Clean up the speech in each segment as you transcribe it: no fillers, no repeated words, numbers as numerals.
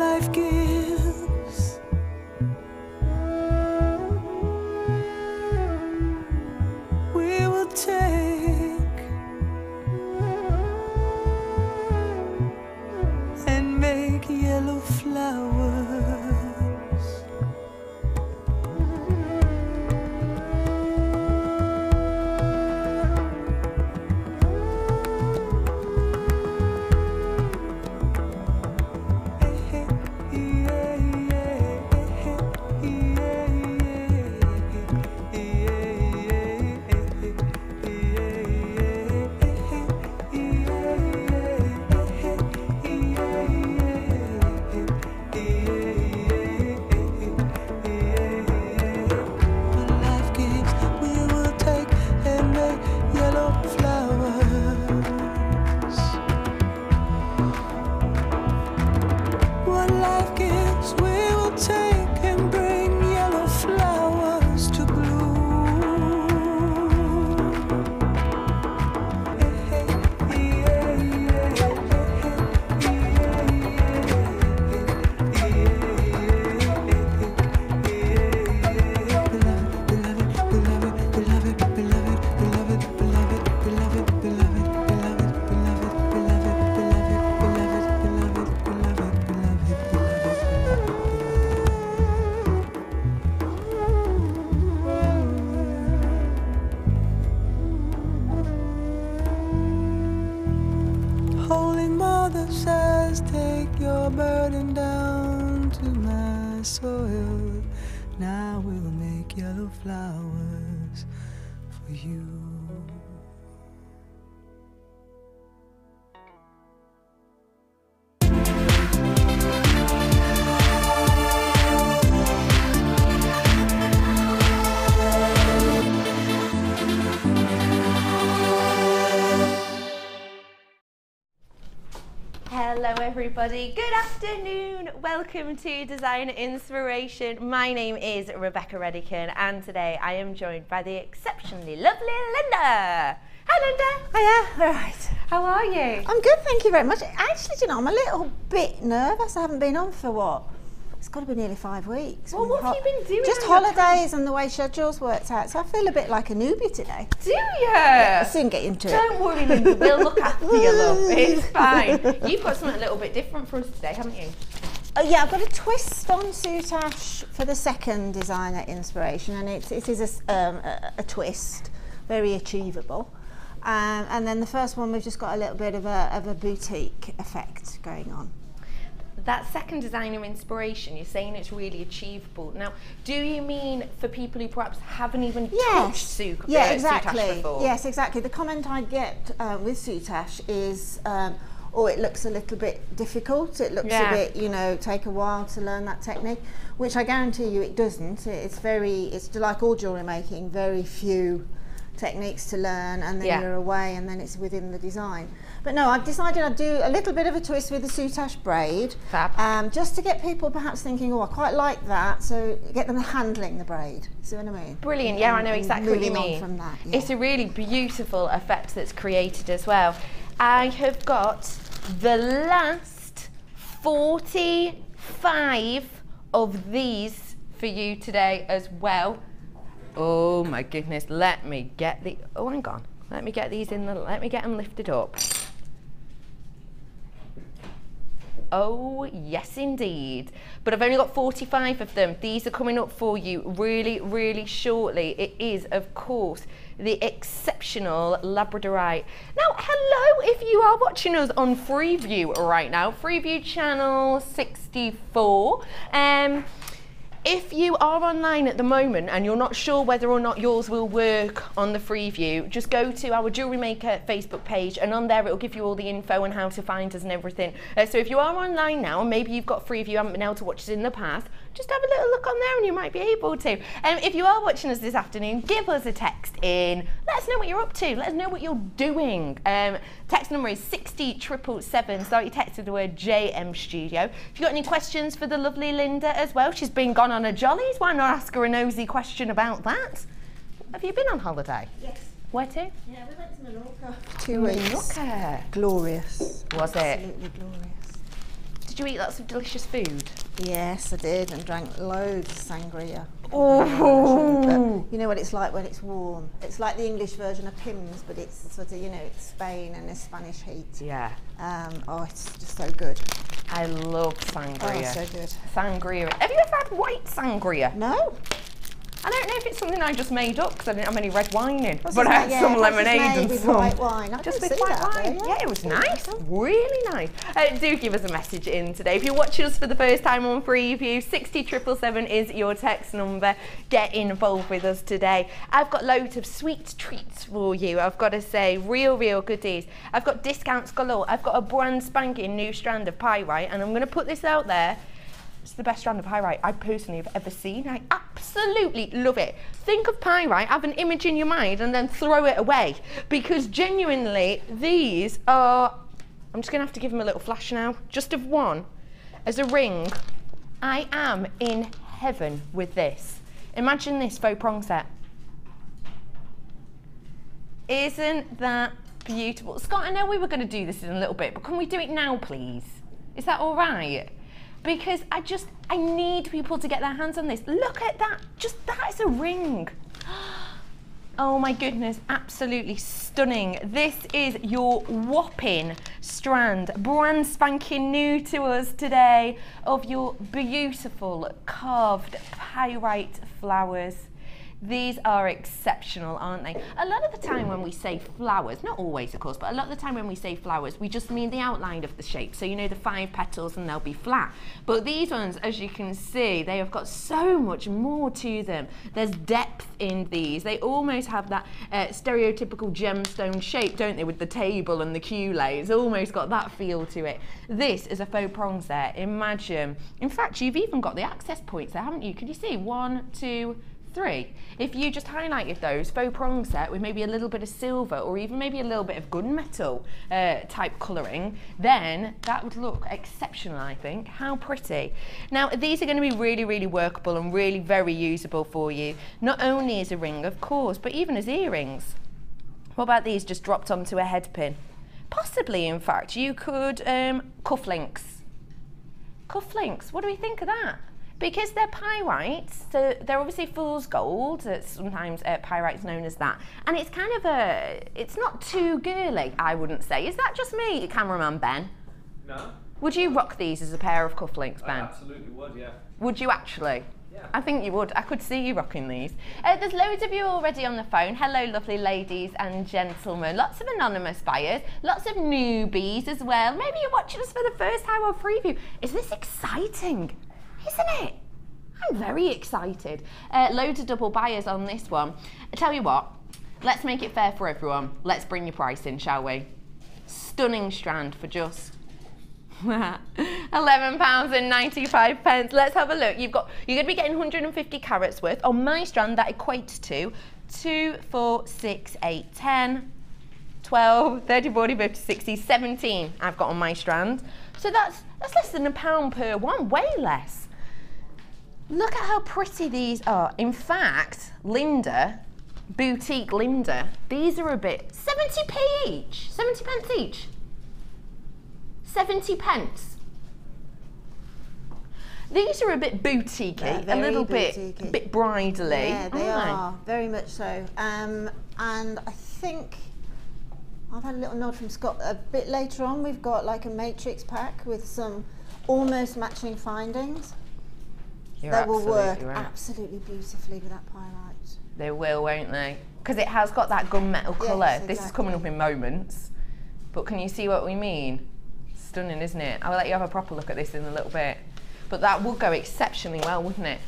life gives. We will take and make yellow flowers. Burden down to my soil. Now we'll make yellow flowers for you. Hello everybody, good afternoon, welcome to Designer Inspiration. My name is Rebecca Redican and today I am joined by the exceptionally lovely Linda. Hi Linda. Hiya, all right. How are you? I'm good, thank you very much. Actually, do you know, I'm a little bit nervous. I haven't been on for what? It's got to be nearly 5 weeks. Well, what have you been doing? Just holidays and the way schedules worked out. So I feel a bit like a newbie today. Do you? Yeah, I'll soon get into it. Don't worry, Linda. We'll look after you, love. It's fine. You've got something a little bit different for us today, haven't you? Oh yeah, I've got a twist on Soutache for the second Designer Inspiration, and it is a twist, very achievable. And then the first one, we've just got a little bit of a boutique effect going on. That second Designer Inspiration, you're saying it's really achievable. Now, do you mean for people who perhaps haven't even touched Soutache before? Yes, exactly. The comment I get with Soutache is, oh, it looks a little bit difficult. It looks a bit, you know, take a while to learn that technique, which I guarantee you it doesn't. It's like all jewellery making, very few techniques to learn, and then you're away, and then it's within the design. But no, I've decided I'd do a little bit of a twist with the Soutache braid, just to get people perhaps thinking, oh, I quite like that, so get them handling the braid. See what I mean? Brilliant, yeah, I know exactly what you mean. From that, It's a really beautiful effect that's created as well. I have got the last 45 of these for you today as well. Oh my goodness, let me get the, oh hang on, let me get these in the, let me get them lifted up. Oh yes indeed, but I've only got 45 of them. These are coming up for you really, really shortly. It is, of course, the exceptional Labradorite. Now, hello, if you are watching us on Freeview right now, Freeview channel 64. If you are online at the moment and you're not sure whether or not yours will work on the Freeview, just go to our Jewellery Maker Facebook page, and on there it'll give you all the info on how to find us and everything. So if you are online now and maybe you've got Freeview, haven't been able to watch us in the past, just have a little look on there and you might be able to. If you are watching us this afternoon, give us a text in. Let us know what you're up to. Let us know what you're doing. Text number is 60777. Start your text with the word JM Studio. If you've got any questions for the lovely Linda as well, she's been gone on a jollies. Why not ask her a nosy question about that? Have you been on holiday? Yes. Where to? Yeah, we went to Menorca for 2 weeks. Menorca. Glorious. Was it? Absolutely glorious. Did you eat lots of delicious food? Yes, I did, and drank loads of sangria. Oh! You know what it's like when it's warm. It's like the English version of Pimm's, but it's sort of, you know, it's Spain and the Spanish heat. Yeah. Oh, it's just so good. I love sangria. Oh, so good. Sangria. Have you ever had white sangria? No. I don't know if it's something I just made up because I didn't have any red wine in, What's but I had yeah, some lemonade and with some white wine. just with white wine. Yeah, it was nice, really nice. Do give us a message in today. If you're watching us for the first time on Freeview, 60777 is your text number. Get involved with us today. I've got loads of sweet treats for you. I've got to say, real goodies. I've got discounts galore. I've got a brand spanking new strand of pyrite, and I'm going to put this out there. It's the best strand of pyrite I personally have ever seen. I absolutely love it. Think of pyrite, have an image in your mind and then throw it away. Because genuinely, these are, I'm just gonna have to give them a little flash now, just of one, as a ring. I am in heaven with this. Imagine this faux prong set. Isn't that beautiful? Scott, I know we were gonna do this in a little bit, but can we do it now, please? Is that all right? Because I need people to get their hands on this. Look at that, just that is a ring. Oh my goodness, absolutely stunning. This is your whopping strand, brand spanking new to us today, of your beautiful carved pyrite flowers. These are exceptional, aren't they? A lot of the time when we say flowers, not always of course, but a lot of the time when we say flowers, we just mean the outline of the shape. So you know the 5 petals and they'll be flat. But these ones, as you can see, they have got so much more to them. There's depth in these. They almost have that stereotypical gemstone shape, don't they, with the table and the Q-lay. It's almost got that feel to it. This is a faux prong set. Imagine. In fact, you've even got the access points there, haven't you? Can you see? 1, 2, 3. If you just highlighted those faux prong set with maybe a little bit of silver or even maybe a little bit of gunmetal type colouring, then that would look exceptional, I think. How pretty. Now, these are going to be really workable and really very usable for you. Not only as a ring, of course, but even as earrings. What about these just dropped onto a head pin? Possibly, in fact, you could cufflinks. Cufflinks, what do we think of that? Because they're pyrite, so they're obviously fool's gold. Sometimes pyrite's known as that. And it's kind of it's not too girly, I wouldn't say. Is that just me, cameraman Ben? No. Would you rock these as a pair of cufflinks, Ben? I absolutely would, yeah. Would you actually? Yeah. I think you would. I could see you rocking these. There's loads of you already on the phone. Hello, lovely ladies and gentlemen. Lots of anonymous buyers, lots of newbies as well. Maybe you're watching us for the first time on Freeview. Is this exciting? Isn't it? I'm very excited. Loads of double buyers on this one. I tell you what, let's make it fair for everyone. Let's bring your price in, shall we? Stunning strand for just £11.95. Let's have a look. You're going to be getting 150 carats worth. On my strand, that equates to 2, 4, 6, 8, 10, 12, 30, 40, 50, 60, 17 I've got on my strand. So that's less than £1 per one, way less. Look at how pretty these are. In fact, Linda, Boutique Linda, these are a bit, 70p each, 70 pence each. 70 pence. These are a bit boutiquey, a little bit bridally. Yeah, they are, very much so. And I think, I've had a little nod from Scott. A bit later on, we've got like a matrix pack with some almost matching findings. They will work absolutely beautifully with that pyrite. They will, won't they? Because it has got that gunmetal colour. Yes, exactly. This is coming up in moments. But can you see what we mean? Stunning, isn't it? I'll let you have a proper look at this in a little bit. But that would go exceptionally well, wouldn't it?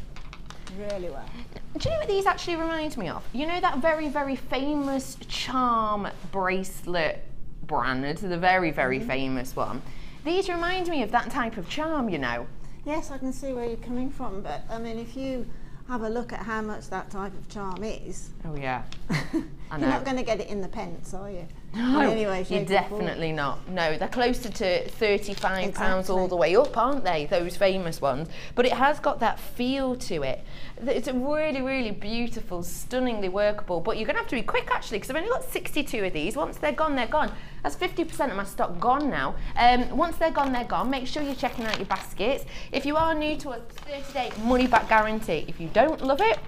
Really well. Do you know what these actually remind me of? You know that very famous charm bracelet brand, the very famous one? These remind me of that type of charm, you know. Yes, I can see where you're coming from, but I mean, if you have a look at how much that type of charm is. Oh yeah, I know. You're not going to get it in the pence, are you? No, anyway, you're definitely not. No, they're closer to £35 all the way up, aren't they? Those famous ones. But it has got that feel to it. It's a really, really beautiful, stunningly workable. But you're going to have to be quick, actually, because I've only got 62 of these. Once they're gone, they're gone. That's 50% of my stock gone now. Once they're gone, they're gone. Make sure you're checking out your baskets. If you are new to us, 30-day money-back guarantee. If you don't love it,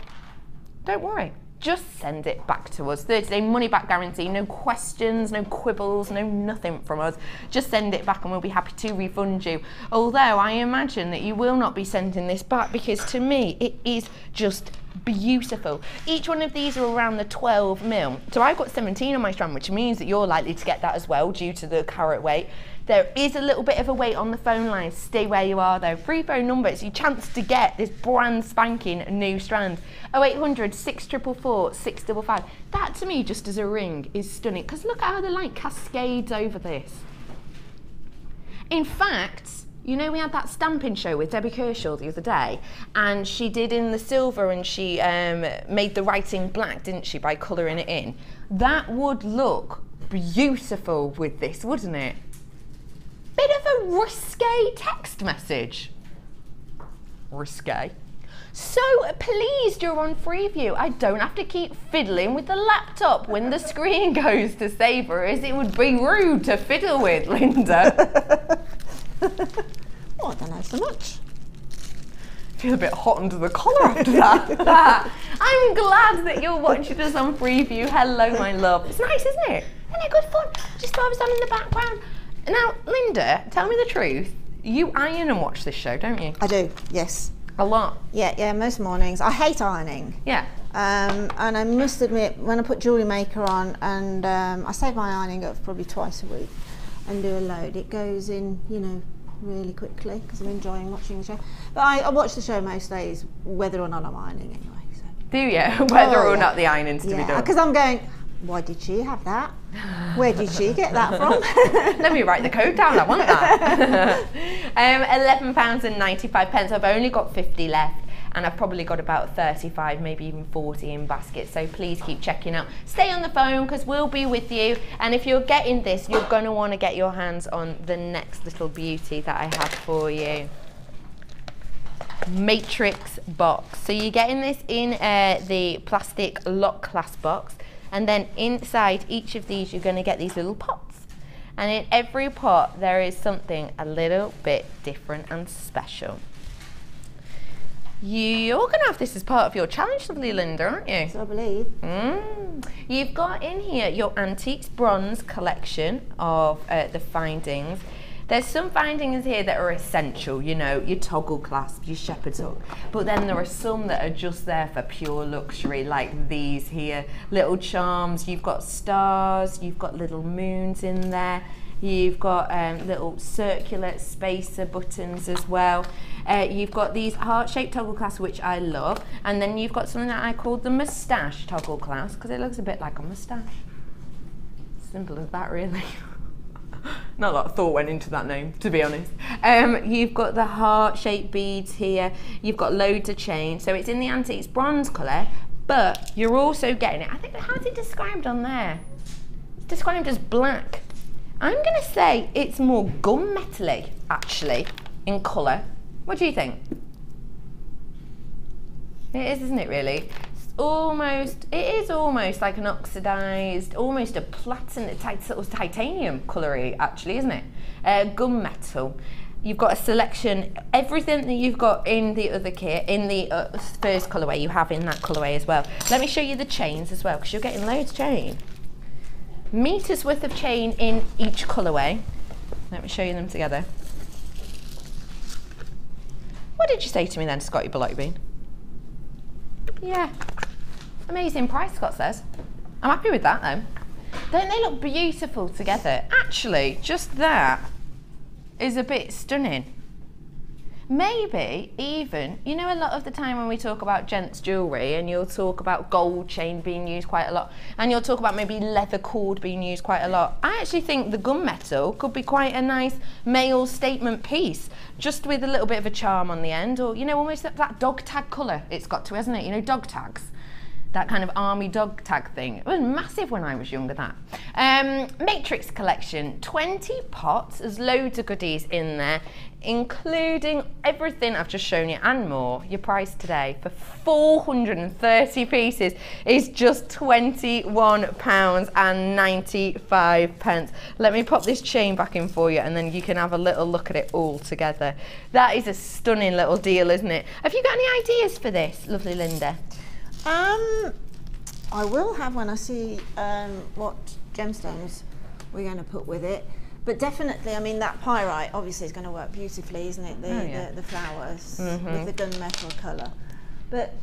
don't worry. Just send it back to us. 30-day money-back guarantee. No questions, no quibbles, no nothing from us. Just send it back and we'll be happy to refund you. Although I imagine that you will not be sending this back, because to me it is just beautiful. Each one of these are around the 12 mil. So I've got 17 on my strand, which means that you're likely to get that as well due to the carat weight. There is a little bit of a wait on the phone line. Stay where you are though. Free phone number, it's your chance to get this brand spanking new strand. 0800 644 655. That to me, just as a ring, is stunning, because look at how the light cascades over this. In fact, you know, we had that stamping show with Debbie Kershaw the other day, and she did in the silver, and she made the writing black, didn't she, by colouring it in. That would look beautiful with this, wouldn't it? Bit of a risque text message. Risque. So pleased you're on Freeview. I don't have to keep fiddling with the laptop when the screen goes to savour, as it would be rude to fiddle with, Linda. Oh, I don't know so much. I feel a bit hot under the collar after that. I'm glad that you're watching us on Freeview. Hello, my love. It's nice, isn't it? Isn't it good fun? Just throw us on in the background. Now, Linda, tell me the truth. You iron and watch this show, don't you? I do, yes. A lot? Yeah, most mornings. I hate ironing. Yeah. And I must admit, when I put Jewellery Maker on, and I save my ironing up probably twice a week and do a load, it goes in, you know, really quickly, because I'm enjoying watching the show. But I watch the show most days, whether or not I'm ironing anyway. So. Do you? Whether or not the ironing's to be done? Because I'm going, why did she have that? Where did she get that from? Let me write the code down, I want that. £11.95. I've only got 50 left, and I've probably got about 35, maybe even 40 in baskets, so please keep checking out. Stay on the phone, because we'll be with you, and if you're getting this, you're going to want to get your hands on the next little beauty that I have for you. Matrix box. So you're getting this in the plastic lock clasp box, and then inside each of these you're going to get these little pots, and in every pot there is something a little bit different and special. You're going to have this as part of your challenge, lovely Linda, aren't you? So I believe. You've got in here your antiques bronze collection of the findings. There's some findings here that are essential, you know, your toggle clasp, your shepherd's hook, but then there are some that are just there for pure luxury, like these here, little charms. You've got stars, you've got little moons in there, you've got little circular spacer buttons as well. You've got these heart-shaped toggle clasps, which I love, and then you've got something that I call the moustache toggle clasp, because it looks a bit like a moustache. Simple as that, really. Not a lot of thought went into that name, to be honest. You've got the heart-shaped beads here. You've got loads of chain. So it's in the antiques bronze colour, but you're also getting it. I think, how's it described on there? It's described as black. I'm going to say it's more gunmetal-y, actually, in colour. What do you think? It is, isn't it, really? It is almost like an oxidised, almost a platinum, sort of titanium colour, actually, isn't it? Gunmetal. You've got a selection, everything that you've got in the other kit, in the first colourway, you have in that colourway as well. Let me show you the chains as well, because you're getting loads of chain. Meters worth of chain in each colourway. Let me show you them together. What did you say to me then, Scotty Belotti Bean? Yeah, amazing price, Scott says. I'm happy with that though. Don't they look beautiful together? Actually, just that is a bit stunning. Maybe even, you know, a lot of the time when we talk about gents jewellery, and you'll talk about gold chain being used quite a lot, and you'll talk about maybe leather cord being used quite a lot. I actually think the gunmetal could be quite a nice male statement piece, just with a little bit of a charm on the end, or, you know, almost that dog tag colour it's got to, hasn't it? You know, dog tags. that kind of army dog tag thing. It was massive when I was younger, that. Matrix collection, 20 pots, there's loads of goodies in there, including everything I've just shown you and more. Your price today for 430 pieces is just £21.95. Let me pop this chain back in for you and then you can have a little look at it all together. That is a stunning little deal, isn't it? Have you got any ideas for this, lovely Linda? I will have when I see what gemstones we're going to put with it. But definitely, I mean, that pyrite obviously is going to work beautifully, isn't it? The flowers with the gunmetal colour. But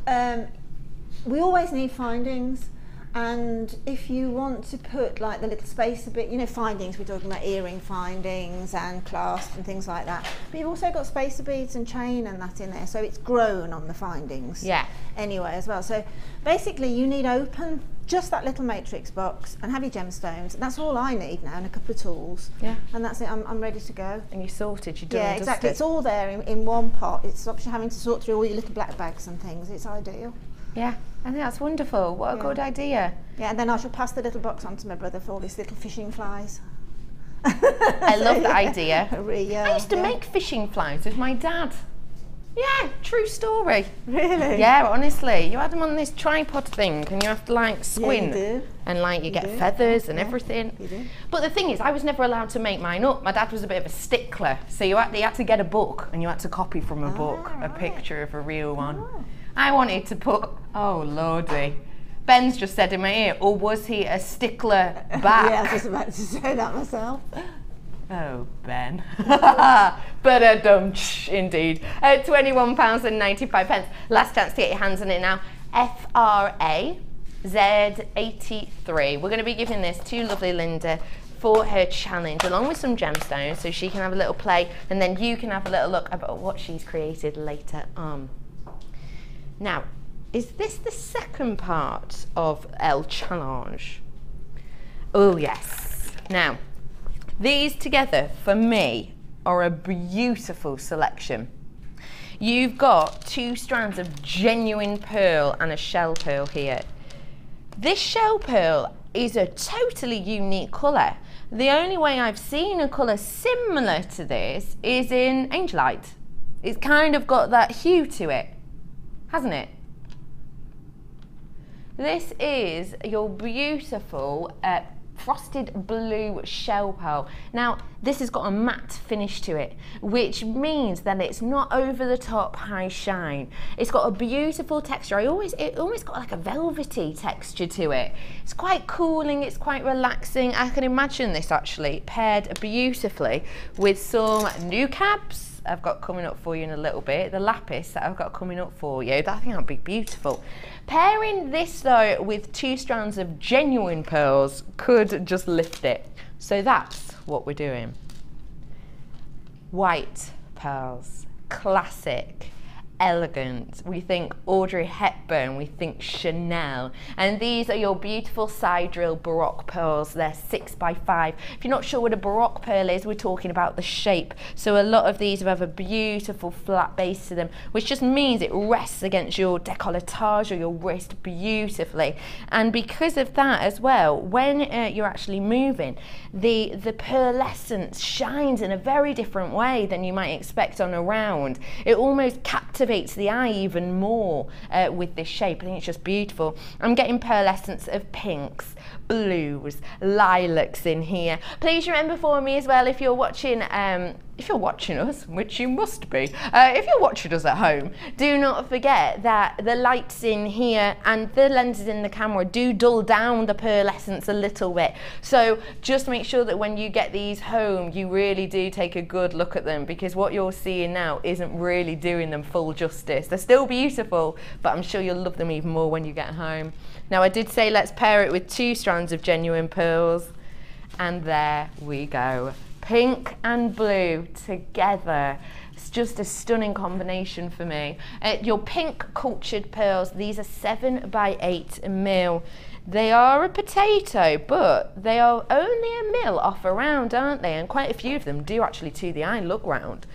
we always need findings. And if you want to put like the little spacer bit, you know, findings, we're talking about earring findings and clasps and things like that. But you've also got spacer beads and chain and that in there. So it's grown on the findings anyway as well. So basically you need open just that little matrix box and have your gemstones. That's all I need now, and a couple of tools. Yeah. And that's it, I'm ready to go. And you're sorted, you're done. Yeah, exactly. It's all there in one pot. It stops you having to sort through all your little black bags and things. It's ideal. Yeah, I think that's wonderful. What a good idea. Yeah, and then I shall pass the little box on to my brother for all his little fishing flies. I love the idea. I used to make fishing flies with my dad. Yeah, true story. Really? Yeah, honestly. You had them on this tripod thing and you have to like squint. Yeah, you do. And like you get feathers and everything. You do. But the thing is, I was never allowed to make mine up. My dad was a bit of a stickler. So you had to get a book and you had to copy from a book a picture of a real one. Oh. I wanted to put, oh lordy, Ben's just said in my ear, or was he a stickler back? Yeah, I was just about to say that myself. Oh, Ben. But indeed. £21.95. Last chance to get your hands on it now. FRAZ83. We're going to be giving this to lovely Linda for her challenge, along with some gemstones, so she can have a little play, and then you can have a little look about what she's created later on. Now, is this the second part of El Challenge? Oh yes. Now, these together for me are a beautiful selection. You've got 2 strands of genuine pearl and a shell pearl here. This shell pearl is a totally unique colour. The only way I've seen a colour similar to this is in Angelite. It's kind of got that hue to it, hasn't it? This is your beautiful frosted blue shell pearl. Now, this has got a matte finish to it, which means that it's not over the top high shine. It's got a beautiful texture. It almost got like a velvety texture to it. It's quite cooling, it's quite relaxing. I can imagine this actually paired beautifully with some new cabs I've got coming up for you in a little bit, the lapis that I've got coming up for you. I think that'd be beautiful. Pairing this though with 2 strands of genuine pearls could just lift it. So that's what we're doing. White pearls, classic, elegant. We think Audrey Hepburn, we think Chanel, and these are your beautiful side drill Baroque pearls. They're 6x5. If you're not sure what a Baroque pearl is, we're talking about the shape. So a lot of these have a beautiful flat base to them, which just means it rests against your décolletage or your wrist beautifully. And because of that as well, when you're actually moving, the pearlescence shines in a very different way than you might expect on a round. It almost captivates the eye even more with this shape. I think it's just beautiful. I'm getting pearlescence of pinks, blues, lilacs in here. Please remember for me as well, if you're watching us, which you must be, if you're watching us at home, do not forget that the lights in here and the lenses in the camera do dull down the pearlescence a little bit. So just make sure that when you get these home, you really do take a good look at them, because what you're seeing now isn't really doing them full justice. They're still beautiful, but I'm sure you'll love them even more when you get home. Now, I did say let's pair it with 2 strands of genuine pearls, and there we go. Pink and blue together. It's just a stunning combination for me. Your pink cultured pearls, these are 7x8mm. They are a potato, but they are only a mil off a round, aren't they? And quite a few of them do actually, to the eye, look round.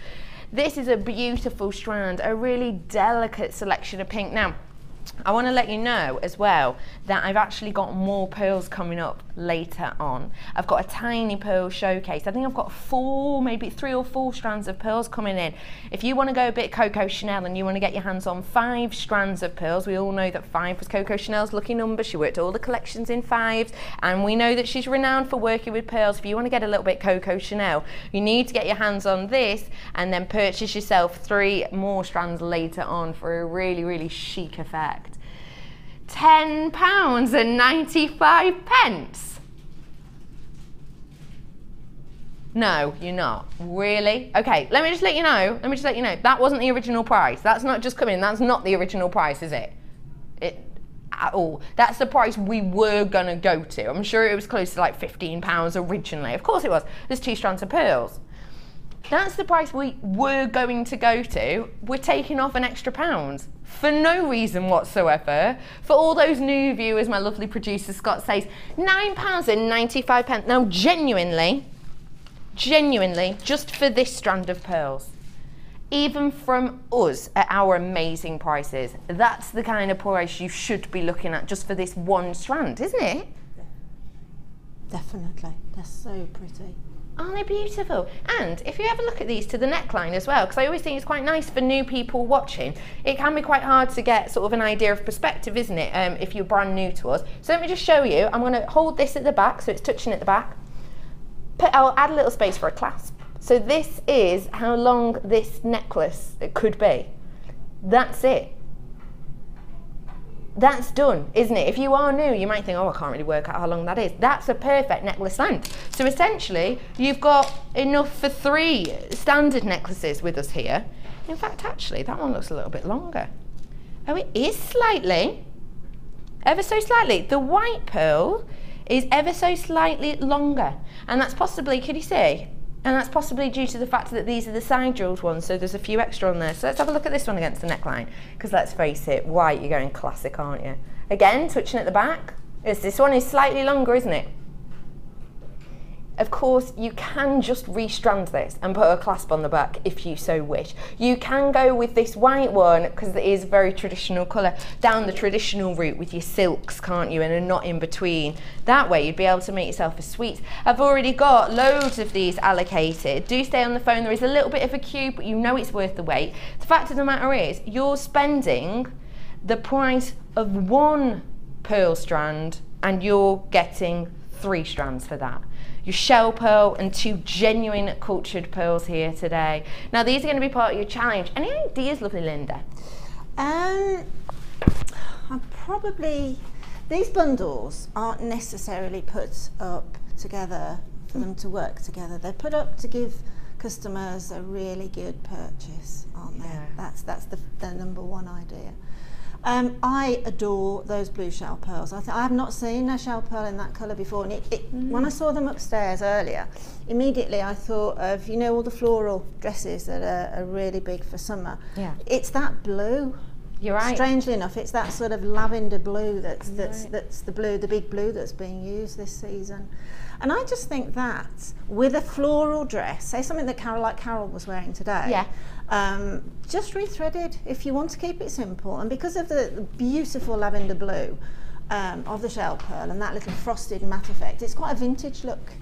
This is a beautiful strand, a really delicate selection of pink. Now, I want to let you know as well that I've actually got more pearls coming up later on. I've got a tiny pearl showcase. I think I've got 4, maybe 3 or 4 strands of pearls coming in. If you want to go a bit Coco Chanel and you want to get your hands on 5 strands of pearls, we all know that 5 was Coco Chanel's lucky number. She worked all the collections in 5s, and we know that she's renowned for working with pearls. If you want to get a little bit Coco Chanel, you need to get your hands on this and then purchase yourself 3 more strands later on for a really, really chic effect. £10.95. No, you're not. Really? Okay, let me just let you know. That wasn't the original price. That's not just coming. That's not the original price, is it? At all. That's the price we were gonna go to. I'm sure it was close to like £15 originally. Of course it was. There's 2 strands of pearls. That's the price we were going to go to. We're taking off an extra £1 for no reason whatsoever. For all those new viewers, my lovely producer Scott says £9.95. Now genuinely, just for this strand of pearls, even from us at our amazing prices, that's the kind of price you should be looking at just for this one strand, isn't it? Definitely. They're so pretty. Aren't they beautiful? And if you ever look at these to the neckline as well, because I always think it's quite nice for new people watching, it can be quite hard to get sort of an idea of perspective, isn't it, if you're brand new to us. So let me just show you. I'm going to hold this at the back, so it's touching at the back. I'll add a little space for a clasp. So this is how long this necklace could be. That's it. That's done, isn't it? If you are new, you might think, oh, I can't really work out how long that is. That's a perfect necklace length. So essentially, you've got enough for 3 standard necklaces with us here. In fact, actually, that one looks a little bit longer. Oh, it is slightly, ever so slightly. The white pearl is ever so slightly longer. And that's possibly, can you see? And that's possibly due to the fact that these are the side jewelled ones, so there's a few extra on there. So let's have a look at this one against the neckline, because let's face it, white, you're going classic, aren't you? Again, touching at the back. This one is slightly longer, isn't it? Of course, you can just restrand this and put a clasp on the back if you so wish. You can go with this white one, because it is a very traditional colour, down the traditional route with your silks, can't you, and a knot in between. That way you'd be able to make yourself a suite. I've already got loads of these allocated. Do stay on the phone. There is a little bit of a queue, but you know it's worth the wait. The fact of the matter is, you're spending the price of 1 pearl strand and you're getting 3 strands for that. Your shell pearl and 2 genuine cultured pearls here today. Now these are going to be part of your challenge. Any ideas, lovely Linda? These bundles aren't necessarily put up together for them to work together. They're put up to give customers a really good purchase, aren't they? Yeah. That's the #1 idea. I adore those blue shell pearls. I have not seen a shell pearl in that colour before, and when I saw them upstairs earlier, immediately I thought of, you know, all the floral dresses that are really big for summer. Yeah. It's that blue. You're right. Strangely enough, it's that sort of lavender blue that's the big blue that's being used this season. And I just think that with a floral dress, say something that Carol was wearing today, yeah. Just rethreaded if you want to keep it simple. And because of the beautiful lavender blue of the shell pearl and that little frosted matte effect, it's quite a vintage look.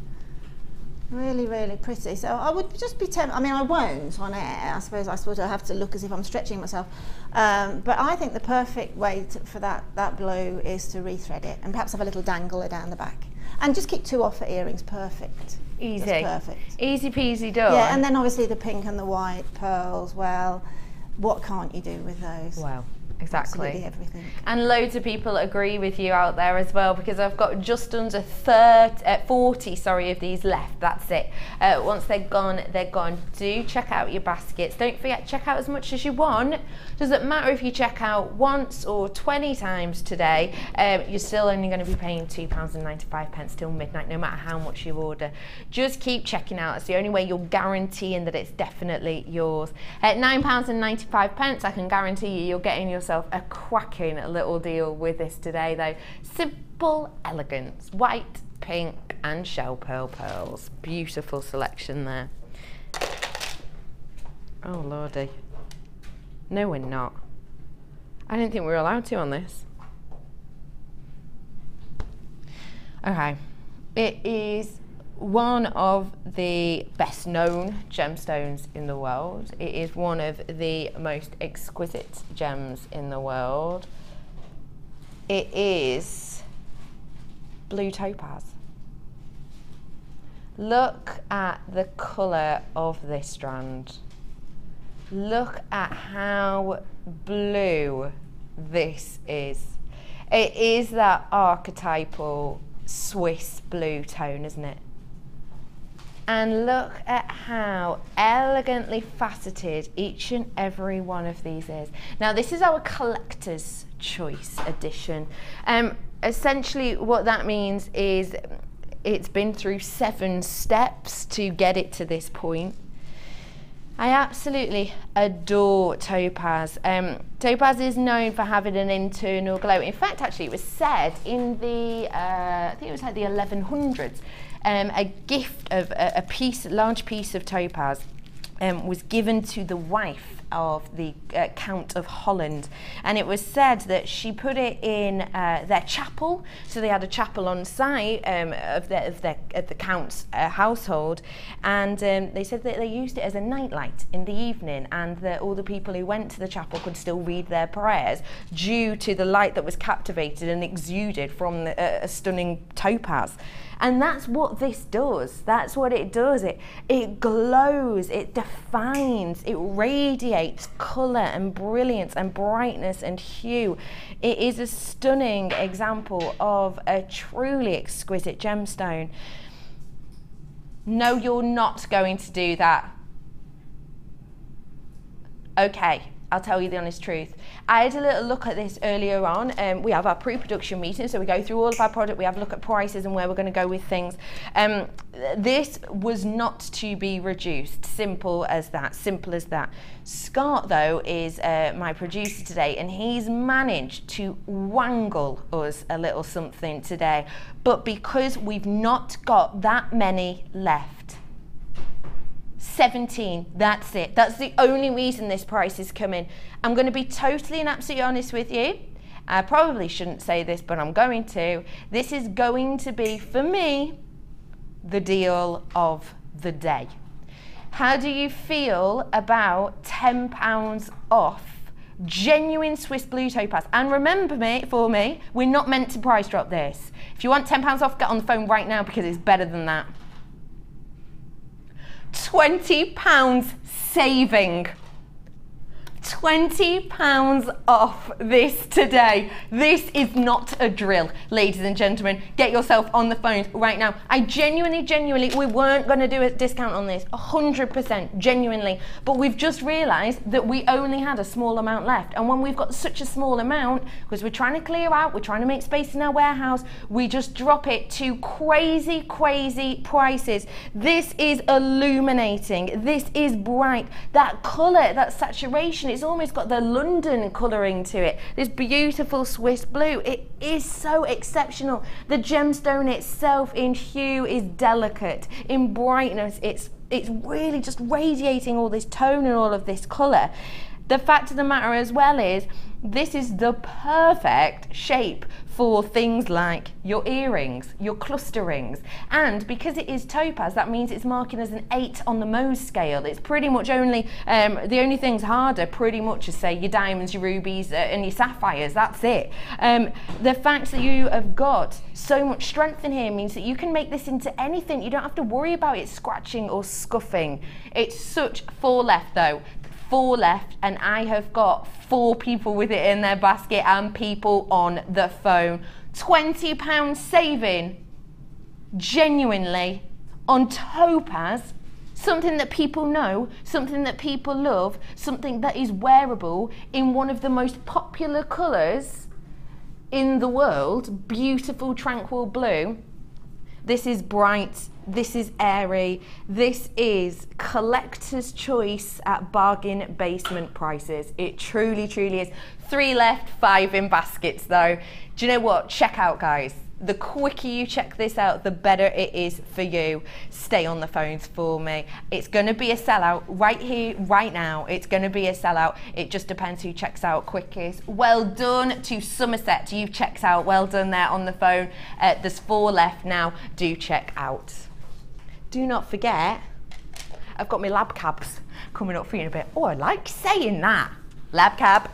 Really, really pretty. So I would just be tempted. I mean, I won't on air. I suppose I sort of have to look as if I'm stretching myself. But I think the perfect way for that blue is to rethread it and perhaps have a little dangler down the back. And just keep 2 offer earrings. Perfect. Easy. That's perfect. Easy peasy done. Yeah, and then obviously the pink and the white pearls. Well, what can't you do with those? Well, exactly. Absolutely everything. And loads of people agree with you out there as well, because I've got just under 40 of these left. That's it. Once they're gone, they're gone. Do check out your baskets. Don't forget, check out as much as you want. Doesn't matter if you check out once or 20 times today, you're still only going to be paying £2.95 till midnight, no matter how much you order. Just keep checking out. It's the only way you're guaranteeing that it's definitely yours. At £9.95, I can guarantee you're getting yourself a quacking little deal with this today, though. Simple elegance, white, pink and shell pearl pearls. Beautiful selection there. Oh lordy. No, we're not. I didn't think we were allowed to on this. Okay, it is one of the best known gemstones in the world. It is one of the most exquisite gems in the world. It is blue topaz. Look at the colour of this strand. Look at how blue this is. It is that archetypal Swiss blue tone, isn't it? And look at how elegantly faceted each and every one of these is. Now, this is our collector's choice edition. Essentially what that means is it's been through 7 steps to get it to this point. I absolutely adore topaz. Topaz is known for having an internal glow. In fact, actually, it was said in the, I think it was like the 1100s, a gift of a large piece of topaz was given to the wife of the Count of Holland, and it was said that she put it in their chapel. So they had a chapel on site of the Count's household, and they said that they used it as a nightlight in the evening, and that all the people who went to the chapel could still read their prayers due to the light that was captivated and exuded from a stunning topaz. And that's what this does. That's what it does. It glows, it defines, it radiates colour and brilliance and brightness and hue. It is a stunning example of a truly exquisite gemstone. No, you're not going to do that. Okay, I'll tell you the honest truth. I had a little look at this earlier on. We have our pre-production meeting, so we go through all of our product, we have a look at prices and where we're going to go with things. This was not to be reduced, simple as that, simple as that. Scott, though, is my producer today, and he's managed to wangle us a little something today. But because we've not got that many left, 17, that's it. That's the only reason this price is coming. I'm going to be totally and absolutely honest with you. I probably shouldn't say this, but I'm going to. This is going to be, for me, the deal of the day. How do you feel about £10 off genuine Swiss blue topaz? And remember for me, we're not meant to price drop this. If you want £10 off, get on the phone right now because it's better than that. £20 saving. £20 off this today. This is not a drill, ladies and gentlemen. Get yourself on the phones right now. I genuinely, we weren't going to do a discount on this, 100%, genuinely. But we've just realised that we only had a small amount left. And when we've got such a small amount, because we're trying to clear out, we're trying to make space in our warehouse, we just drop it to crazy, crazy prices. This is illuminating. This is bright. That colour, that saturation, it's almost got the London colouring to it. This beautiful Swiss blue. It is so exceptional. The gemstone itself in hue is delicate. In brightness, it's really just radiating all this tone and all of this colour. The fact of the matter as well is, this is the perfect shape for things like your earrings, your cluster rings. And because it is topaz, that means it's marking as an 8 on the Mohs scale. It's pretty much only, the only things harder pretty much is, say, your diamonds, your rubies, and your sapphires. That's it. The fact that you have got so much strength in here means that you can make this into anything. You don't have to worry about it scratching or scuffing. It's such 4 left though. 4 left, and I have got 4 people with it in their basket and people on the phone. £20 saving, genuinely, on topaz, something that people know, something that people love, something that is wearable in one of the most popular colours in the world, beautiful tranquil blue. This is bright, this is airy, this is collector's choice at bargain basement prices. It truly, truly is. 3 left, 5 in baskets though. Do you know what? Check out, guys. The quicker you check this out, the better it is for you. Stay on the phones for me. It's going to be a sellout right here, right now. It's going to be a sellout. It just depends who checks out quickest. Well done to Somerset. You've checked out. Well done there on the phone. There's 4 left now. Do check out. Do not forget, I've got my lab cabs coming up for you in a bit. Oh, I like saying that. Lab cab.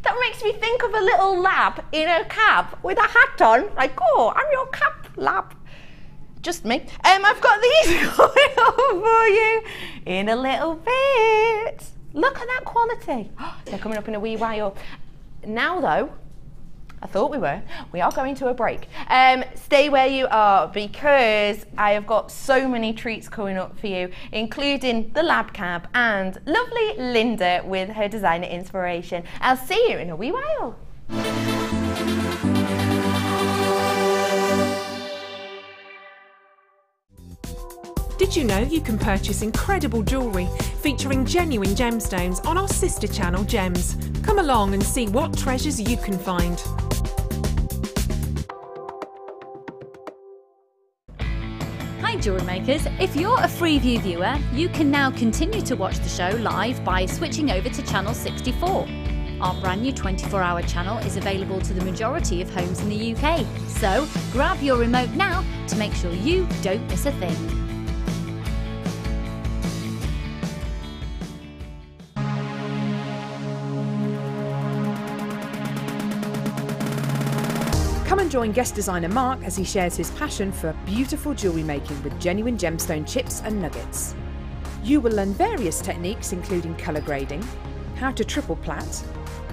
That makes me think of a little lab in a cab with a hat on, like, oh, I'm your cab lab. Just me. I've got these coming up for you in a little bit. Look at that quality. They're coming up in a wee while. Now though, I thought we are going to a break. Stay where you are, because I have got so many treats coming up for you, including the lab cab and lovely Linda with her designer inspiration. I'll see you in a wee while. Did you know you can purchase incredible jewellery featuring genuine gemstones on our sister channel Gems? Come along and see what treasures you can find. Hi Jewellery Makers, if you're a Freeview viewer, you can now continue to watch the show live by switching over to channel 64. Our brand new 24-hour channel is available to the majority of homes in the UK, so grab your remote now to make sure you don't miss a thing. Come and join guest designer Mark as he shares his passion for beautiful jewellery making with genuine gemstone chips and nuggets. You will learn various techniques including colour grading, how to triple plait,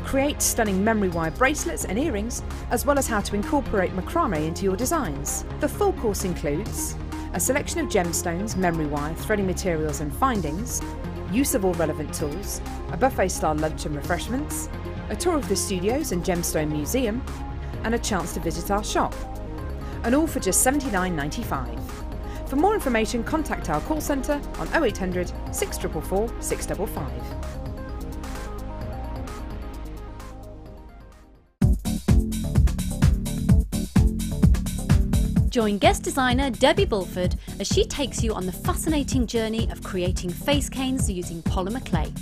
create stunning memory wire bracelets and earrings, as well as how to incorporate macrame into your designs. The full course includes a selection of gemstones, memory wire, threading materials and findings, use of all relevant tools, a buffet style lunch and refreshments, a tour of the studios and gemstone museum, and a chance to visit our shop. And all for just $79.95. For more information, contact our call centre on 0800 644 655. Join guest designer Debbie Bulford as she takes you on the fascinating journey of creating face canes using polymer clay.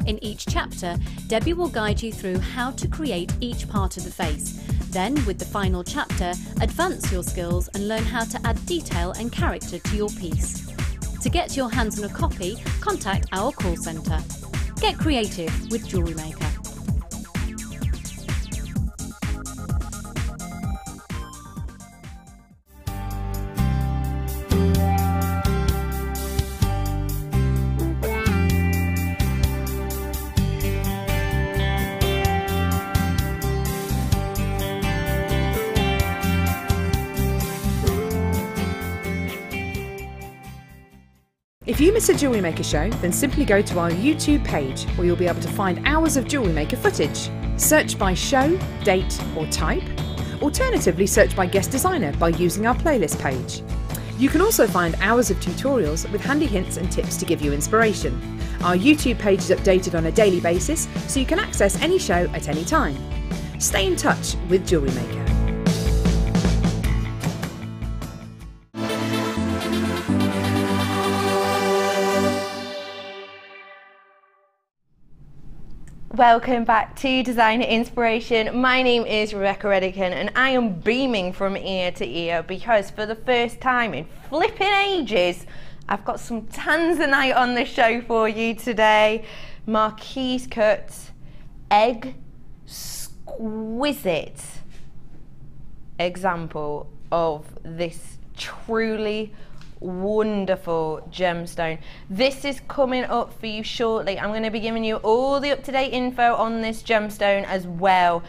In each chapter, Debbie will guide you through how to create each part of the face. Then, with the final chapter, advance your skills and learn how to add detail and character to your piece. To get your hands on a copy, contact our call centre. Get creative with Jewellery Maker. If you miss a Jewellery Maker show, then simply go to our YouTube page where you'll be able to find hours of Jewellery Maker footage. Search by show, date or type. Alternatively, search by guest designer by using our playlist page. You can also find hours of tutorials with handy hints and tips to give you inspiration. Our YouTube page is updated on a daily basis, so you can access any show at any time. Stay in touch with Jewellery Maker. Welcome back to Designer Inspiration. My name is Rebecca Redican and I am beaming from ear to ear because for the first time in flipping ages, I've got some Tanzanite on the show for you today. Marquise cut, exquisite example of this truly wonderful gemstone. This is coming up for you shortly. I'm going to be giving you all the up-to-date info on this gemstone as well.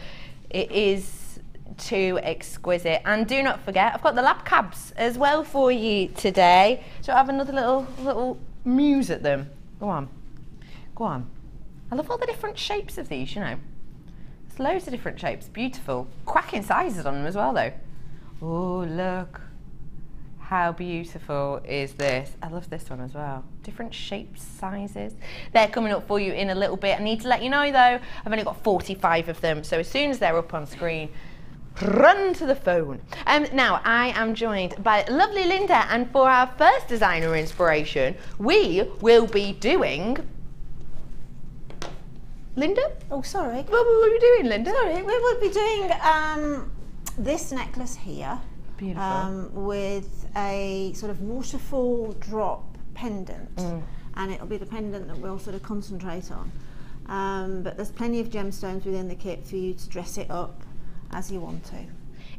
It is too exquisite. And do not forget, I've got the lab cabs as well for you today. So I have another little muse at them. Go on. Go on. I love all the different shapes of these, you know. There's loads of different shapes. Beautiful. Cracking sizes on them as well, though. Oh, look. How beautiful is this? I love this one as well. Different shapes, sizes. They're coming up for you in a little bit. I need to let you know though, I've only got 45 of them. So as soon as they're up on screen, run to the phone. Now I am joined by lovely Linda, and for our first designer inspiration, we will be doing. Linda? Oh, sorry. What were we doing, Linda? Sorry, we will be doing this necklace here. Beautiful. With a sort of waterfall drop pendant, and it'll be the pendant that we'll sort of concentrate on. But there's plenty of gemstones within the kit for you to dress it up as you want to.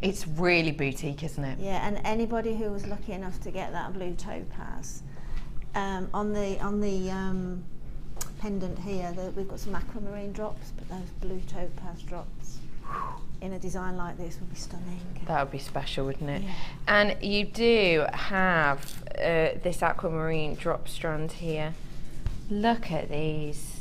It's really boutique, isn't it? Yeah, and anybody who was lucky enough to get that blue topaz on the pendant here, we've got some aquamarine drops, but those blue topaz drops in a design like this would be stunning. That would be special, wouldn't it? Yeah. And you do have this aquamarine drop strand here. Look at these.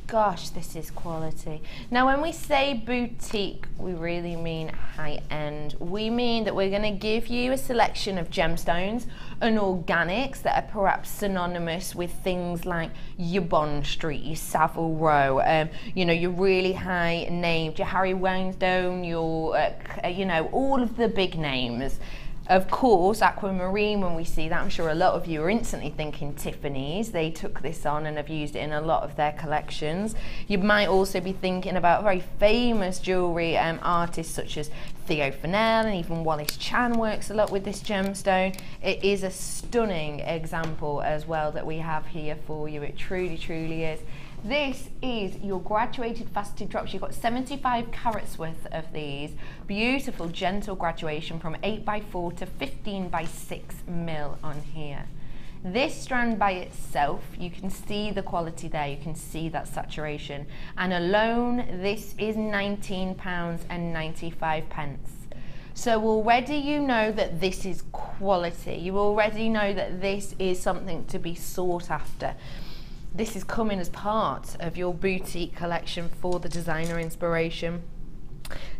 Gosh, this is quality. Now, when we say boutique, we really mean high-end. We mean that we're going to give you a selection of gemstones and organics that are perhaps synonymous with things like your Bond Street, your Savile Row, you know, your really high named, your Harry Weinstone, your, you know, all of the big names. Of course, aquamarine, when we see that, I'm sure a lot of you are instantly thinking Tiffany's. They took this on and have used it in a lot of their collections. You might also be thinking about very famous jewellery artists such as Theo Fennell, and even Wallace Chan works a lot with this gemstone. It is a stunning example as well that we have here for you. It truly, truly is. This is your graduated faceted drops. You've got 75 carats worth of these. Beautiful, gentle graduation from 8x4 to 15x6 mil on here. This strand by itself, you can see the quality there, you can see that saturation. And alone, this is £19.95. So already you know that this is quality. You already know that this is something to be sought after. This is coming as part of your boutique collection for the designer inspiration.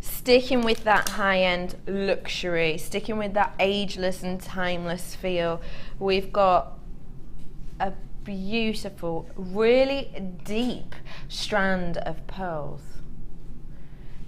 Sticking with that high-end luxury, sticking with that ageless and timeless feel, we've got a beautiful, really deep strand of pearls.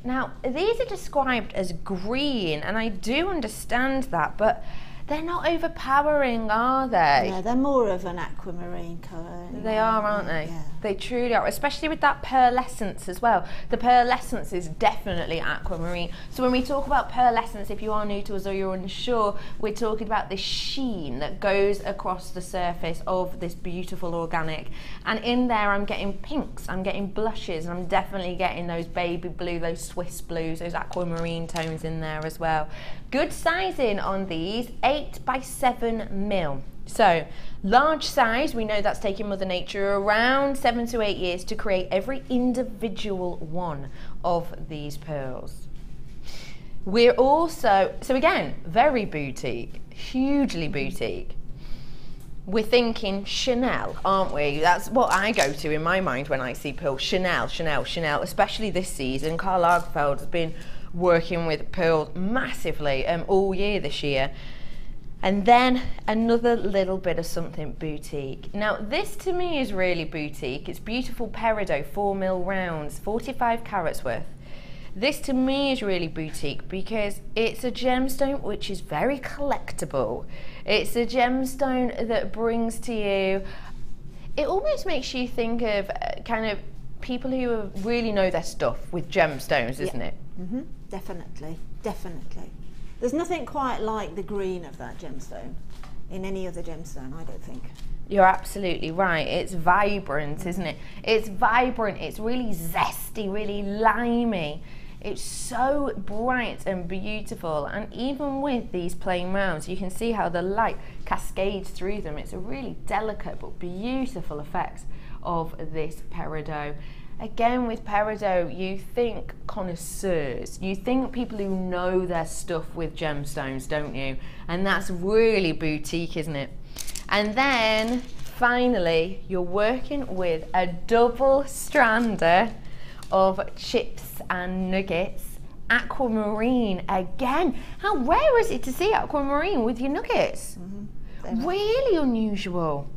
Now, these are described as green, and I do understand that, but they're not overpowering, are they? Yeah, they're more of an aquamarine colour. They are, aren't they? Yeah. They truly are, especially with that pearlescence as well. The pearlescence is definitely aquamarine. So when we talk about pearlescence, if you are new to us or you're unsure, we're talking about this sheen that goes across the surface of this beautiful organic. And in there, I'm getting pinks, I'm getting blushes, and I'm definitely getting those baby blue, those Swiss blues, those aquamarine tones in there as well. Good sizing on these, 8x7 mil. So large size, we know that's taking Mother Nature around 7 to 8 years to create every individual one of these pearls. We're also, so again, very boutique, hugely boutique. We're thinking Chanel, aren't we? That's what I go to in my mind when I see pearls. Chanel, Chanel, Chanel, especially this season. Karl Lagerfeld has been working with pearls massively all year this year. And then another little bit of something boutique. Now this to me is really boutique. It's beautiful peridot, 4 mil rounds, 45 carats worth. This to me is really boutique because it's a gemstone which is very collectible. It's a gemstone that brings to you, it almost makes you think of kind of people who really know their stuff with gemstones, isn't it? Mm-hmm. Definitely, definitely. There's nothing quite like the green of that gemstone in any other gemstone, I don't think. You're absolutely right. It's vibrant, isn't it? It's vibrant, it's really zesty, really limey. It's so bright and beautiful, and even with these plain rounds, you can see how the light cascades through them. It's a really delicate but beautiful effect of this peridot. Again, with peridot, you think connoisseurs, you think people who know their stuff with gemstones, don't you? And that's really boutique, isn't it? And then finally, you're working with a double strander of chips and nuggets, aquamarine again. How rare is it to see aquamarine with your nuggets? Mm-hmm. Really unusual.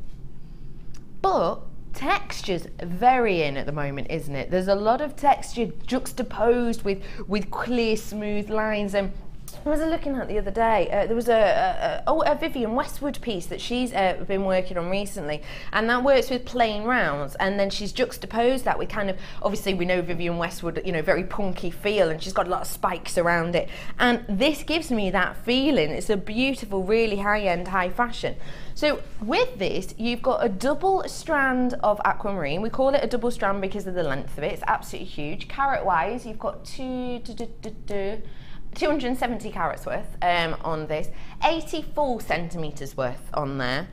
But Texture's very in at the moment, isn't it? There's a lot of texture juxtaposed with clear, smooth lines. And I was looking at the other day, there was a Vivienne Westwood piece that she's been working on recently, and that works with plain rounds, and then she's juxtaposed that with kind of, obviously we know Vivienne Westwood, you know, very punky feel, and she's got a lot of spikes around it, and this gives me that feeling. It's a beautiful, really high-end, high fashion. So with this, you've got a double strand of aquamarine. We call it a double strand because of the length of it. It's absolutely huge. Carat-wise, you've got 270 carats worth on this, 84 centimetres worth on there.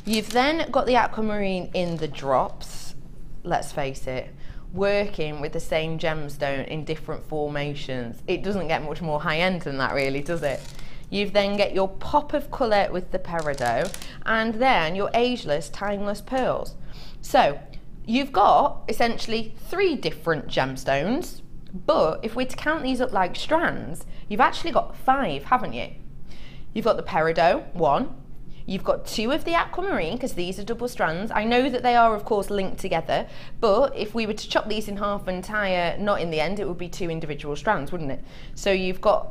You've then got the aquamarine in the drops, let's face it, working with the same gemstone in different formations. It doesn't get much more high-end than that, really, does it? You've then get your pop of colour with the peridot, and then your ageless, timeless pearls. So you've got essentially 3 different gemstones, but if we're to count these up like strands, you've actually got 5, haven't you? You've got the peridot, 1. You've got 2 of the aquamarine, because these are double strands. I know that they are, of course, linked together, but if we were to chop these in half and tie a knot in the end, it would be 2 individual strands, wouldn't it? So you've got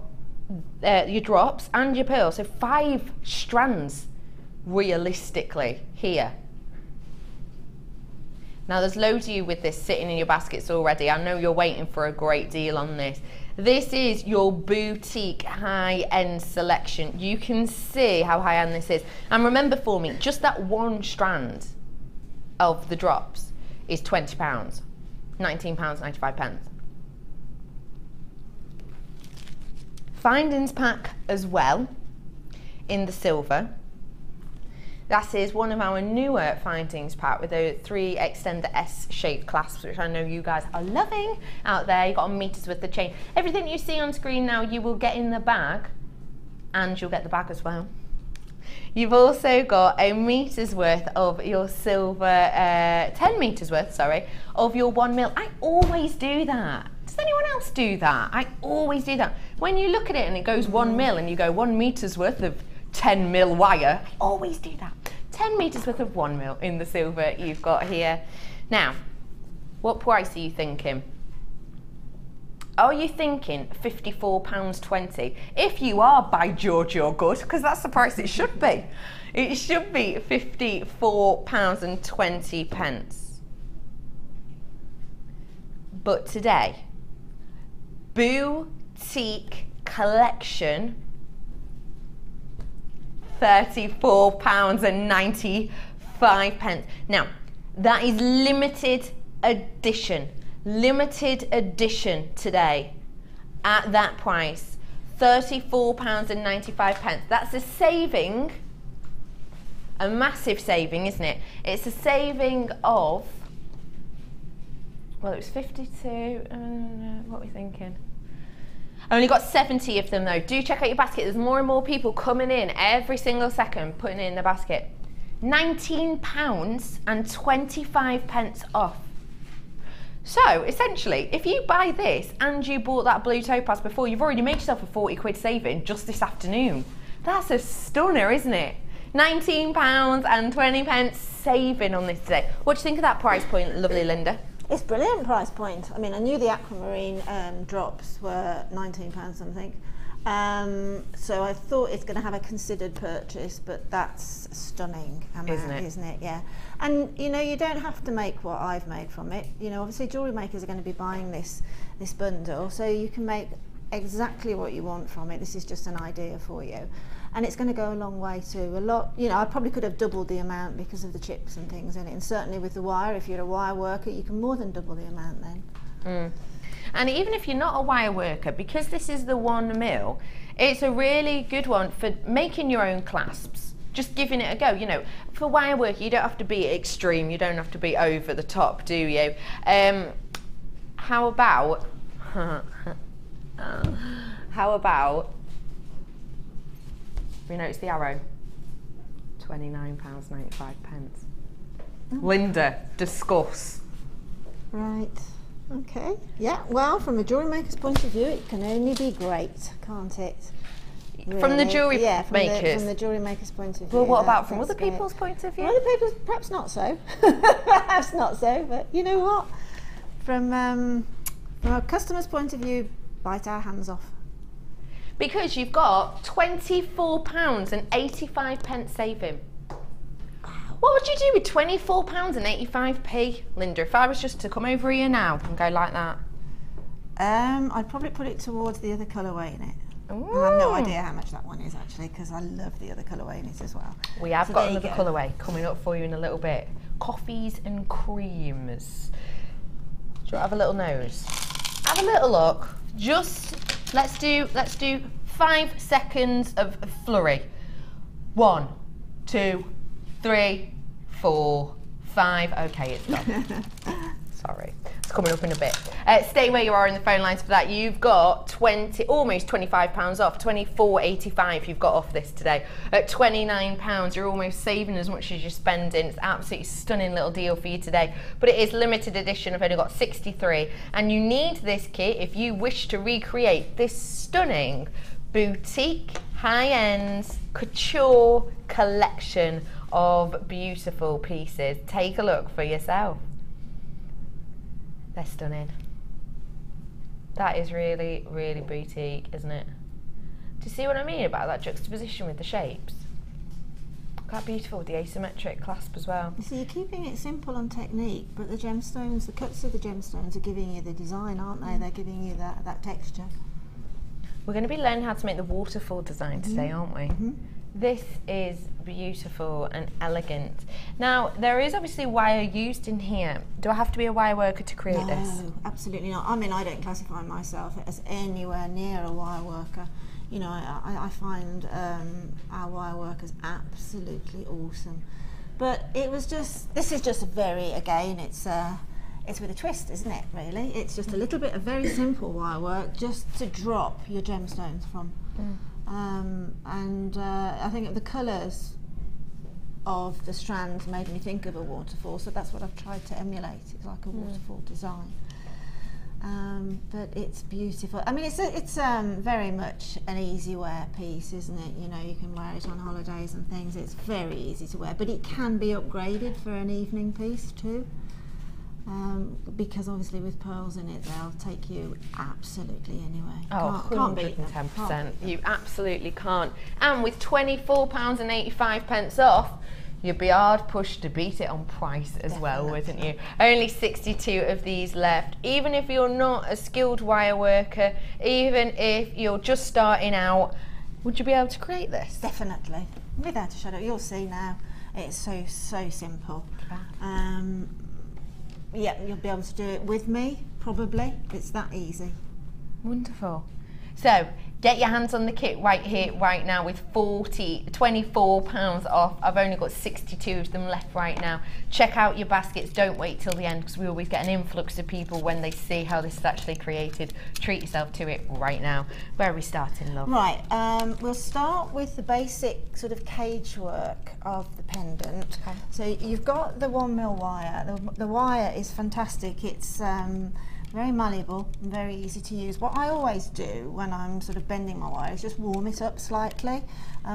your drops and your pearls, so 5 strands realistically here. Now there's loads of you with this sitting in your baskets already. I know you're waiting for a great deal on this. This is your boutique high-end selection. You can see how high-end this is. And remember for me, just that 1 strand of the drops is £20, £19.95. Findings pack as well in the silver. That is one of our newer findings pack with the 3 extender S-shaped clasps, which I know you guys are loving out there. You've got a metres worth of chain. Everything you see on screen now you will get in the bag, and you'll get the bag as well. You've also got a metres worth of your silver, 10 metres worth, sorry, of your 1 mil. I always do that. Does anyone else do that? I always do that. When you look at it and it goes 1 mil and you go 1 metres worth of 10 mil wire, I always do that. 10 metres worth of 1 mil in the silver you've got here. Now, what price are you thinking? Are you thinking £54.20? If you are, by George, you're good, because that's the price it should be. It should be £54.20. But today, boutique collection, £34.95. Now, that is limited edition today at that price, £34.95. That's a saving, a massive saving, isn't it? It's a saving of, well, it was 52, what are we thinking? I only got 70 of them though. Do check out your basket. There's more and more people coming in every single second, putting it in the basket. £19.25 off. So essentially, if you buy this and you bought that blue topaz before, you've already made yourself a 40 quid saving just this afternoon. That's a stunner, isn't it? £19.20 saving on this today. What do you think of that price point, lovely Linda? It's a brilliant price point. I mean, I knew the aquamarine drops were £19 something. So I thought it's going to have a considered purchase, but that's stunning, isn't it? Yeah. And you know, you don't have to make what I've made from it. You know, obviously jewellery makers are going to be buying this bundle, so you can make exactly what you want from it. This is just an idea for you. And it's going to go a long way too. A lot, you know, I probably could have doubled the amount because of the chips and things in it. And certainly with the wire, if you're a wire worker, you can more than double the amount then. And even if you're not a wire worker, because this is the 1 mil, it's a really good one for making your own clasps. Just giving it a go. You know, for wire work, you don't have to be extreme. You don't have to be over the top, do you? How about? How about? We notice the arrow. £29.95. Linda, discuss. Right. Okay. Yeah. Well, from a jewellery maker's point of view, it can only be great, can't it? Really. From the jewellery makers? From the jewellery maker's point of view. Well, what about from other people's point of view? Other people's, perhaps not so. Perhaps not so, but you know what? From a customer's point of view, bite our hands off. Because you've got £24.85 saving. What would you do with £24.85, Linda, if I was just to come over here now and go like that? I'd probably put it towards the other colourway in it. I have no idea how much that one is actually, because I love the other colourway in it as well. We have got another colourway coming up for you in a little bit. Coffees and creams. Do you want to have a little nose? Have a little look. Just let's do 5 seconds of flurry. 1, 2, 3, 4, 5. Okay, it's done. Sorry, it's coming up in a bit. Stay where you are in the phone lines for that. You've got almost £25 off, £24.85 you've got off this today. At £29, you're almost saving as much as you're spending. It's absolutely stunning little deal for you today. But it is limited edition. I've only got 63, and you need this kit if you wish to recreate this stunning boutique, high-end, couture collection of beautiful pieces. Take a look for yourself. They're stunning. That is really, really boutique, isn't it? Do you see what I mean about that juxtaposition with the shapes? Look how beautiful with the asymmetric clasp as well. You see, you're keeping it simple on technique, but the gemstones, the cuts of the gemstones are giving you the design, aren't they? They're giving you that texture. We're going to be learning how to make the waterfall design today, aren't we? This is beautiful and elegant. Now, there is obviously wire used in here. Do I have to be a wire worker to create this? No, absolutely not. I mean, I don't classify myself as anywhere near a wire worker. You know, I find our wire workers absolutely awesome. But it was just, this is just very, again, it's with a twist, isn't it, really? It's just a little bit of very simple wire work just to drop your gemstones from. I think the colours of the strands made me think of a waterfall, so that's what I've tried to emulate. It's like a waterfall design. But it's beautiful. I mean, it's very much an easy wear piece, isn't it? You know, you can wear it on holidays and things. It's very easy to wear, but it can be upgraded for an evening piece too. Because obviously with pearls in it, they'll take you absolutely anyway. Oh, can't beat them. 110%. You absolutely can't. And with £24.85 off, you'd be hard pushed to beat it on price as well, wouldn't you? Only 62 of these left. Even if you're not a skilled wire worker, even if you're just starting out, would you be able to create this? Definitely. Without a shadow. You'll see now. It's so simple. Yeah, you'll be able to do it with me, probably. It's that easy. Wonderful. So, get your hands on the kit right here, right now with £24 off. I've only got 62 of them left right now. Check out your baskets. Don't wait till the end, because we always get an influx of people when they see how this is actually created. Treat yourself to it right now. Where are we starting, love? Right, we'll start with the basic sort of cage work of the pendant. Okay. So you've got the 1mm wire. The wire is fantastic. It's very malleable and very easy to use. What I always do when I'm sort of bending my wire is just warm it up slightly.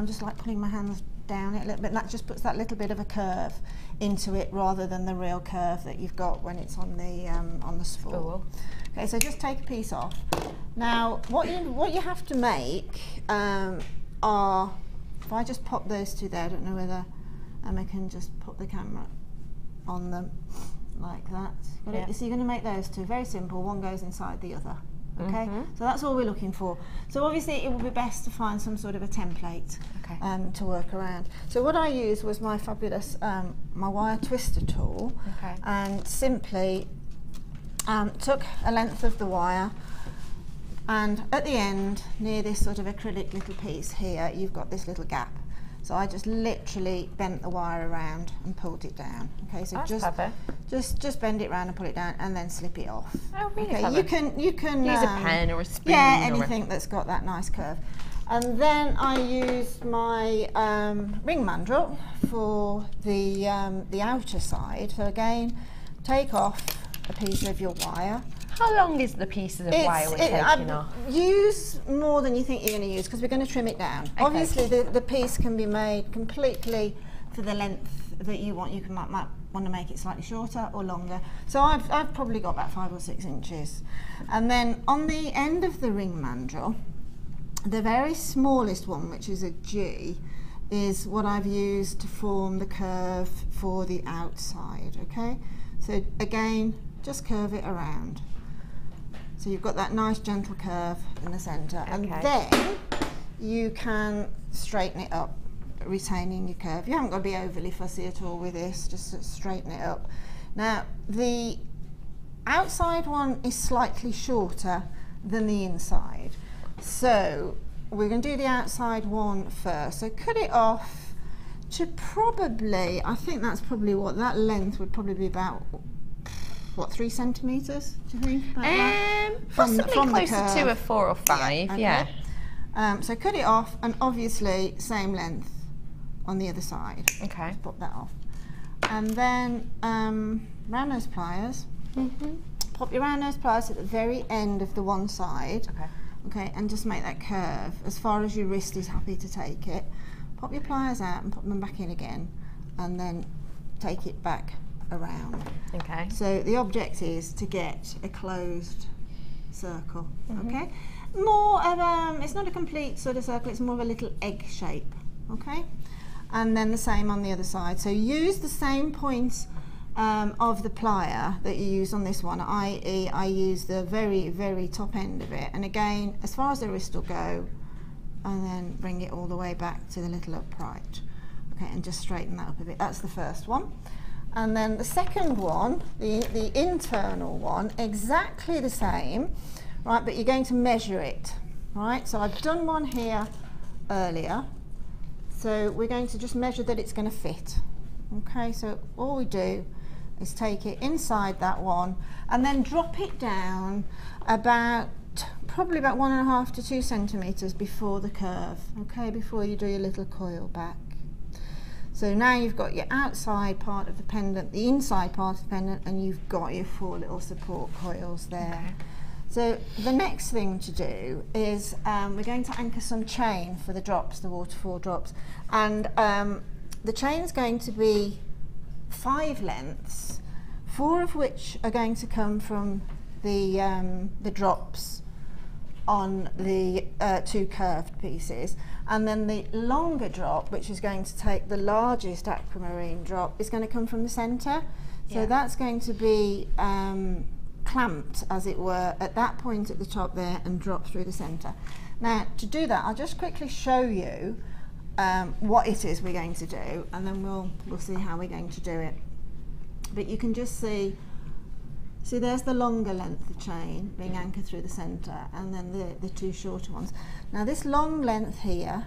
Just like putting my hands down it a little bit. And that just puts that little bit of a curve into it rather than the real curve that you've got when it's on the spool. Okay, so just take a piece off. Now, what you have to make are, if I just pop those two there, I don't know whether Emma can just put the camera on them like that. Yeah. So you're going to make those two, very simple, one goes inside the other. Okay, so that's all we're looking for. So obviously it would be best to find some sort of a template to work around. So what I used was my fabulous my wire twister tool, and simply took a length of the wire, and at the end, near this sort of acrylic little piece here, you've got this little gap. So I just literally bent the wire around and pulled it down. Okay, so just bend it around and pull it down, and then slip it off. Oh, really? Okay, you can use a pen or a spoon. Yeah, anything that's got that nice curve. And then I used my ring mandrel for the outer side. So again, take off a piece of your wire. How long is the pieces of wire we're taking off? Use more than you think you're going to use, because we're going to trim it down. Okay. Obviously the piece can be made completely for the length that you want. You can might want to make it slightly shorter or longer. So I've probably got about 5 or 6 inches. And then on the end of the ring mandrel, the very smallest one, which is a G, is what I've used to form the curve for the outside, okay? So again, just curve it around. So you've got that nice gentle curve in the centre, and then you can straighten it up, retaining your curve. You haven't got to be overly fussy at all with this, just straighten it up. Now, the outside one is slightly shorter than the inside, so we're going to do the outside one first. So cut it off to probably, I think that's probably what that length would probably be about, what, 3 centimetres, do you think? About that? Possibly from closer to a 4 or 5, yeah. So cut it off, and obviously same length on the other side. Okay. Just pop that off. And then round nose pliers. Pop your round nose pliers at the very end of the one side. Okay, and just make that curve as far as your wrist is happy to take it. Pop your pliers out and pop them back in again, and then take it back around. Okay. So the object is to get a closed circle. Okay. More of it's not a complete sort of circle, it's more of a little egg shape. Okay. And then the same on the other side. So use the same points of the plier that you use on this one, i.e. I use the very, very top end of it, and again, as far as the wrist will go, and then bring it all the way back to the little upright. Okay, and just straighten that up a bit. That's the first one. And then the second one, the internal one, exactly the same, right, but you're going to measure it, right? So I've done one here earlier, so we're going to just measure that it's going to fit. Okay, so all we do is take it inside that one and then drop it down about probably about 1.5 to 2 centimetres before the curve, okay, before you do your little coil back. So now you've got your outside part of the pendant, the inside part of the pendant, and you've got your 4 little support coils there. Okay. So the next thing to do is we're going to anchor some chain for the drops, the waterfall drops, and the chain's going to be 5 lengths, 4 of which are going to come from the drops on the 2 curved pieces, and then the longer drop, which is going to take the largest aquamarine drop, is going to come from the centre. So that's going to be clamped, as it were, at that point at the top there and drop through the centre. Now, to do that, I'll just quickly show you what it is we're going to do, and then we'll see how we're going to do it. But you can just see there's the longer length of chain being anchored through the centre, and then the 2 shorter ones. Now this long length here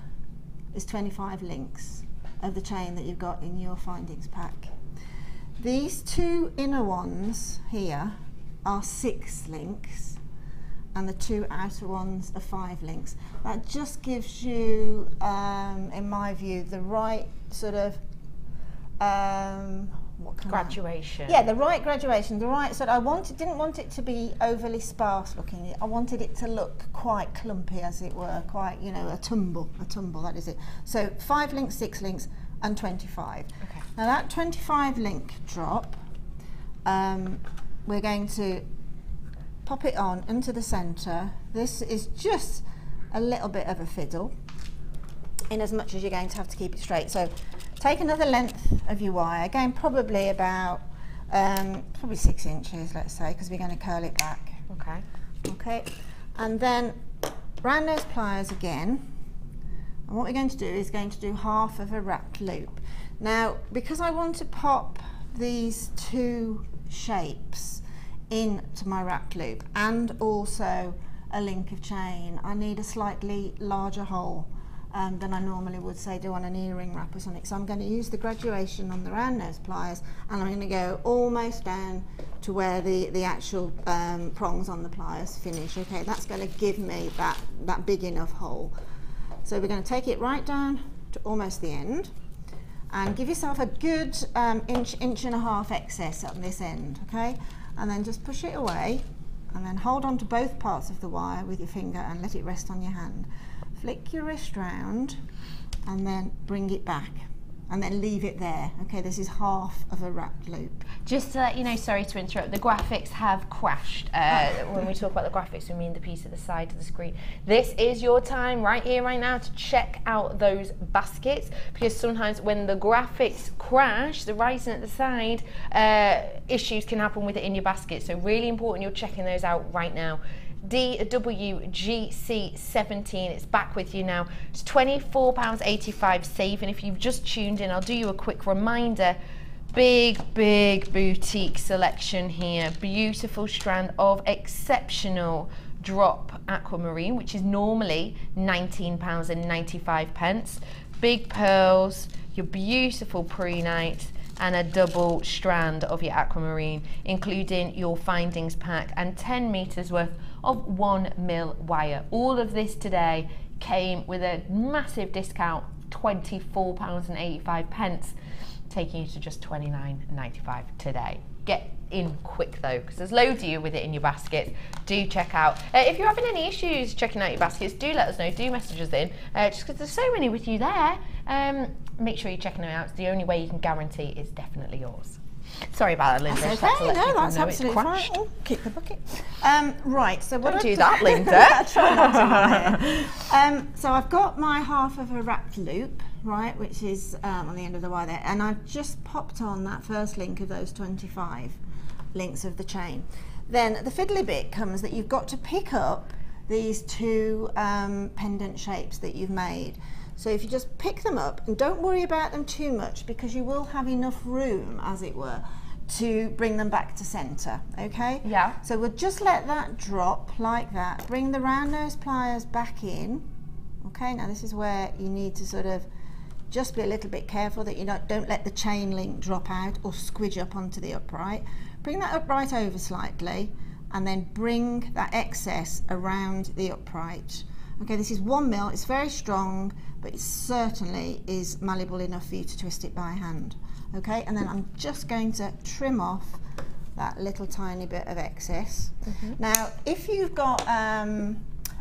is 25 links of the chain that you've got in your findings pack. These 2 inner ones here are 6 links, and the 2 outer ones are 5 links. That just gives you, in my view, the right sort of graduation. Yeah, the right graduation, the right sort. Didn't want it to be overly sparse looking. I wanted it to look quite clumpy, as it were, quite, you know, a tumble, that is it. So 5 links, 6 links, and 25. Okay. Now that 25 link drop, we're going to pop it on into the centre. This is just a little bit of a fiddle, in as much as you're going to have to keep it straight. So take another length of your wire, again probably about probably 6 inches, let's say, because we're going to curl it back. Okay. Okay, and then round nose pliers again, and what we're going to do is going to do half of a wrapped loop. Now, because I want to pop these 2 shapes into my wrapped loop and also a link of chain, I need a slightly larger hole than I normally would, say, do on an earring wrap or something. So I'm going to use the graduation on the round nose pliers, and I'm going to go almost down to where the actual prongs on the pliers finish. Okay, that's going to give me that big enough hole. So we're going to take it right down to almost the end, and give yourself a good inch and a half excess on this end, okay? And then just push it away and then hold on to both parts of the wire with your finger and let it rest on your hand. Flick your wrist round and then bring it back and then leave it there. Okay, this is half of a wrapped loop. Just to let you know, sorry to interrupt, the graphics have crashed. When we talk about the graphics, we mean the piece at the side of the screen. This is your time right here, right now, to check out those baskets, because sometimes when the graphics crash, the writing at the side, issues can happen with it in your basket. So really important you're checking those out right now. DWGC17, it's back with you now. It's £24.85 saving. If you've just tuned in, I'll do you a quick reminder. Big boutique selection here. Beautiful strand of exceptional drop aquamarine, which is normally £19.95. Big pearls, your beautiful prehnite, and a double strand of your aquamarine, including your findings pack and 10 meters worth of 1mm wire. All of this today came with a massive discount, £24.85, taking you to just £29.95 today. Get in quick though, because there's loads of you with it in your basket. Do check out. If you're having any issues checking out your baskets, do let us know, do message us in, just because there's so many with you there. Make sure you're checking them out. It's the only way you can guarantee it's definitely yours. Sorry about that, Linda. That's okay, no, that's absolutely fine. Oh, keep the bucket. Right, so what Don't do that, Linda. Try not to. So I've got my half of a wrapped loop, right, which is on the end of the wire there, and I've just popped on that first link of those 25 links of the chain. Then the fiddly bit comes that you've got to pick up these two pendant shapes that you've made. So if you just pick them up and don't worry about them too much, because you will have enough room, as it were, to bring them back to center, okay? Yeah. So we'll just let that drop like that. Bring the round nose pliers back in, okay? Now this is where you need to sort of just be a little bit careful that you don't let the chain link drop out or squidge up onto the upright. Bring that upright over slightly and then bring that excess around the upright. Okay, this is 1mm, it's very strong, but it certainly is malleable enough for you to twist it by hand. Okay, and then I'm just going to trim off that little tiny bit of excess. Now, if you've got a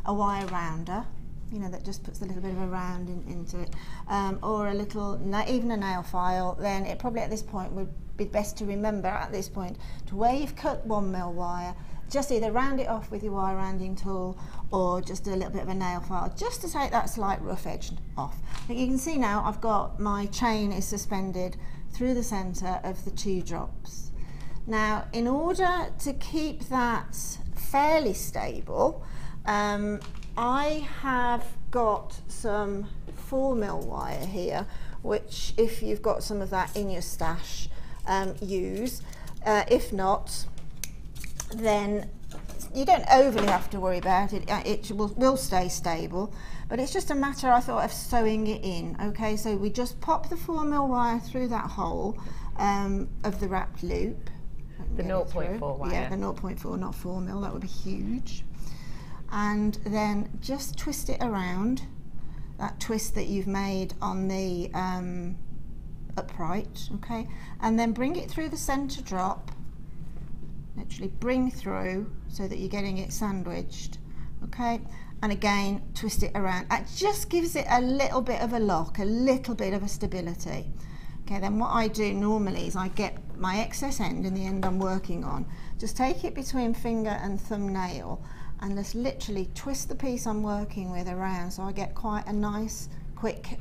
wire rounder, you know, that just puts a little bit of a round into it, or a little, even a nail file, then it probably at this point would be best to remember at this point to where you've cut 1mm wire, just either round it off with your wire rounding tool or just a little bit of a nail file just to take that slight rough edge off. But you can see now I've got my chain is suspended through the center of the two drops. Now, in order to keep that fairly stable, I have got some 4mm wire here, which if you've got some of that in your stash, use. If not, then you don't overly have to worry about it. It will stay stable, but it's just a matter, I thought, of sewing it in. Okay, so we just pop the 4mm wire through that hole of the wrapped loop. The 0.4 wire. Yeah, the 0.4, not 4mm, that would be huge. And then just twist it around, that twist that you've made on the upright, okay? And then bring it through the center drop, literally bring through so that you're getting it sandwiched, okay? And again, twist it around. It just gives it a little bit of a lock, a little bit of a stability. Okay, then what I do normally is I get my excess end in the end I'm working on, just take it between finger and thumbnail and just literally twist the piece I'm working with around so I get quite a nice quick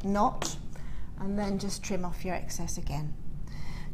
knot, and then just trim off your excess again.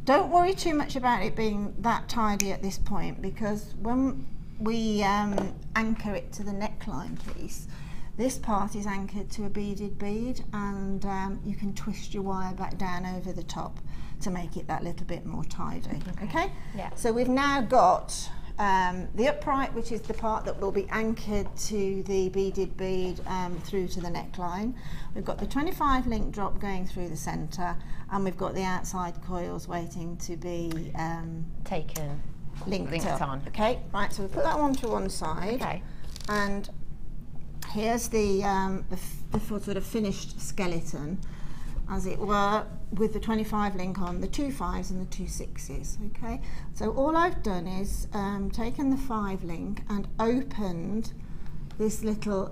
Don't worry too much about it being that tidy at this point, because when we anchor it to the neckline piece, this part is anchored to a beaded bead, and you can twist your wire back down over the top to make it that little bit more tidy. Okay? Yeah. So we've now got the upright, which is the part that will be anchored to the beaded bead through to the neckline. We've got the 25 link drop going through the centre, and we've got the outside coils waiting to be taken, linked up. on. Okay, right, so we put that one to one side. Okay. And here's the sort of finished skeleton. as it were, with the 25 link on, the 2 5s and the 2 6s, okay? So all I've done is taken the 5 link and opened this little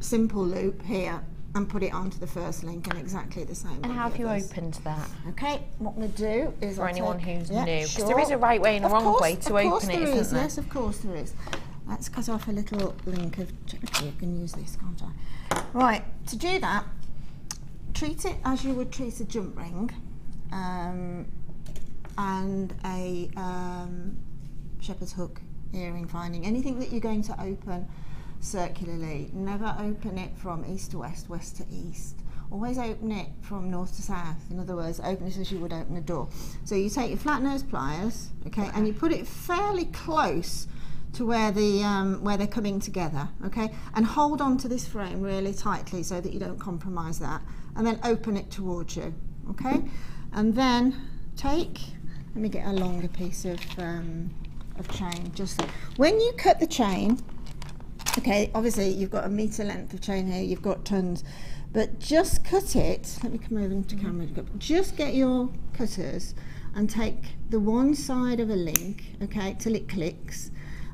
simple loop here and put it onto the first link, and exactly the same. And how have you opened that? Okay, what I'm going to do is for anyone who's new, because sure. there is a right way and a wrong way to open it, isn't there? Yes, of course there is. Let's cut off a little link of, okay, you can use this, can't I? Right, to do that, treat it as you would treat a jump ring and a shepherd's hook earring finding. Anything that you're going to open circularly, never open it from east to west, west to east. Always open it from north to south. In other words, open it as you would open a door. So you take your flat nose pliers, okay, and you put it fairly close to where they're coming together, okay, and hold on to this frame really tightly so that you don't compromise that, and then open it towards you, okay, and then take, let me get a longer piece of chain. Just when you cut the chain, okay, obviously you've got a metre length of chain here, you've got tons, but just cut it, let me come over into camera, just get your cutters and take the one side of a link, okay, till it clicks,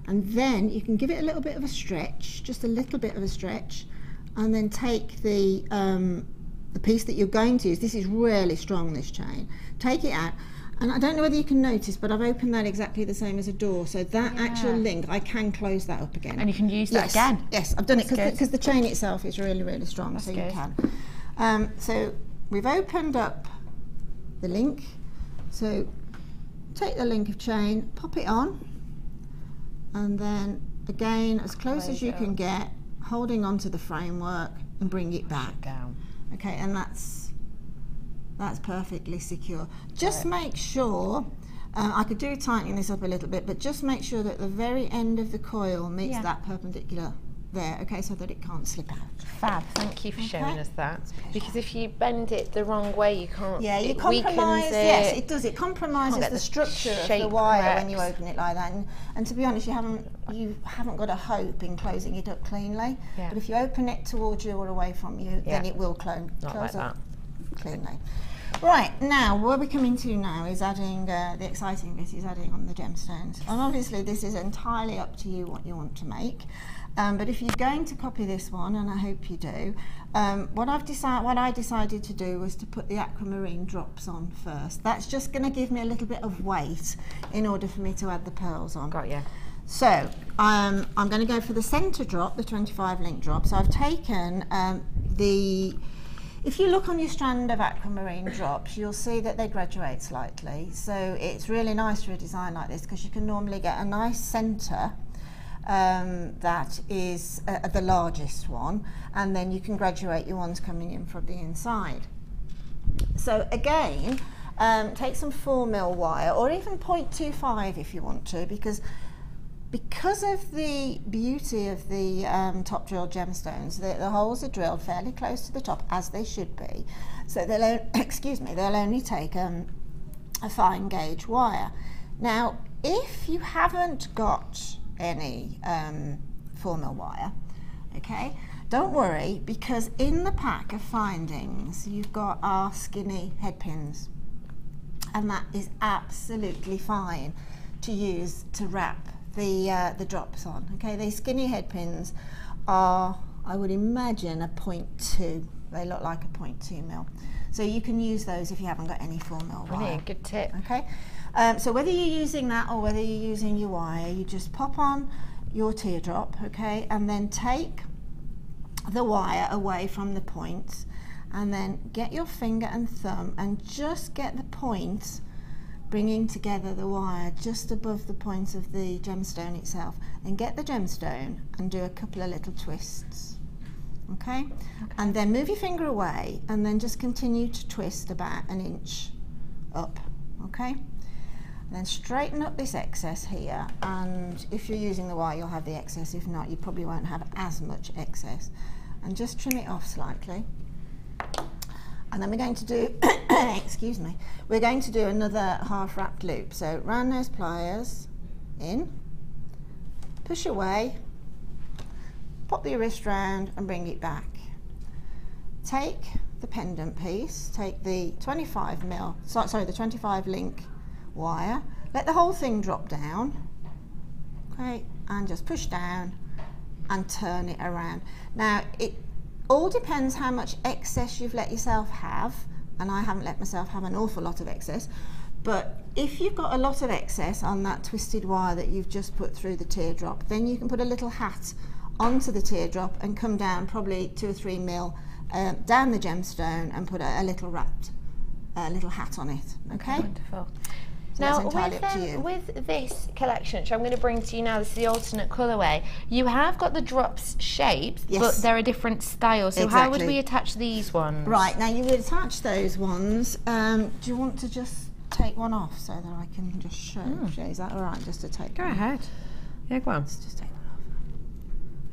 and then you can give it a little bit of a stretch, just a little bit of a stretch, and then take the piece that you're going to use. This is really strong, this chain. Take it out, and I don't know whether you can notice, but I've opened that exactly the same as a door, so that actual link, I can close that up again. And you can use that again? Yes, I've done it because the chain itself is really, really strong. That's so good. You can. So we've opened up the link, so take the link of chain, pop it on, and then again as close as you can get, holding onto the framework, and bring it back down. Okay, and that's perfectly secure. Just make sure, I could do tightening this up a little bit, but just make sure that the very end of the coil meets that perpendicular there, okay, so that it can't slip out. Fab, thank you for showing us that. Because if you bend it the wrong way, you can't. Yeah, you compromise. Yes, it does. It compromises the structure of the wire when you open it like that. And to be honest, you haven't got a hope in closing it up cleanly. Yeah. But if you open it towards you or away from you, then it will close up cleanly. Right, now what we're coming to now is adding, the exciting bit is adding on the gemstones. And obviously this is entirely up to you what you want to make. But if you're going to copy this one, and I hope you do, what I decided to do was to put the aquamarine drops on first. That's just going to give me a little bit of weight in order for me to add the pearls on. Got you. So I'm going to go for the centre drop, the 25 link drop. So I've taken if you look on your strand of aquamarine drops, you'll see that they graduate slightly. So it's really nice for a design like this because you can normally get a nice centre that is the largest one, and then you can graduate your ones coming in from the inside. So again, take some 4mm wire, or even 0.25 if you want to, because of the beauty of the top drilled gemstones, the holes are drilled fairly close to the top, as they should be. So they'll they'll only take a fine gauge wire. Now, if you haven't got any 4mm wire, okay, don't worry, because in the pack of findings you've got our skinny head pins, and that is absolutely fine to use to wrap the drops on. Okay, these skinny head pins are, I would imagine, a 0.2. They look like a 0.2mm, so you can use those if you haven't got any 4mm wire. Brilliant, good tip. Okay. So whether you're using that or whether you're using your wire, you just pop on your teardrop, okay, and then take the wire away from the points, and then get your finger and thumb and just get the points bringing together the wire just above the points of the gemstone itself, and get the gemstone and do a couple of little twists. Okay? And then move your finger away and then just continue to twist about 1 inch up. Okay? Then straighten up this excess here, and if you're using the wire you'll have the excess, if not you probably won't have as much excess, and just trim it off slightly. And then we're going to do excuse me, we're going to do another half wrapped loop. So round nose pliers in, push away, pop the wrist round and bring it back. Take the pendant piece, take the 25 mil, sorry, the 25 link wire, let the whole thing drop down, okay, and just push down and turn it around. Now, it all depends how much excess you've let yourself have, and I haven't let myself have an awful lot of excess, but if you've got a lot of excess on that twisted wire that you've just put through the teardrop, then you can put a little hat onto the teardrop and come down probably 2 or 3 mil down the gemstone and put a little wrapped little hat on it. Okay. Wonderful. So Now, that's entirely up to you. with this collection, which I'm going to bring to you now, this is the alternate colourway, you have got the drops shaped, Yes. but they're a different style. So how would Exactly. we attach these ones? Right, now you would attach those ones. Do you want to just take one off so that I can just show? Is that all right, just to take Go one? ahead. Yeah, go on. Let's just take one off.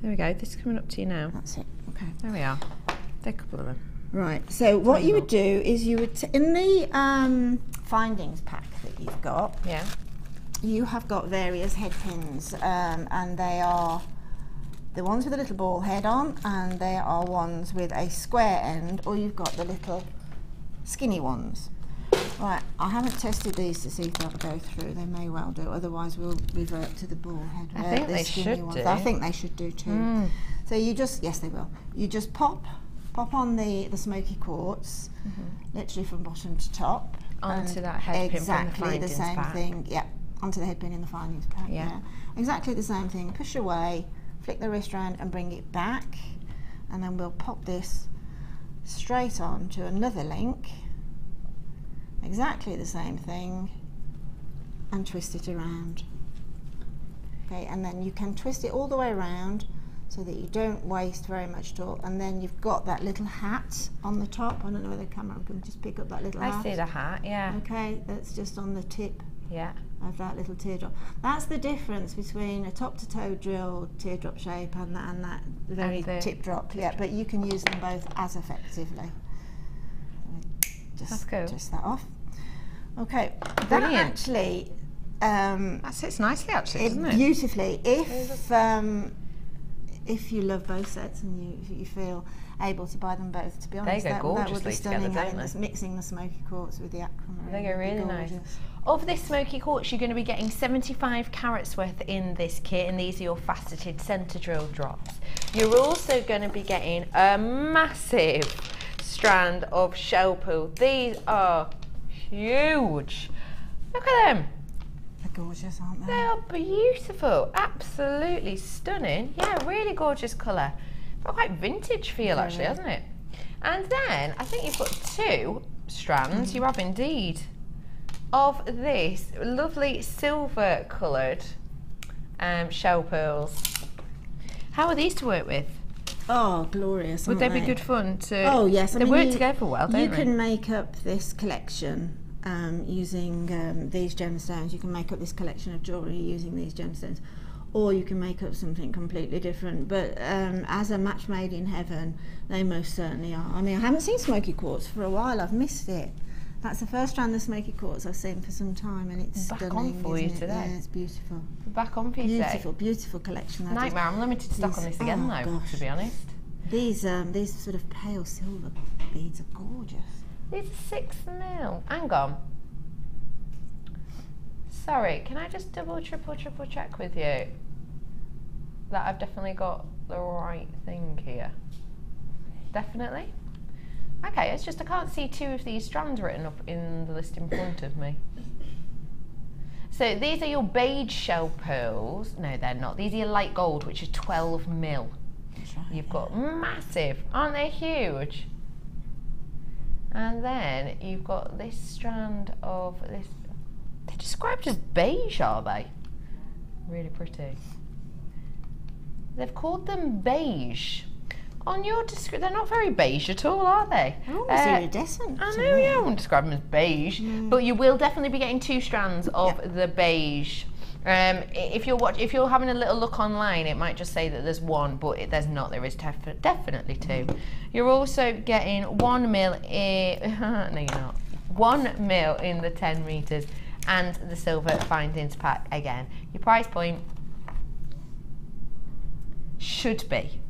There we go. This is coming up to you now. That's it. Okay. There we are. Take a couple of them. Right, so what you would do is you would, in the findings pack that you've got, Yeah. you have got various head pins, and they are the ones with a little ball head on, and they are ones with a square end, or you've got the little skinny ones. Right, I haven't tested these to see if they'll go through. They may well do, otherwise we'll revert to the ball head. I think the they skinny should ones. do. I think they should do too. So you just, yes they will. You just pop on the smoky quartz, literally from bottom to top. Onto and that head pin from the exactly the findings same pack. thing. Yeah, onto the head pin in the findings pack. Yeah. Yeah, exactly the same thing. Push away, flick the wrist round and bring it back, and then we'll pop this straight on to another link. Exactly the same thing, and twist it around. Okay, and then you can twist it all the way around so that you don't waste very much at all. And then you've got that little hat on the top. I don't know whether the camera can just pick up that little hat. I see the hat, yeah. Okay, that's just on the tip Yeah. of that little teardrop. That's the difference between a top to toe drill teardrop shape and that very And the tip drop. Yeah, but you can use them both as effectively. Just That's cool. twist that off. Okay, that Brilliant. actually That sits nicely, actually, doesn't it? beautifully. If you love both sets and you feel able to buy them both, to be honest, go that would gorgeously be together, stunning. don't Having they? this, mixing the smoky quartz with the aquamarine. They go would be really nice. gorgeous. Of this smoky quartz, you're going to be getting 75 carats worth in this kit, and these are your faceted centre drill drops. You're also going to be getting a massive strand of shell pool. These are huge. Look at them. They're gorgeous, aren't they? They are beautiful. Absolutely stunning. Yeah, really gorgeous colour. Got quite vintage feel, actually, hasn't it? And then, I think you've got 2 strands. You have indeed. Of this lovely silver coloured shell pearls. How are these to work with? Oh, glorious. Would they aren't be good fun to... Oh, yes. They work together well, don't you they? can make up this collection using these gemstones. You can make up this collection of jewellery using these gemstones. Or you can make up something completely different. But as a match made in heaven, they most certainly are. I mean, I haven't seen smoky quartz for a while. I've missed it. That's the first strand of smoky quartz I've seen for some time, and it's Back stunning. on for you isn't it? today. Yeah, it's beautiful. Back on piece Beautiful, beautiful collection. that is. Nightmare. I'm limited stock on These- this again, oh, though, gosh. to be honest. These sort of pale silver beads are gorgeous. These are 6 mil. Hang on. Sorry, can I just double, triple check with you that I've definitely got the right thing here? Definitely? Okay, it's just I can't see 2 of these strands written up in the list in front of me. So these are your beige shell pearls. No, they're not. These are your light gold, which are 12 mil. That's right. You've got massive, aren't they huge? And then you've got this strand of this, they're described as beige, are they? Really pretty. They've called them beige. On your description, they're not very beige at all, are they? Oh, it's iridescent. I to know, me. yeah, I wouldn't describe them as beige, but you will definitely be getting 2 strands of the beige. If you're having a little look online, it might just say that there's 1, but there's not. There is definitely 2. You're also getting 1 mil in. No, you're not. 1 mil in the 10 meters, and the silver findings pack again. Your price point should be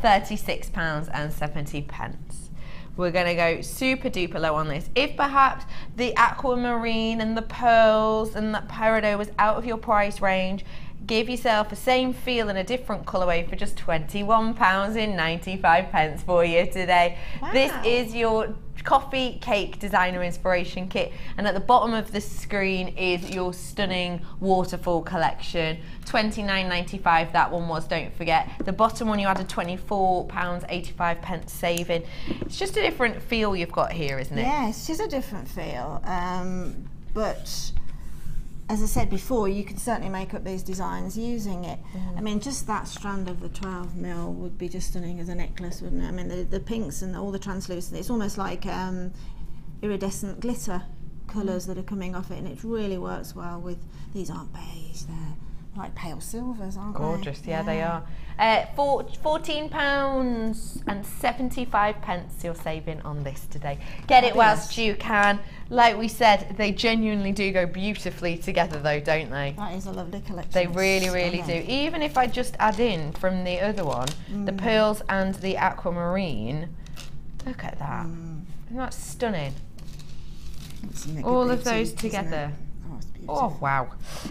£36.70, we're going to go super duper low on this. If perhaps the aquamarine and the pearls and that peridot was out of your price range, give yourself the same feel in a different colourway for just £21.95 for you today. Wow. This is your coffee cake designer inspiration kit, and at the bottom of the screen is your stunning waterfall collection. £29.95 that one was, don't forget. The bottom one you had a £24.85 saving. It's just a different feel you've got here, isn't it? Yeah, it's just a different feel, but as I said before, you can certainly make up these designs using it. I mean, just that strand of the 12mm would be just stunning as a necklace, wouldn't it? I mean, the pinks and all the translucent, it's almost like iridescent glitter colours that are coming off it, and it really works well with, these aren't beige, they're like pale silvers, aren't they? Gorgeous, yeah, they are. £14.75 you're saving on this today. Get it whilst you can. Like we said, they genuinely do go beautifully together though, don't they? That is a lovely collection. They really do. Even if I just add in from the other one, the pearls and the aquamarine, look at that. Isn't that stunning? All of those together. Oh wow.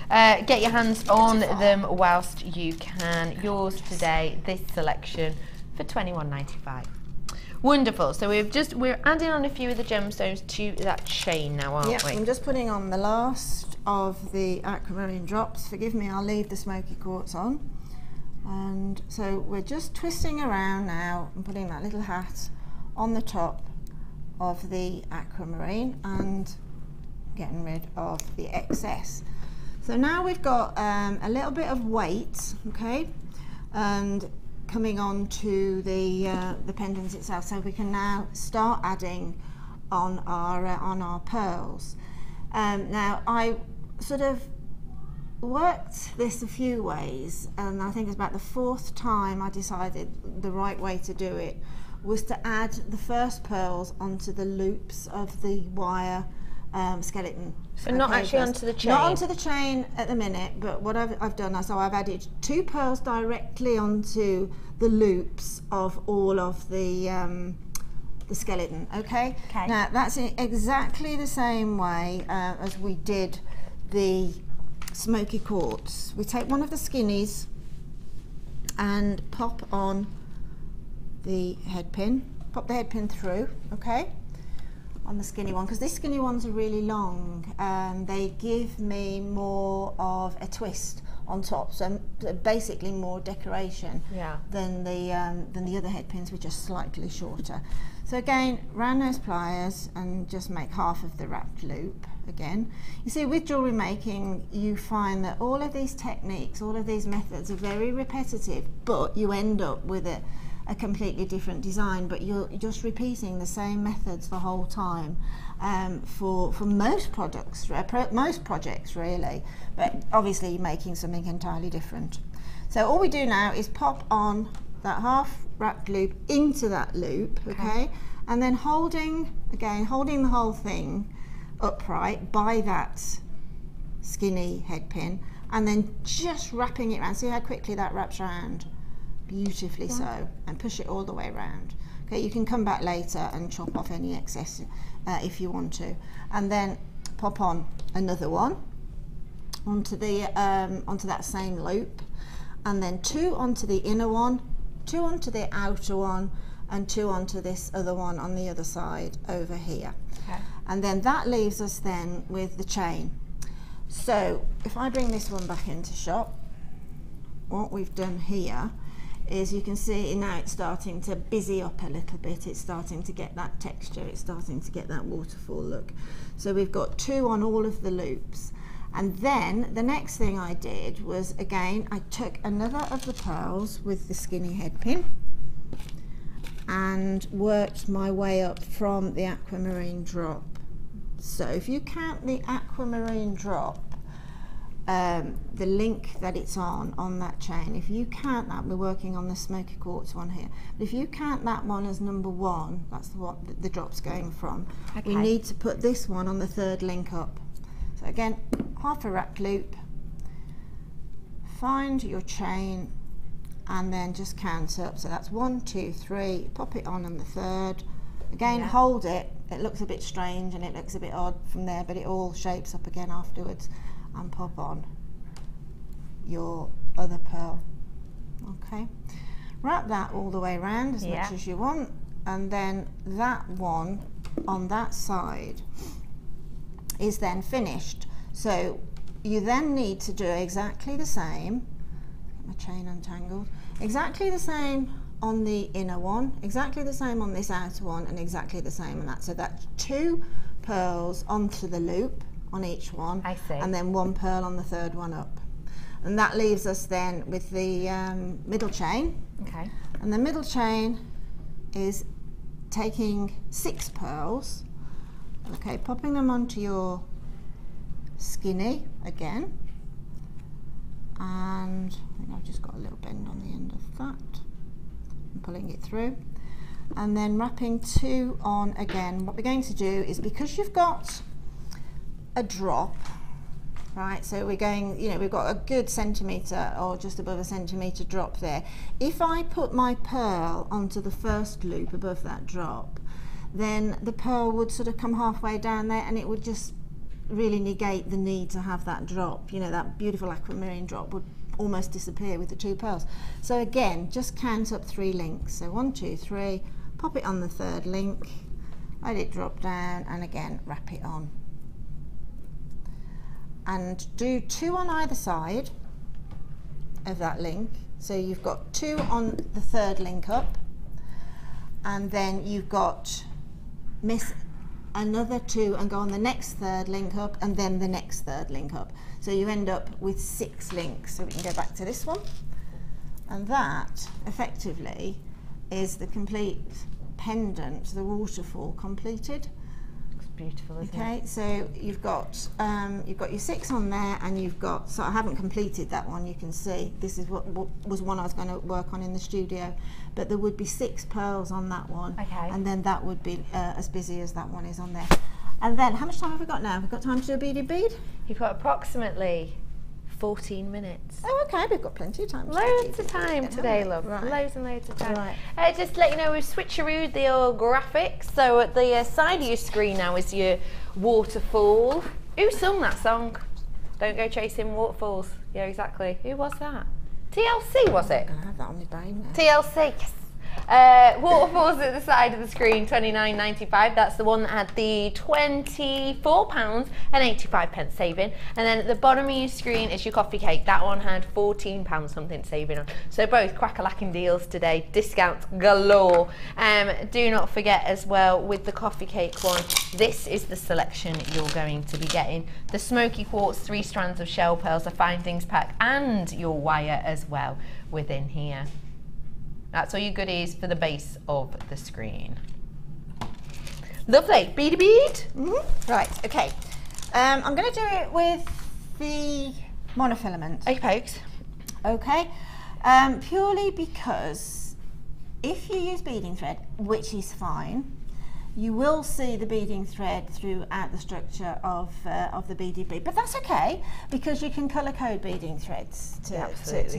Get your hands on them whilst you can. Yours today, this selection for £21.95. Wonderful. So we're adding on a few of the gemstones to that chain now, aren't we? I'm just putting on the last of the aquamarine drops. Forgive me, I'll leave the smoky quartz on. And so we're just twisting around now and putting that little hat on the top of the aquamarine and getting rid of the excess. So now we've got a little bit of weight, okay, and coming on to the pendants itself, so we can now start adding on our pearls. Now I sort of worked this a few ways, and I think it's about the fourth time I decided the right way to do it was to add the first pearls onto the loops of the wire skeleton. So not actually onto the chain? Not onto the chain at the minute, but what I've done is I've added 2 pearls directly onto the loops of all of the skeleton, okay? Now that's exactly the same way as we did the smoky quartz. We take one of the skinnies and pop on the head pin, pop the head pin through, okay, on the skinny one, because these skinny ones are really long and they give me more of a twist on top, so basically more decoration than the other head pins, which are slightly shorter. So again, round those pliers and just make half of the wrapped loop again. You see, with jewellery making, you find that all of these techniques, all of these methods are very repetitive, but you end up with a completely different design, but you're just repeating the same methods the whole time for most products, most projects really, but obviously you're making something entirely different. So all we do now is pop on that half wrapped loop into that loop, okay, and then holding the whole thing upright by that skinny head pin, and then just wrapping it around. See how quickly that wraps around? Beautifully so, and push it all the way around. Okay, you can come back later and chop off any excess if you want to, and then pop on another one onto that same loop, and then 2 onto the inner one, 2 onto the outer one, and 2 onto this other one on the other side over here. Okay. And then that leaves us then with the chain. So if I bring this one back into shop, what we've done here is, you can see now it's starting to busy up a little bit, it's starting to get that texture, it's starting to get that waterfall look. So we've got 2 on all of the loops, and then the next thing I did was, again, I took another of the pearls with the skinny head pin and worked my way up from the aquamarine drop. So if you count the aquamarine drop, the link that it's on that chain, if you count that, we're working on the smoky quartz one here, but if you count that one as number 1, that's what the drop's going from. We need to put this one on the 3rd link up. So again, half a wrapped loop, find your chain, and then just count up. So that's 1, 2, 3, pop it on the 3rd, Again, hold it. It looks a bit strange and it looks a bit odd from there, but it all shapes up again afterwards. And pop on your other pearl. Okay, wrap that all the way around as much as you want, and then that one on that side is then finished. So you then need to do exactly the same. Get my chain untangled. Exactly the same on the inner one, exactly the same on this outer one, and exactly the same on that. So that's 2 pearls onto the loop on each one, I see. and then 1 pearl on the third one up. And that leaves us then with the middle chain. Okay. And the middle chain is taking 6 pearls, okay, popping them onto your skinny again, and I think I've just got a little bend on the end of that, and pulling it through, and then wrapping 2 on again. What we're going to do is, because you've got a drop, right, so we're going, you know, we've got a good centimetre or just above a centimetre drop there. If I put my pearl onto the first loop above that drop, then the pearl would sort of come halfway down there, and it would just really negate the need to have that drop. You know, that beautiful aquamarine drop would almost disappear with the 2 pearls. So again, just count up 3 links. So 1, 2, 3, pop it on the third link, let it drop down, and again wrap it on. And do 2 on either side of that link. So you've got 2 on the third link up, and then you've got miss another 2 and go on the next third link up, and then the next third link up. So you end up with 6 links. So we can go back to this one, and that effectively is the complete pendant, the waterfall completed. Beautiful, isn't it? Okay, so you've got your 6 on there, and you've got, so I haven't completed that one, you can see this is what was one I was going to work on in the studio, but there would be 6 pearls on that one, okay, and then that would be as busy as that one is on there. And then how much time have we got now? We've got time to do a beaded bead? You've got approximately 14 minutes. Oh, okay, we've got plenty of time. Loads of time today, love. Right. Loads and loads of time. Right. Just to let you know, we've switcherooed the graphics. So at the side of your screen now is your waterfall. Who sung that song? Don't go chasing waterfalls. Yeah, exactly. Who was that? TLC, was it? I'm going to have that on my brain now. TLC, yes. Waterfalls at the side of the screen, £29.95. That's the one that had the £24.85 saving. And then at the bottom of your screen is your coffee cake. That one had £14 something saving on. So both crack-a-lacking deals today. Discounts galore. Do not forget as well, with the coffee cake one, this is the selection you're going to be getting. The smoky quartz 3 strands of shell pearls, a findings pack, and your wire as well within here. That's all your goodies for the base of the screen. Lovely. Beady bead? Mm-hmm. Right, okay. I'm going to do it with the monofilament. Okay, pokes. Okay. Purely because if you use beading thread, which is fine, you will see the beading thread throughout the structure of the beaded bead, but that's okay, because you can colour code beading threads to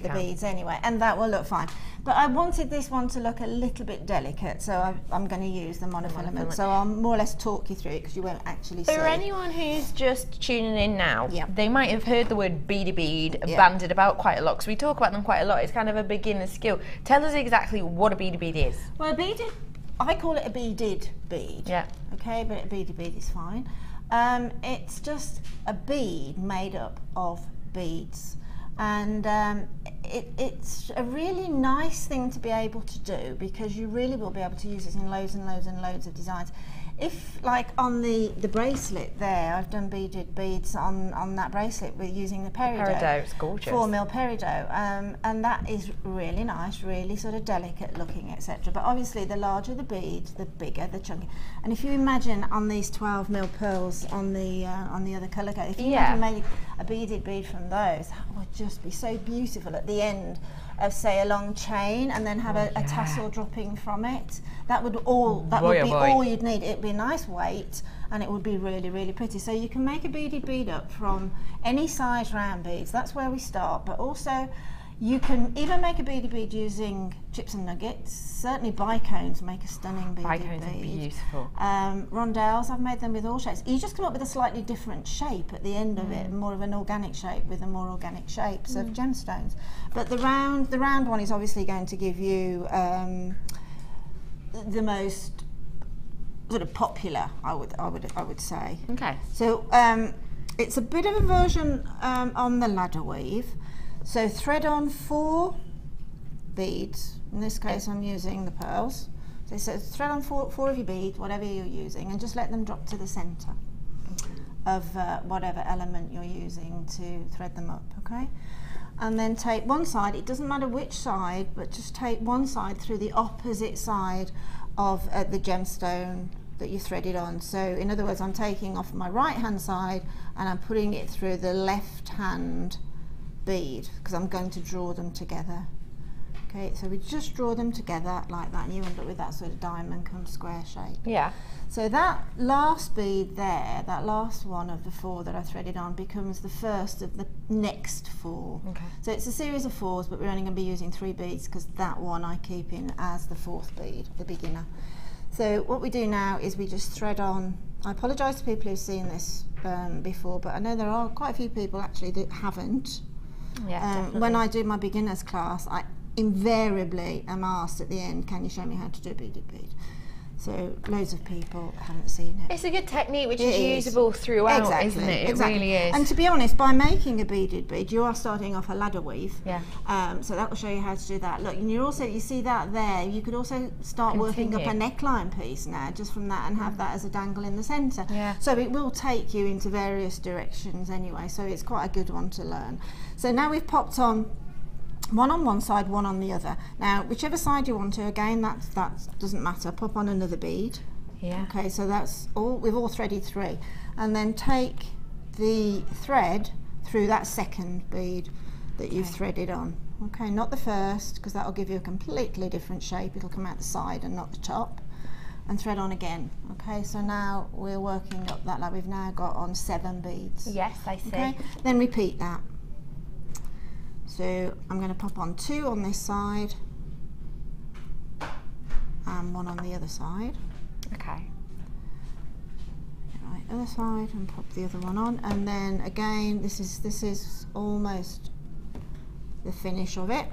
the beads anyway, and that will look fine. But I wanted this one to look a little bit delicate, so I'm going to use the monofilament. So I'll more or less talk you through it, because you won't actually see. For anyone who's just tuning in now, they might have heard the word beady bead bandied about quite a lot, because we talk about them quite a lot. It's kind of a beginner's skill. Tell us exactly what a beady bead is. Well, I call it a beaded bead. Yeah. Okay, but a beaded bead is fine. It's just a bead made up of beads, and it's a really nice thing to be able to do, because you really will be able to use it in loads and loads and loads of designs. If, like on the bracelet there, I've done beaded beads on that bracelet with using the peridot. Peridot, it's gorgeous. 4mm peridot, and that is really nice, really sort of delicate looking, etc. But obviously, the larger the bead, the bigger the chunky. And if you imagine on these 12mm pearls on the other colour code, if you imagine made a beaded bead from those, that would just be so beautiful at the end of, say, a long chain, and then have a tassel dropping from it. That would be all you'd need. It'd be a nice weight, and it would be really, really pretty. So you can make a beaded bead up from any size round beads. That's where we start. But also, You can even make a beaded bead using chips and nuggets. Certainly bicones make a stunning beaded Bicones are bead. beautiful. Rondelles, I've made them with all shapes. You just come up with a slightly different shape at the end of it, more of an organic shape with the more organic shapes of gemstones. But the round one is obviously going to give you the most sort of popular, I would say. Okay. So it's a bit of a version on the ladder weave. So thread on 4 beads. In this case, I'm using the pearls. So thread on four of your beads, whatever you're using, and just let them drop to the centre of whatever element you're using to thread them up. Okay. And then take one side. It doesn't matter which side, but just take one side through the opposite side of the gemstone that you threaded on. So in other words, I'm taking off my right hand side and I'm putting it through the left hand bead because I'm going to draw them together. Okay, so we just draw them together like that and you end up with that sort of diamond come square shape. Yeah. So that last bead there, that last one of the 4 that I threaded on becomes the first of the next 4. Okay. So it's a series of 4s, but we're only going to be using 3 beads because that one I keep in as the 4th bead, the beginner. So what we do now is we just thread on. I apologise to people who've seen this before, but I know there are quite a few people actually that haven't. Yeah, when I do my beginners class, I invariably am asked at the end, can you show me how to do a beaded bead? So loads of people haven't seen it. It's a good technique which is usable throughout, exactly, isn't it? It exactly. really is. And to be honest, by making a beaded bead, you are starting off a ladder weave. Yeah. So that will show you how to do that. Look, and you see that there. You could also start working up a neckline piece now, just from that, and have that as a dangle in the centre. Yeah. So it will take you into various directions anyway. So it's quite a good one to learn. So now we've popped on one side, one on the other. Now, whichever side you want to, again, that doesn't matter. Pop on another bead. Yeah. Okay, so that's all. We've all threaded 3, and then take the thread through that second bead that you've threaded on. Okay, not the first, because that will give you a completely different shape. It'll come out the side and not the top. And thread on again. Okay, so now we're working up that. Like we've now got on 7 beads. Yes, I see. Okay, then repeat that. So I'm going to pop on 2 on this side and 1 on the other side. Okay. Right, other side, and pop the other one on, and then again this is almost the finish of it.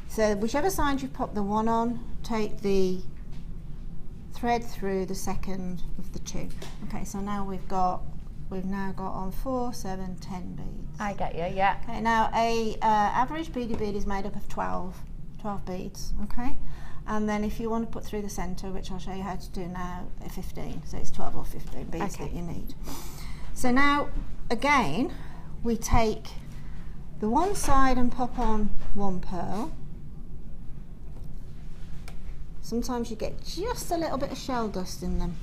So whichever side you've popped the 1 on, take the thread through the second of the 2. Okay, so now we've now got on 4, 7, 10 beads. I get you, yeah. Okay, now a average beaded bead is made up of 12 beads, okay? And then if you want to put through the centre, which I'll show you how to do now, 15. So it's 12 or 15 beads that you need. So now, again, we take the one side and pop on 1 pearl. Sometimes you get just a little bit of shell dust in them.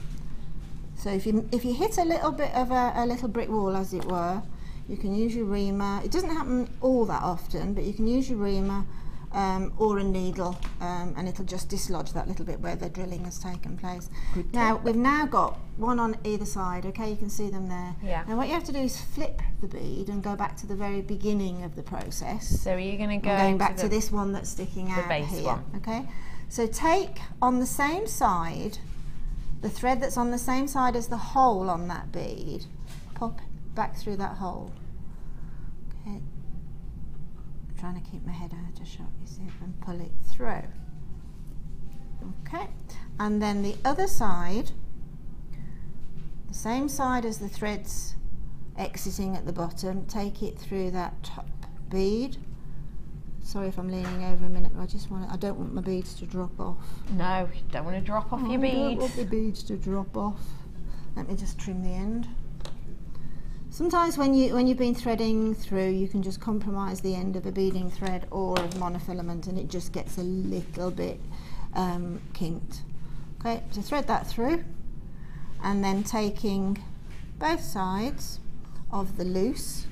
So if you hit a little bit of a little brick wall, as it were, you can use your reamer. It doesn't happen all that often, but you can use your reamer or a needle, and it'll just dislodge that little bit where the drilling has taken place. Now we've now got 1 on either side. Okay, you can see them there. Yeah. Now what you have to do is flip the bead and go back to the very beginning of the process. So are you going to go going back to this one that's sticking out base here? one. Okay. So take on the same side, the thread that's on the same side as the hole on that bead, pop back through that hole. Okay. I'm trying to keep my head out of shot, you see, and pull it through. Okay. And then the other side, the same side as the threads exiting at the bottom, take it through that top bead. Sorry if I'm leaning over a minute, but I don't want my beads to drop off. No, you don't want to drop off your beads. I don't want the beads to drop off. Let me just trim the end. Sometimes when you've been threading through, you can just compromise the end of a beading thread or of monofilament, and it just gets a little bit kinked. Okay, so thread that through, and then taking both sides of the loose,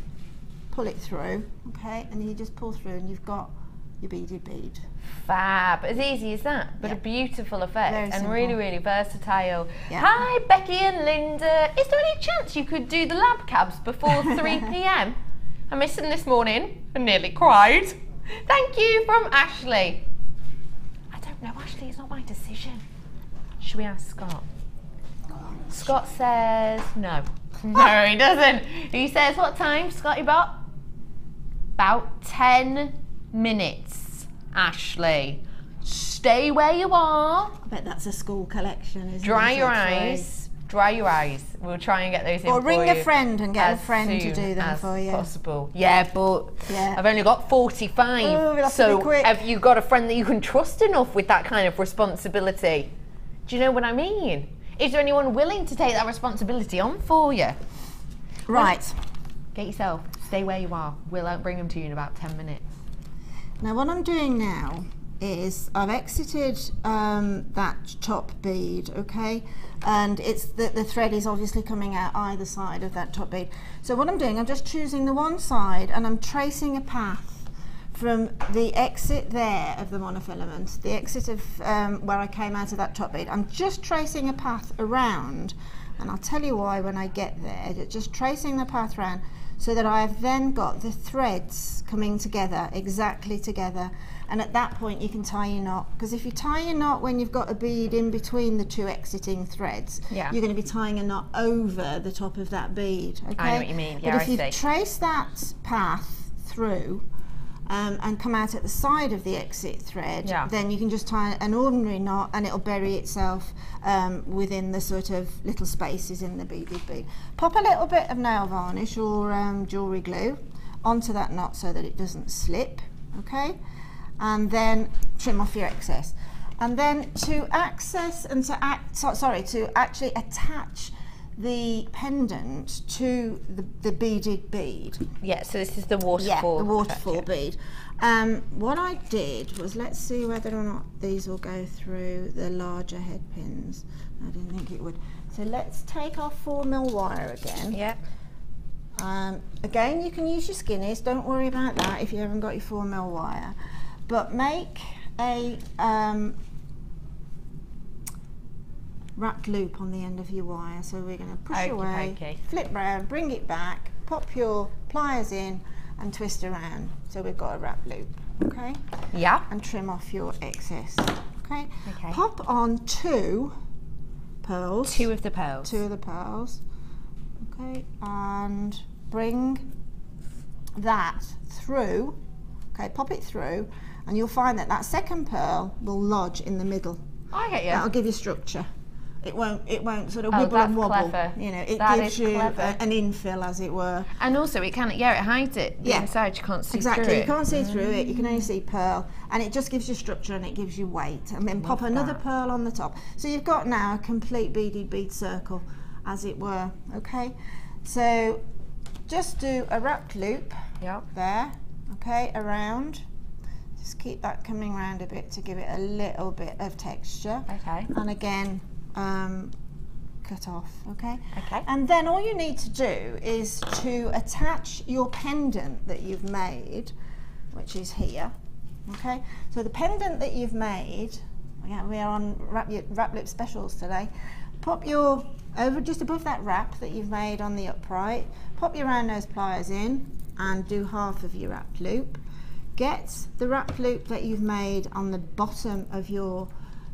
pull it through, okay, and then you just pull through and you've got your beaded bead. Fab, as easy as that, but a beautiful effect. Very and simple. really, really versatile. Yeah. Hi Becky and Linda, is there any chance you could do the lab cabs before 3 p.m? I missed them this morning and nearly cried. Thank you from Ashley. I don't know, Ashley, it's not my decision. Should we ask Scott? Scott says no. No, he doesn't. He says, what time, Scotty Bot? About 10 minutes, Ashley. Stay where you are. I bet that's a school collection, isn't it? Dry your eyes. Dry your eyes. We'll try and get those in or for ring you a friend and get a as friend to soon do them as for you. Possible. Yeah, but Yeah. I've only got 45. Oh, we'll have to So be quick. have you got a friend that you can trust enough with that kind of responsibility? Do you know what I mean? Is there anyone willing to take that responsibility on for you? Right. Get yourself. Stay where you are. We'll bring them to you in about 10 minutes. Now what I'm doing now is I've exited that top bead, okay, and it's the thread is obviously coming out either side of that top bead. So what I'm doing, I'm just choosing the one side and I'm tracing a path from the exit there of the monofilament, the exit of where I came out of that top bead. I'm just tracing a path around, and I'll tell you why when I get there. Just tracing the path around so that I've then got the threads coming together, exactly together. And at that point you can tie your knot, because if you tie your knot when you've got a bead in between the two exiting threads, Yeah. you're going to be tying a knot over the top of that bead. Okay? I know what you mean. Yeah, but if I you see. trace that path through and come out at the side of the exit thread, Yeah. then you can just tie an ordinary knot and it'll bury itself within the sort of little spaces in the beaded bead. Pop a little bit of nail varnish or jewellery glue onto that knot so that it doesn't slip, okay? And then trim off your excess. And then to access and to actually attach the pendant to the beaded bead. Yeah, so this is the waterfall. Yeah, the waterfall effect, bead. What I did was, let's see whether or not these will go through the larger head pins. I didn't think it would. So let's take our 4mm wire again. Yeah. Again, you can use your skinnies. Don't worry about that if you haven't got your 4mm wire. But make a wrapped loop on the end of your wire. So we're going to push away, flip round, bring it back, pop your pliers in and twist around. So we've got a wrapped loop, okay? Yeah. And trim off your excess, okay? Okay. Pop on 2 pearls. 2 of the pearls. 2 of the pearls, okay? And bring that through, okay? Pop it through and you'll find that that second pearl will lodge in the middle. I get you. That'll give you structure. It won't sort of Oh, wibble that's and wobble. clever. You know, it That gives is you clever. an infill, as it were. And also it can, yeah, it hides it. The Yeah. inside you can't see Exactly, through you it. can't see through it, you can only see pearl, and it just gives you structure and it gives you weight. And then pop another pearl on the top. So you've got now a complete beaded bead circle, as it were, okay? So just do a wrapped loop there, okay, around. Just keep that coming around a bit to give it a little bit of texture. Okay. And again, cut off, okay? Okay. And then all you need to do is to attach your pendant that you've made, which is here, okay? So the pendant that you've made, yeah, we are on wrap lip specials today. Pop your, over just above that wrap that you've made on the upright, pop your round nose pliers in and do half of your wrap loop. Get the wrap loop that you've made on the bottom of your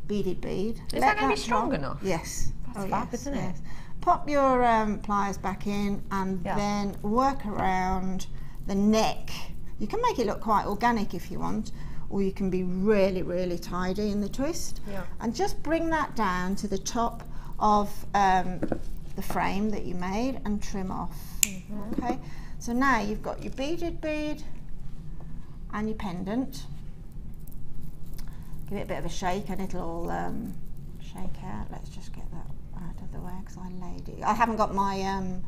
beaded bead. Is that going to be strong drop. enough? Yes. That's fab, isn't it? Pop your pliers back in and then work around the neck. You can make it look quite organic if you want, or you can be really, really tidy in the twist. Yeah. And just bring that down to the top of the frame that you made and trim off. Okay. So now you've got your beaded bead and your pendant. Give it a bit of a shake and it'll all shake out. Let's just get that out of the way because I laid it. I haven't got my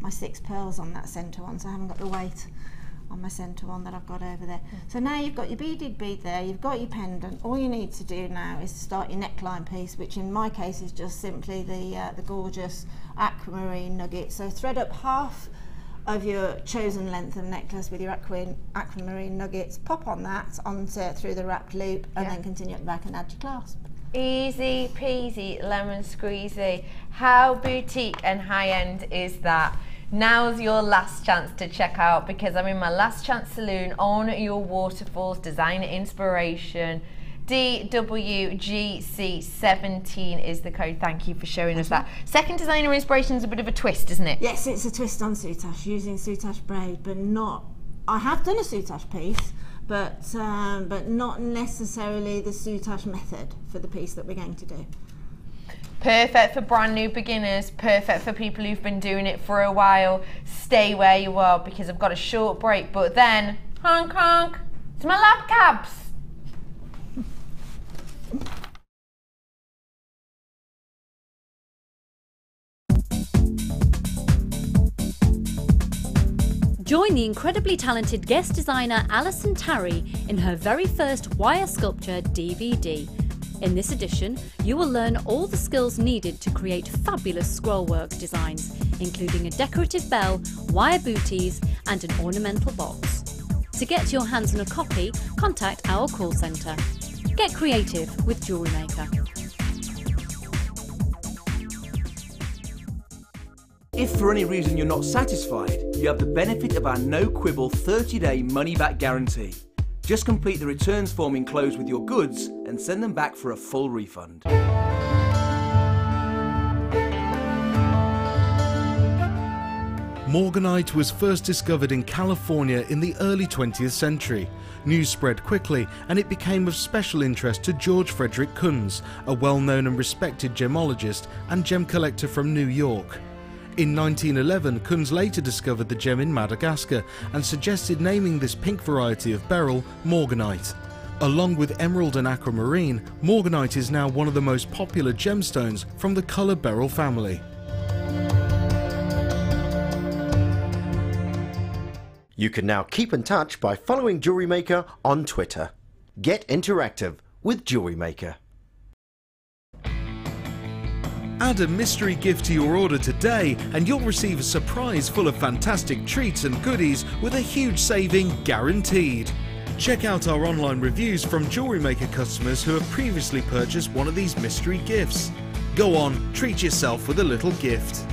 my 6 pearls on that centre one, so I haven't got the weight on my centre one that I've got over there. So now you've got your beaded bead there, you've got your pendant. All you need to do now is start your neckline piece, which in my case is just simply the gorgeous aquamarine nugget. So thread up half of your chosen length of necklace with your aquamarine nuggets, pop on that through the wrapped loop, and then continue at the back and add your clasp. Easy peasy lemon squeezy. How boutique and high end is that? Now's your last chance to check out, because I'm in my last chance saloon on your waterfalls designer inspiration. DWGC17 is the code. Thank you for showing us that. Second designer inspiration is a bit of a twist, isn't it? Yes, it's a twist on Soutache, using Soutache braid, but not. I have done a Soutache piece, but not necessarily the Soutache method for the piece that we're going to do. Perfect for brand new beginners, perfect for people who've been doing it for a while. Stay where you are, because I've got a short break, but then, honk honk, to my lab cabs. Join the incredibly talented guest designer Alison Tarry in her very first wire sculpture DVD. In this edition, you will learn all the skills needed to create fabulous scrollwork designs, including a decorative bell, wire booties and an ornamental box. To get your hands on a copy, contact our call centre. Get creative with Jewellery Maker. If for any reason you're not satisfied, you have the benefit of our no-quibble 30-day money-back guarantee. Just complete the returns form enclosed with your goods and send them back for a full refund. Morganite was first discovered in California in the early 20th century. News spread quickly and it became of special interest to George Frederick Kunz, a well-known and respected gemologist and gem collector from New York. In 1911, Kunz later discovered the gem in Madagascar and suggested naming this pink variety of beryl Morganite. Along with emerald and aquamarine, Morganite is now one of the most popular gemstones from the colour beryl family. You can now keep in touch by following Jewellery Maker on Twitter. Get interactive with Jewellery Maker. Add a mystery gift to your order today and you'll receive a surprise full of fantastic treats and goodies with a huge saving guaranteed. Check out our online reviews from Jewellery Maker customers who have previously purchased one of these mystery gifts. Go on, treat yourself with a little gift.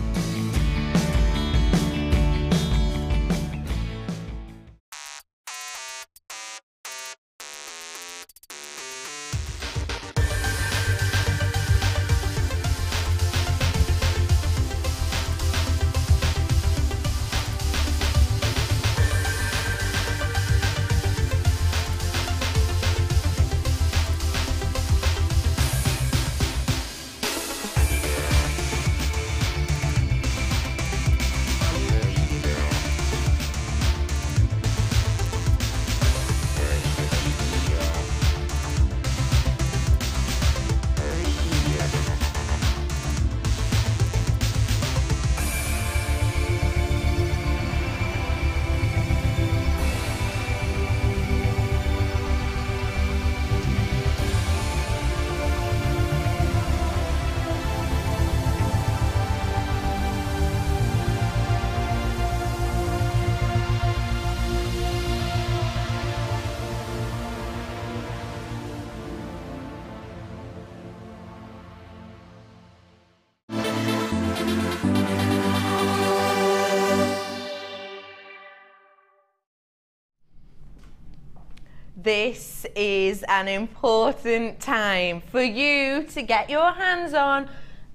This is an important time for you to get your hands on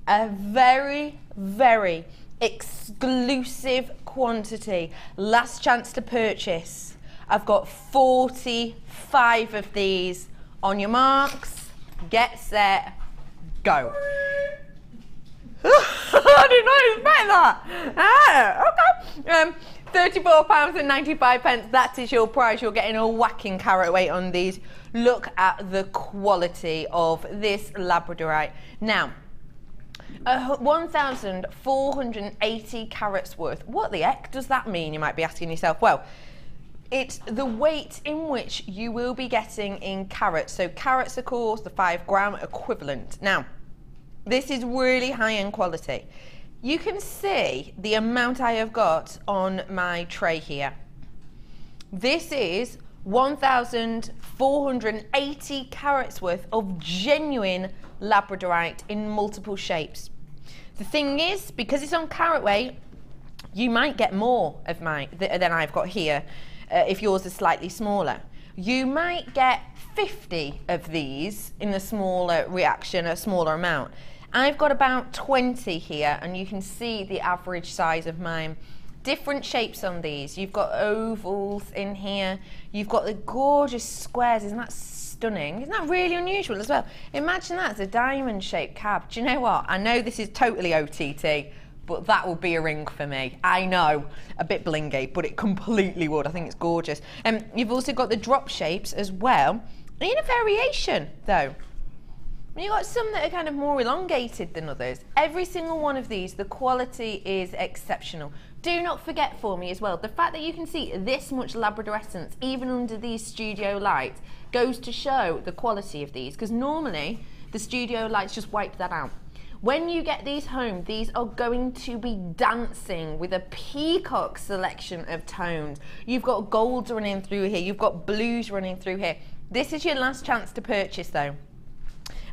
a very, very exclusive quantity. Last chance to purchase. I've got 45 of these. On your marks, get set, go. I did not expect that. Okay. £34.95, that is your price. You're getting a whacking carat weight on these. Look at the quality of this labradorite. Now, 1,480 carats worth. What the heck does that mean, you might be asking yourself? Well, it's the weight in which you will be getting in carats. So carats, of course, the 5 gram equivalent. Now, this is really high-end quality. You can see the amount I have got on my tray here. This is 1,480 carats worth of genuine labradorite in multiple shapes. The thing is, because it's on carat weight, You might get more of mine than I've got here if yours is slightly smaller. You might get 50 of these in a smaller reaction, a smaller amount. I've got about 20 here, and you can see the average size of mine. Different shapes on these. You've got ovals in here. You've got the gorgeous squares. Isn't that stunning? Isn't that really unusual as well? Imagine that as a diamond-shaped cab. Do you know what? I know this is totally OTT, but that would be a ring for me. I know, a bit blingy, but it completely would. I think it's gorgeous. You've also got the drop shapes as well, in a variation though. You've got some that are kind of more elongated than others. Every single one of these, the quality is exceptional. Do not forget for me as well, the fact that you can see this much labradorescence even under these studio lights goes to show the quality of these, because normally the studio lights just wipe that out. When you get these home, these are going to be dancing with a peacock selection of tones. You've got golds running through here, you've got blues running through here. This is your last chance to purchase though.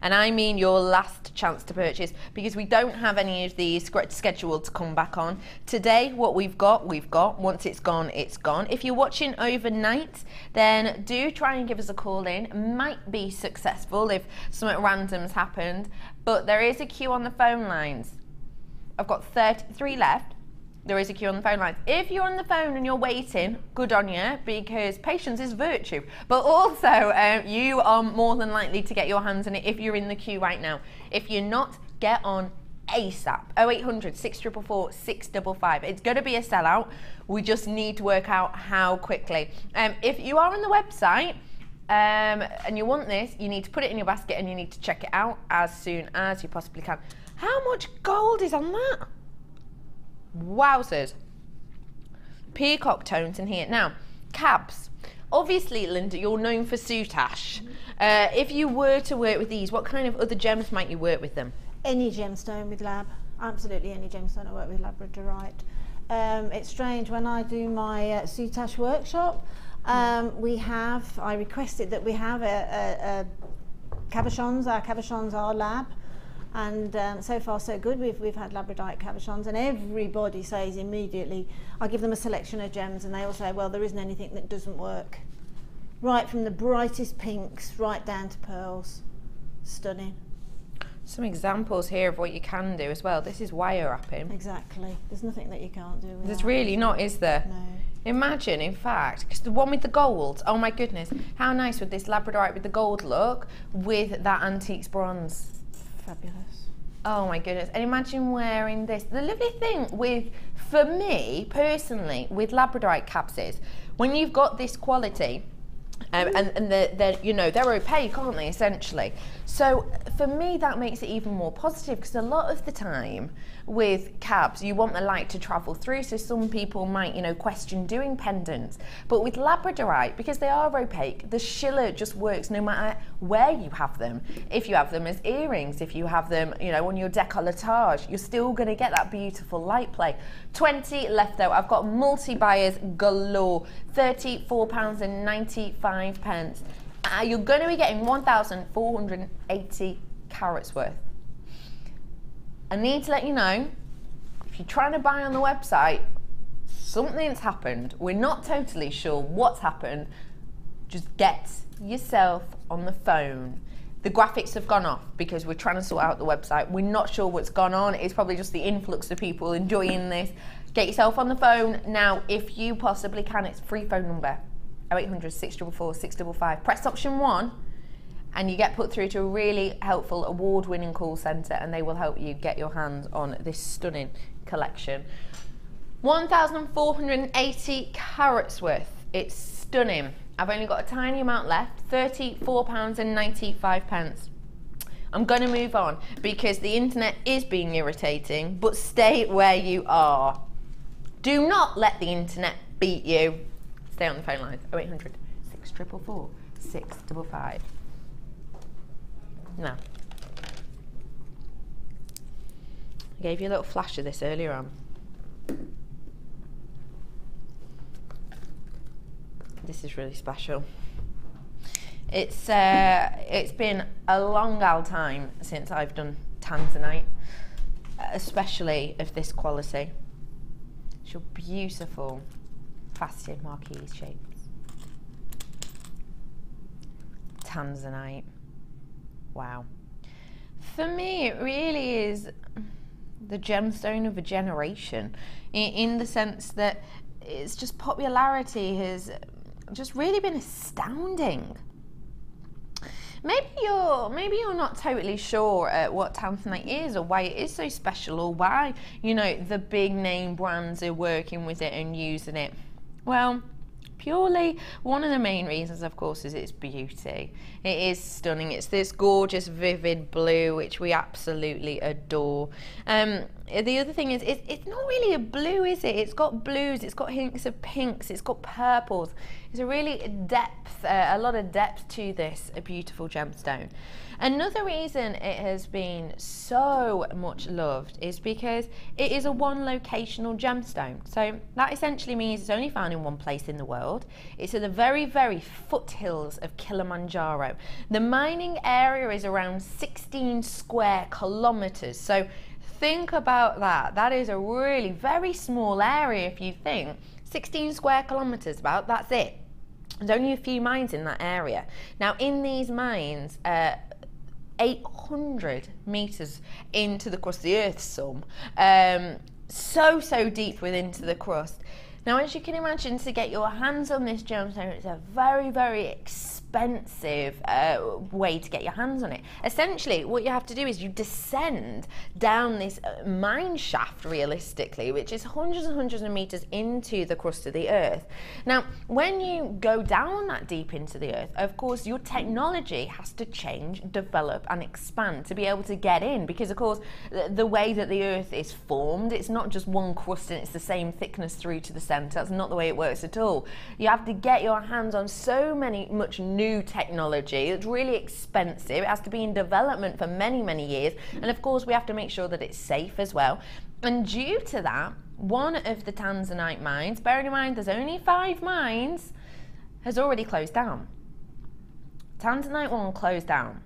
And I mean your last chance to purchase, because we don't have any of these scheduled to come back on. Today, what we've got, we've got. Once it's gone, it's gone. If you're watching overnight, then do try and give us a call in. Might be successful if something random's happened, but there is a queue on the phone lines. I've got 33 left. There is a queue on the phone lines. If you're on the phone and you're waiting, good on you, because patience is virtue. But also, you are more than likely to get your hands on it if you're in the queue right now. If you're not, get on ASAP. 0800 644 655. It's going to be a sellout. We just need to work out how quickly. If you are on the website and you want this, you need to put it in your basket and you need to check it out as soon as you possibly can. How much gold is on that? Wowzers. Peacock tones in here. Now, cabs. Obviously, Linda, you're known for Soutache. If you were to work with these, what kind of other gems might you work with them? Any gemstone with lab. Absolutely any gemstone I work with labradorite. It's strange, when I do my Soutache workshop, I requested that we have a cabochons. Our cabochons are lab. And so far so good. We've had labradorite cabochons, and everybody says immediately, I give them a selection of gems and they all say, well, there isn't anything that doesn't work. Right from the brightest pinks right down to pearls. Stunning. Some examples here of what you can do as well. This is wire wrapping. Exactly. There's nothing that you can't do with There's that. really not, is there? No. Imagine, in fact, because the one with the gold, oh my goodness, how nice would this labradorite with the gold look with that antiques bronze? Fabulous. Oh my goodness. And imagine wearing this. The lovely thing with, for me personally, with labradorite cabs is when you've got this quality, and they're, you know, they're opaque, aren't they, essentially? So for me, that makes it even more positive, because a lot of the time with cabs, you want the light to travel through, so some people might, you know, question doing pendants. But with labradorite, because they are opaque, the schiller just works no matter where you have them. If you have them as earrings, if you have them, you know, on your décolletage, you're still going to get that beautiful light play. 20 left though. I've got multi-buyers galore. £34.95. You're going to be getting 1,480 carats worth. I need to let you know, if you're trying to buy on the website, something's happened. We're not totally sure what's happened. Just get yourself on the phone. The graphics have gone off because we're trying to sort out the website. We're not sure what's gone on. It's probably just the influx of people enjoying this. Get yourself on the phone now if you possibly can. It's a free phone number, 0800 644 655. Press option 1 and you get put through to a really helpful award-winning call centre, and they will help you get your hands on this stunning collection. 1,480 carats worth. It's stunning. I've only got a tiny amount left, £34.95. I'm going to move on because the internet is being irritating, but stay where you are. Do not let the internet beat you. Stay on the phone lines, 0800 644 655. Now, I gave you a little flash of this earlier on. This is really special. It's been a long old time since I've done tanzanite, especially of this quality. It's your beautiful faceted marquise shapes. Tanzanite. Wow. For me, it really is the gemstone of a generation, in the sense that its just popularity has just really been astounding. Maybe you're not totally sure what Tanzanite is, or why it is so special, or why, you know, the big name brands are working with it and using it. Well, purely one of the main reasons, of course, is its beauty. It is stunning. It's this gorgeous vivid blue which we absolutely adore. The other thing is it's not really a blue, is it? It's got blues, it's got hints of pinks, it's got purples. It's a really depth, a lot of depth to this beautiful gemstone. Another reason it has been so much loved is because it is a one locational gemstone. So that essentially means it's only found in one place in the world. It's at the very, very foothills of Kilimanjaro. The mining area is around 16 square kilometers. So think about that. That is a really very small area if you think. 16 square kilometers about, that's it. There's only a few mines in that area. Now in these mines, 800 meters into the crust of the earth, so deep into the crust. Now, as you can imagine, to get your hands on this gemstone, it's a very, very expensive way to get your hands on it. Essentially, what you have to do is you descend down this mine shaft, realistically, which is hundreds and hundreds of meters into the crust of the earth. Now, when you go down that deep into the earth, of course, your technology has to change, develop, and expand to be able to get in, because, of course, the way that the earth is formed, it's not just one crust and it's the same thickness through to the center. That's not the way it works at all. You have to get your hands on so much new technology. It's really expensive. It has to be in development for many, many years. And of course, we have to make sure that it's safe as well. And due to that, one of the Tanzanite mines, bearing in mind there's only 5 mines, has already closed down. Tanzanite one closed down.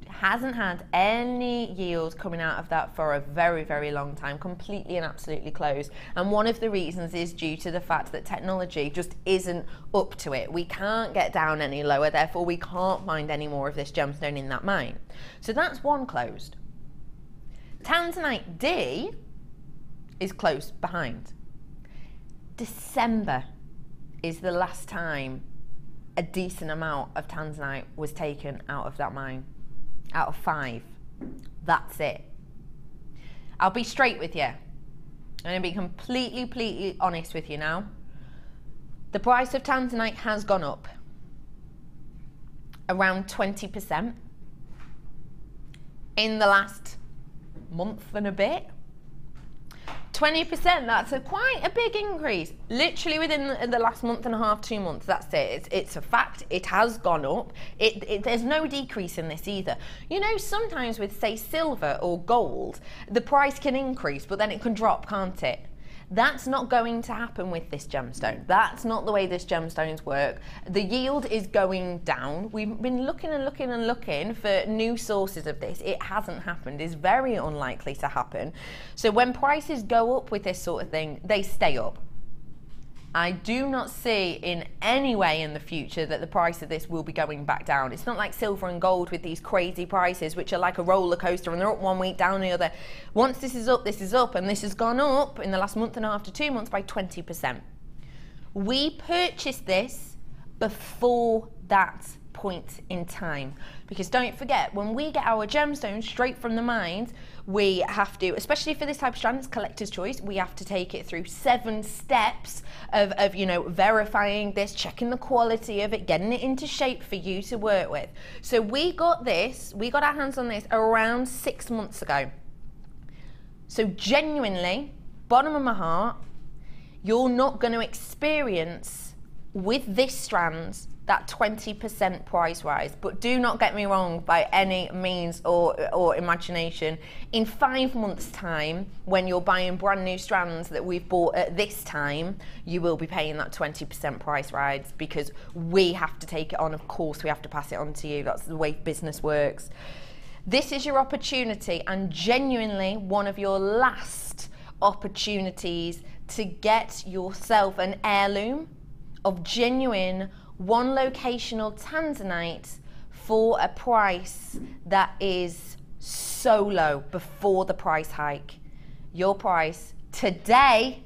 Hasn't had any yield coming out of that for a very, very long time, completely and absolutely closed. And one of the reasons is due to the fact that technology just isn't up to it. We can't get down any lower, therefore we can't find any more of this gemstone in that mine. So that's one closed. Tanzanite D is close behind. December is the last time a decent amount of Tanzanite was taken out of that mine. Out of 5. That's it. I'll be straight with you. I'm going to be completely honest with you now. The price of Tanzanite has gone up around 20% in the last month and a bit. 20%, that's quite a big increase. Literally within the last month and a half, 2 months, that's it. It's a fact, it has gone up. There's no decrease in this either. You know, sometimes with, say, silver or gold, the price can increase, but then it can drop, can't it? That's not going to happen with this gemstone. That's not the way this gemstones work. The yield is going down. We've been looking and looking and looking for new sources of this. It hasn't happened. It's very unlikely to happen. So when prices go up with this sort of thing, they stay up. I do not see in any way in the future that the price of this will be going back down. It's not like silver and gold with these crazy prices, which are like a roller coaster and they're up one week, down the other. Once this is up, and this has gone up in the last month and a half to 2 months by 20%. We purchased this before that point in time, because don't forget, when we get our gemstones straight from the mines, we have to, especially for this type of strand, it's collector's choice, we have to take it through 7 steps of you know, verifying this, checking the quality of it, getting it into shape for you to work with. So we got our hands on this around 6 months ago. So genuinely, bottom of my heart, you're not going to experience with this strand that 20% price rise. But do not get me wrong by any means or imagination. In 5 months' time, when you're buying brand new strands that we've bought at this time, you will be paying that 20% price rise, because we have to take it on. Of course, we have to pass it on to you. That's the way business works. This is your opportunity, and genuinely one of your last opportunities to get yourself an heirloom of genuine one locational tanzanite for a price that is so low before the price hike. Your price today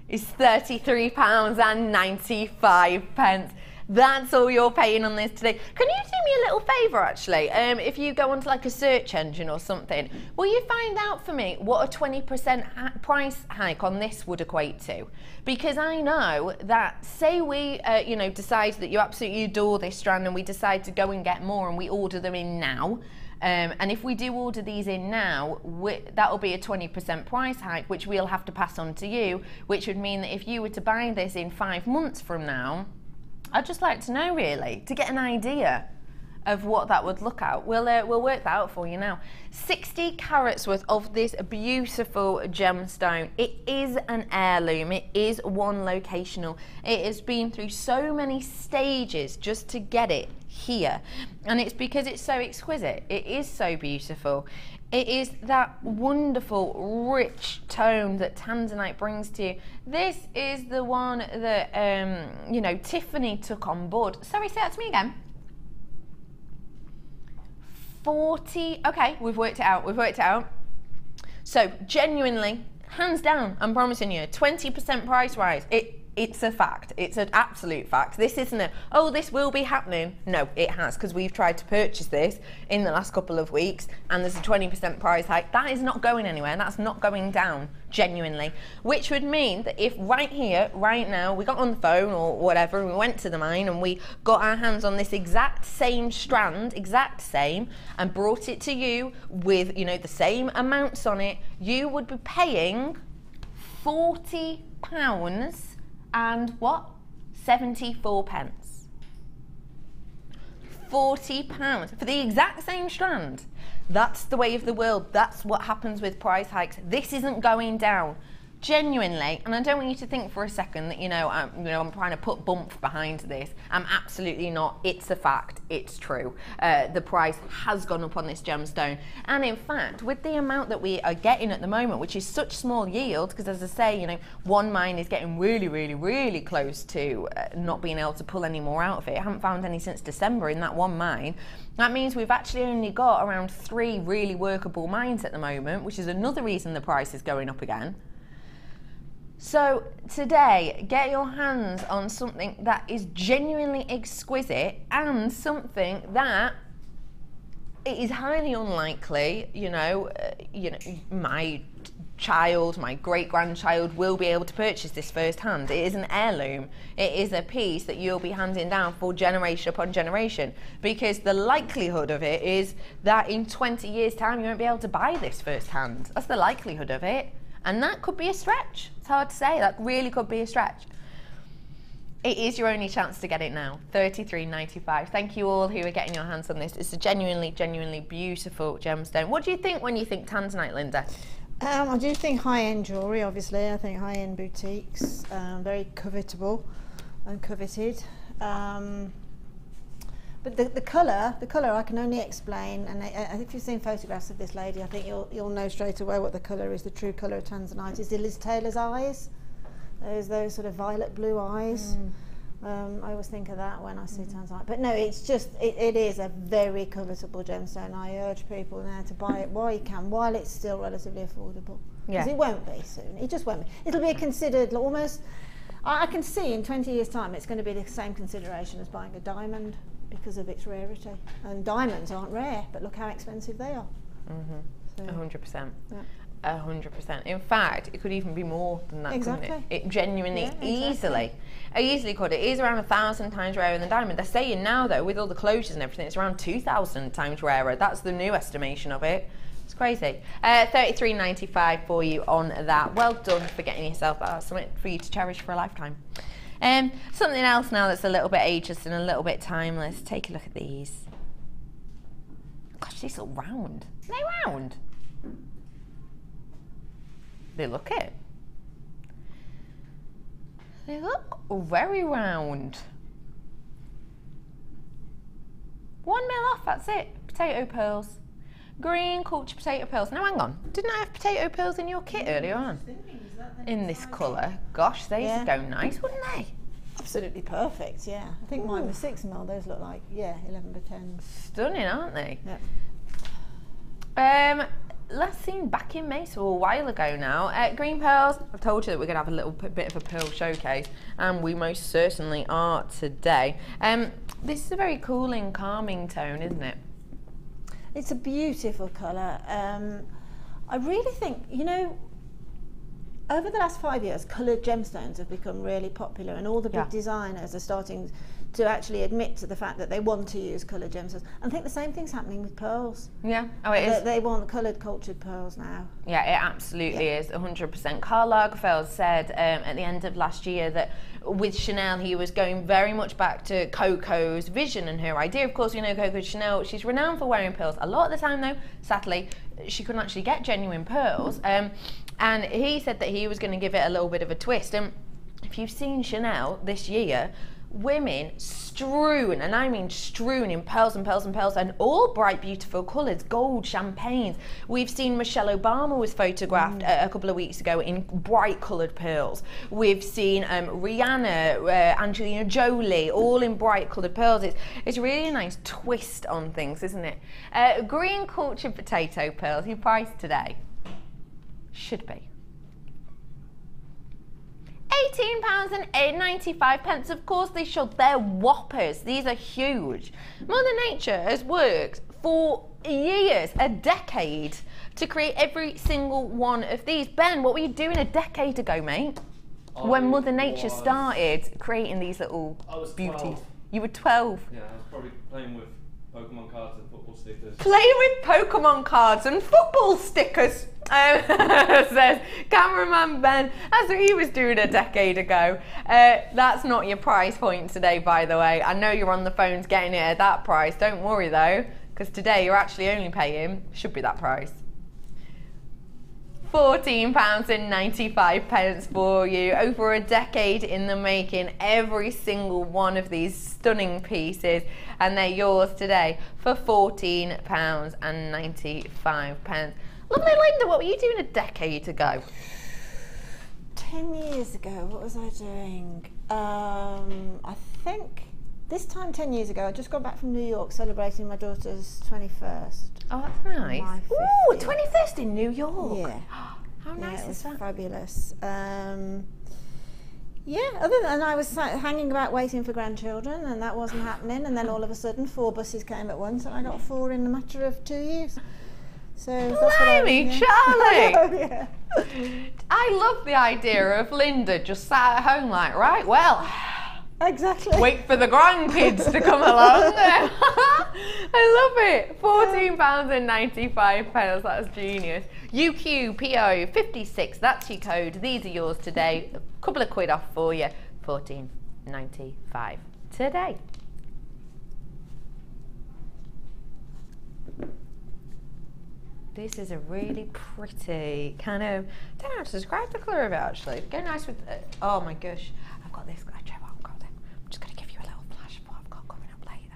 is £33.95. That's all you're paying on this today. Can you do me a little favour actually? If you go onto like a search engine or something, will you find out for me what a 20% price hike on this would equate to? Because I know that say we you know, decide that you absolutely adore this strand and we decide to go and get more and we order them in now. And if we do order these in now, that'll be a 20% price hike, which we'll have to pass on to you, which would mean that if you were to buy this in 5 months from now, I'd just like to know really, to get an idea of what that would look at. We'll work that out for you now. 60 carats worth of this beautiful gemstone. It is an heirloom, it is one locational. It has been through so many stages just to get it here. And it's because it's so exquisite, it is so beautiful. It is that wonderful, rich tone that tanzanite brings to you. This is the one that, you know, Tiffany took on board. Sorry, say that to me again. 40, okay, we've worked it out, So genuinely, hands down, I'm promising you, 20% price rise. It's a fact, it's an absolute fact. This isn't a, oh, this will be happening. No, it has, because we've tried to purchase this in the last couple of weeks and there's a 20% price hike. That is not going anywhere, that's not going down, genuinely. Which would mean that if right here, right now, we got on the phone or whatever, and we went to the mine and we got our hands on this exact same strand, exact same, and brought it to you with, you know, the same amounts on it, you would be paying £40 and what? 74 pence. £40 for the exact same strand. That's the way of the world. That's what happens with price hikes. This isn't going down. Genuinely, and I don't want you to think for a second that, I'm trying to put bump behind this. I'm absolutely not. It's a fact. It's true. The price has gone up on this gemstone. And in fact, with the amount that we are getting at the moment, which is such small yield, because as I say, one mine is getting really, really, really close to not being able to pull any more out of it. I haven't found any since December in that one mine. That means we've actually only got around 3 really workable mines at the moment, which is another reason the price is going up again. So today, get your hands on something that is genuinely exquisite and something that it is highly unlikely, my child, my great-grandchild will be able to purchase this firsthand. It is an heirloom. It is a piece that you'll be handing down for generation upon generation, because the likelihood of it is that in 20 years' time you won't be able to buy this firsthand. That's the likelihood of it. And that could be a stretch. It's hard to say. That really could be a stretch. It is your only chance to get it now. $33.95. Thank you all who are getting your hands on this. It's a genuinely, genuinely beautiful gemstone. What do you think when you think tanzanite, Linda? I do think high-end jewellery, obviously. I think high-end boutiques, very covetable and coveted. But the colour I can only explain, and if you've seen photographs of this lady, I think you'll know straight away what the colour is. The true colour of tanzanite is Liz Taylor's eyes. Those sort of violet blue eyes. I always think of that when I see tanzanite. But no, it's just, it is a very covetable gemstone. I urge people now to buy it while you can, while it's still relatively affordable. Because it won't be soon. It just won't be. It'll be considered almost, I can see in 20 years' time it's going to be the same consideration as buying a diamond, because of its rarity. And diamonds aren't rare, but look how expensive they are. 100%. Yeah. 100%. In fact, it could even be more than that, exactly. couldn't it? It genuinely, easily could. It is around 1,000 times rarer than diamond. They're saying now, though, with all the closures and everything, it's around 2,000 times rarer. That's the new estimation of it. It's crazy. $33.95 for you on that. Well done for getting yourself something for you to cherish for a lifetime. Something else now that's a little bit ageless and a little bit timeless. Take a look at these. Gosh, these look round. Are they round? They look it. They look very round. 1 mil off, that's it. Potato pearls. Green culture potato pearls. Now hang on, didn't I have potato pearls in your kit earlier on? In this colour? Gosh, these would go nice, wouldn't they? Absolutely perfect, yeah. I think mine was 6mm, those look like, yeah, 11x10s. Stunning, aren't they? Yeah. Last seen back in May, so a while ago now. Green pearls, I've told you that we're going to have a little bit of a pearl showcase, and we most certainly are today. This is a very cooling, calming tone, isn't it? It's a beautiful colour. I really think, you know, over the last 5 years, coloured gemstones have become really popular, and all the big designers are starting to actually admit to the fact that they want to use coloured gemstones. I think the same thing's happening with pearls. Yeah, oh it is. They want coloured cultured pearls now. Yeah, it absolutely is, 100%. Karl Lagerfeld said at the end of last year that with Chanel he was going very much back to Coco's vision and her idea. Of course, we know Coco Chanel, she's renowned for wearing pearls. A lot of the time though, sadly, she couldn't actually get genuine pearls. And he said that he was going to give it a little bit of a twist. And if you've seen Chanel this year, women strewn, and I mean strewn in pearls and pearls and pearls, and all bright, beautiful colours, gold, champagnes. We've seen Michelle Obama was photographed a couple of weeks ago in bright coloured pearls. We've seen Rihanna, Angelina Jolie, all in bright coloured pearls. It's really a nice twist on things, isn't it? Green cultured potato pearls, your price today should be £18.95. Of course, they should. They're whoppers. These are huge. Mother Nature has worked for years, a decade, to create every single one of these. Ben, what were you doing a decade ago, mate? When Mother Nature started creating these little beauties. 12. You were 12. Yeah, I was probably playing with Pokemon cards and football stickers. Playing with Pokemon cards and football stickers, says cameraman Ben. That's what he was doing a decade ago. That's not your price point today, by the way. I know you're on the phones getting it at that price. Don't worry though, because today you're actually only paying, should be that price, £14.95 for you. Over a decade in the making, every single one of these stunning pieces, and they're yours today for £14.95. Lovely Linda, what were you doing a decade ago? 10 years ago, what was I doing? I think this time 10 years ago, I just got back from New York celebrating my daughter's 21st. Oh, that's nice. Ooh, 21st in New York. Yeah. How nice is that? Fabulous. Yeah, other than I was hanging about waiting for grandchildren, and that wasn't happening, and then all of a sudden 4 buses came at once, and I got 4 in a matter of 2 years. So Blimey, Charlie! Oh, yeah. I love the idea of Linda just sat at home like, right, well, exactly. wait for the grandkids to come along. I love it. £14.95. That's genius. UQPO56. That's your code. These are yours today. A couple of quid off for you. £14.95 today. This is a really pretty kind of, I don't know how to describe the colour of it actually. Go nice with, oh my gosh, I've got this, I'm just going to give you a little flash of what I've got coming up later.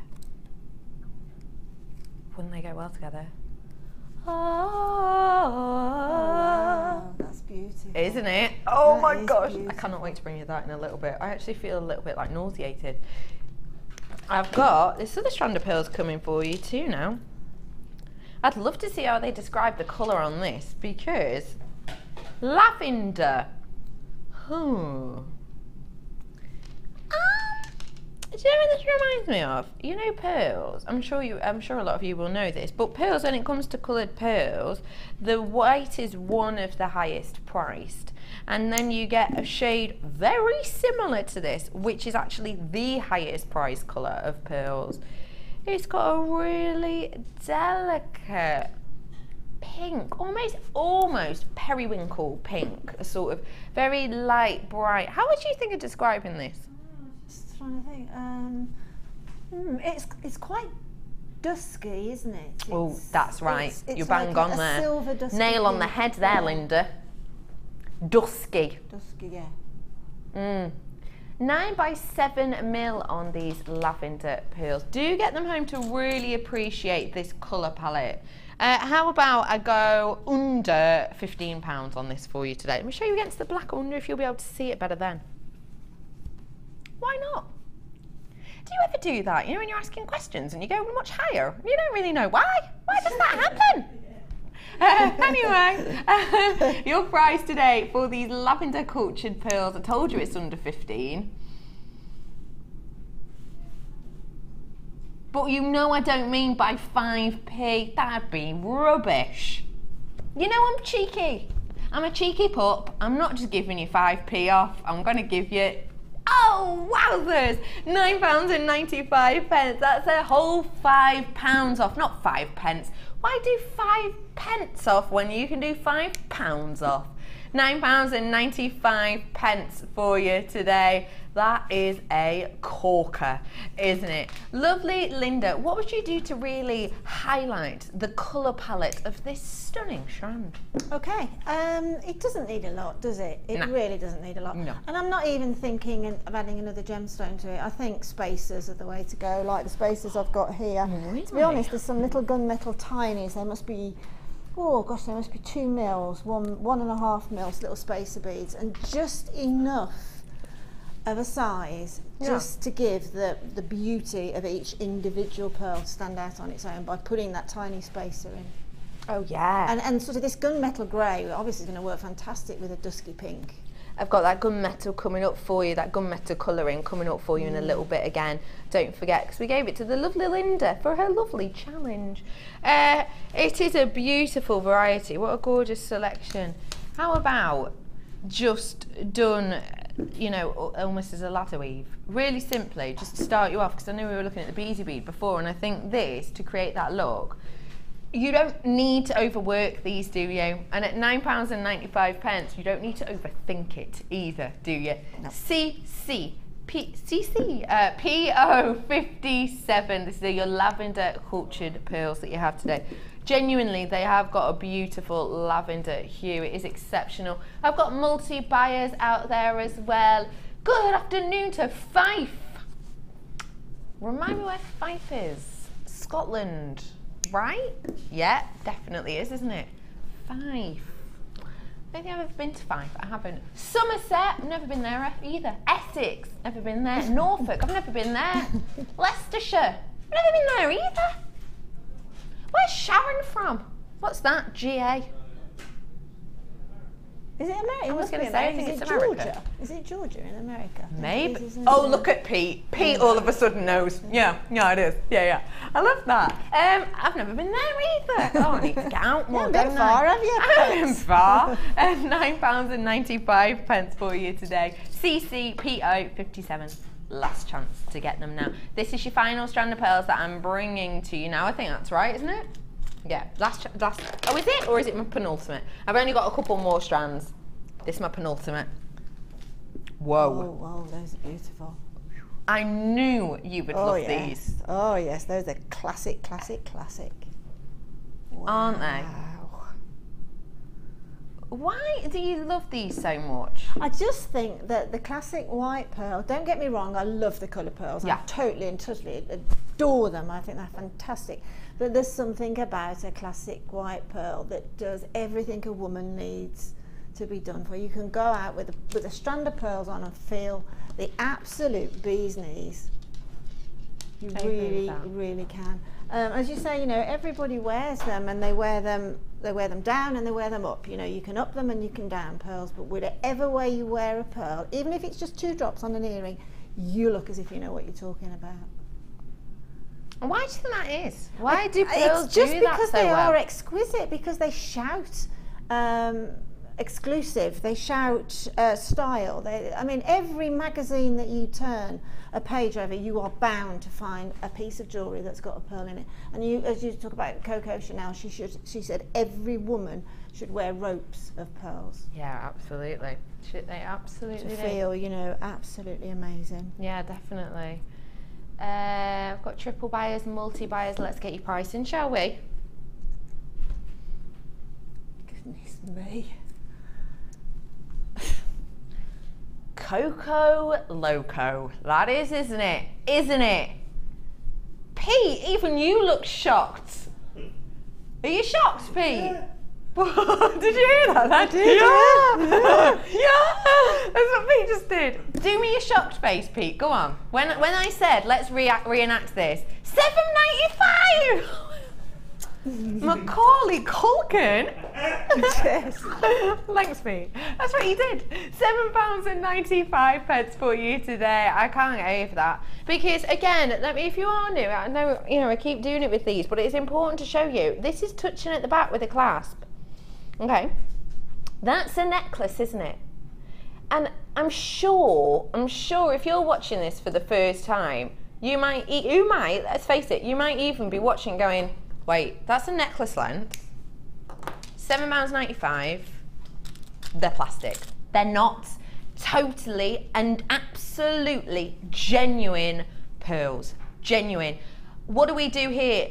Wouldn't they go well together? Oh, wow, that's beautiful. Isn't it? Oh that my gosh, beautiful. I cannot wait to bring you that in a little bit. I actually feel a little bit like nauseated. I've got this other strand of pearls coming for you too now. I'd love to see how they describe the colour on this, because lavender. Do you know what this reminds me of? You know pearls. I'm sure a lot of you will know this, but pearls, when it comes to coloured pearls, the white is one of the highest priced, and then you get a shade very similar to this, which is actually the highest priced colour of pearls. It's got a really delicate pink, almost periwinkle pink, a sort of very light, bright. How would you think of describing this? Just trying to think. It's quite dusky, isn't it? Oh, that's right. It's You're bang like on there. Silver dusky Nail on the pink. head there, Yeah. Linda. Dusky. Dusky, yeah. 9 by 7 mil on these lavender pearls. Do get them home to really appreciate this colour palette. How about I go under £15 on this for you today? Let me show you against the black. I wonder if you'll be able to see it better then. Why not? Do you ever do that? You know, when you're asking questions and you go much higher, and you don't really know why. Why does that happen? Anyway, your price today for these lavender cultured pearls, I told you it's under 15. But you know I don't mean by 5p, that'd be rubbish. You know I'm cheeky. I'm a cheeky pup. I'm not just giving you 5p off, I'm gonna give you, oh wowzers, £9.95. That's a whole £5 off, not 5 pence. Why do 5 pence off when you can do £5 off? £9.95 for you today. That is a corker, isn't it? Lovely Linda, what would you do to really highlight the colour palette of this stunning strand? Okay, it doesn't need a lot, does it? It really doesn't need a lot. No. And I'm not even thinking of adding another gemstone to it. I think spacers are the way to go, like the spacers I've got here. Really? To be honest, there's some little gunmetal tinies. There must be, oh gosh, there must be 2 mils, 1.5 mils little spacer beads, and just enough of a size just to give the beauty of each individual pearl stand out on its own by putting that tiny spacer in. Oh yeah. And sort of this gunmetal grey obviously is going to work fantastic with a dusky pink. I've got that gunmetal coming up for you, that gunmetal colouring coming up for you in a little bit again. Don't forget, because we gave it to the lovely Linda for her lovely challenge. It is a beautiful variety. What a gorgeous selection. How about just done, you know, almost as a ladder weave? Really simply, just to start you off, because I know we were looking at the beady bead before, and I think this, to create that look, you don't need to overwork these, do you? And at £9.95, you don't need to overthink it either, do you? No. PO57. This is your lavender cultured pearls that you have today. Genuinely, they have got a beautiful lavender hue. It is exceptional. I've got multi-buyers out there as well. Good afternoon to Fife. Remind me where Fife is. Scotland. Right? Yeah, definitely is, isn't it? Fife. I don't think I've ever been to Fife. I haven't. Somerset, I've never been there either. Essex, never been there. Norfolk, I've never been there. Leicestershire, I've never been there either. Where's Sharon from? What's that? GA? Is it America? I was going to say, I think it's America. Georgia? Is it Georgia in America? Maybe. Oh, look at Pete. Pete all of a sudden knows. Yeah, it is. Yeah. I love that. I've never been there either. Oh, I need to get out more, don't I? Far, have you? I haven't been far. £9.95 for you today. CCPO57. Last chance to get them now. This is your final strand of pearls that I'm bringing to you now. I think that's right, isn't it? Yeah, last. Oh, is it? Or is it my penultimate? I've only got a couple more strands. This is my penultimate. Whoa. Oh, wow, those are beautiful. I knew you would love these. Oh, yes, those are classic. Wow. Aren't they? Why do you love these so much? I just think that the classic white pearl, don't get me wrong, I love the colour pearls. Yeah. I totally and totally adore them. I think they're fantastic. But there's something about a classic white pearl that does everything a woman needs to be done for. You can go out with a strand of pearls on and feel the absolute bee's knees. You really can. As you say, you know, everybody wears them, and they wear them down and they wear them up. You know, you can up them and you can down pearls, but whatever way you wear a pearl, even if it's just 2 drops on an earring, you look as if you know what you're talking about. And why do you think that is? Why do pearls do that so well? It's just because they are exquisite, because they shout exclusive, they shout style. I mean, every magazine that you turn a page over, you are bound to find a piece of jewellery that's got a pearl in it. And as you talk about Coco Chanel, she said every woman should wear ropes of pearls. Yeah, absolutely. They absolutely to feel, you know, absolutely amazing. Yeah, definitely. I've got triple buyers, multi-buyers. Let's get your pricing, shall we? Goodness me. Coco Loco. That is, isn't it? Isn't it? Pete, even you look shocked. Are you shocked, Pete? Did you hear that? I did. Yeah. Yeah. That's what Pete just did. Do me a shocked face, Pete. Go on. When I said let's reenact this, $7.95. Macaulay Culkin. Yes. Thanks, Pete. That's what you did. £7.95 for you today. I can't get over that because again, if you are new, I know I keep doing it with these, but it's important to show you. This is touching at the back with a clasp. Okay, that's a necklace, isn't it? And I'm sure if you're watching this for the first time, you might, let's face it, you might even be watching going, wait, that's a necklace length, £7.95, they're plastic. They're not. Totally and absolutely genuine pearls. Genuine. What do we do here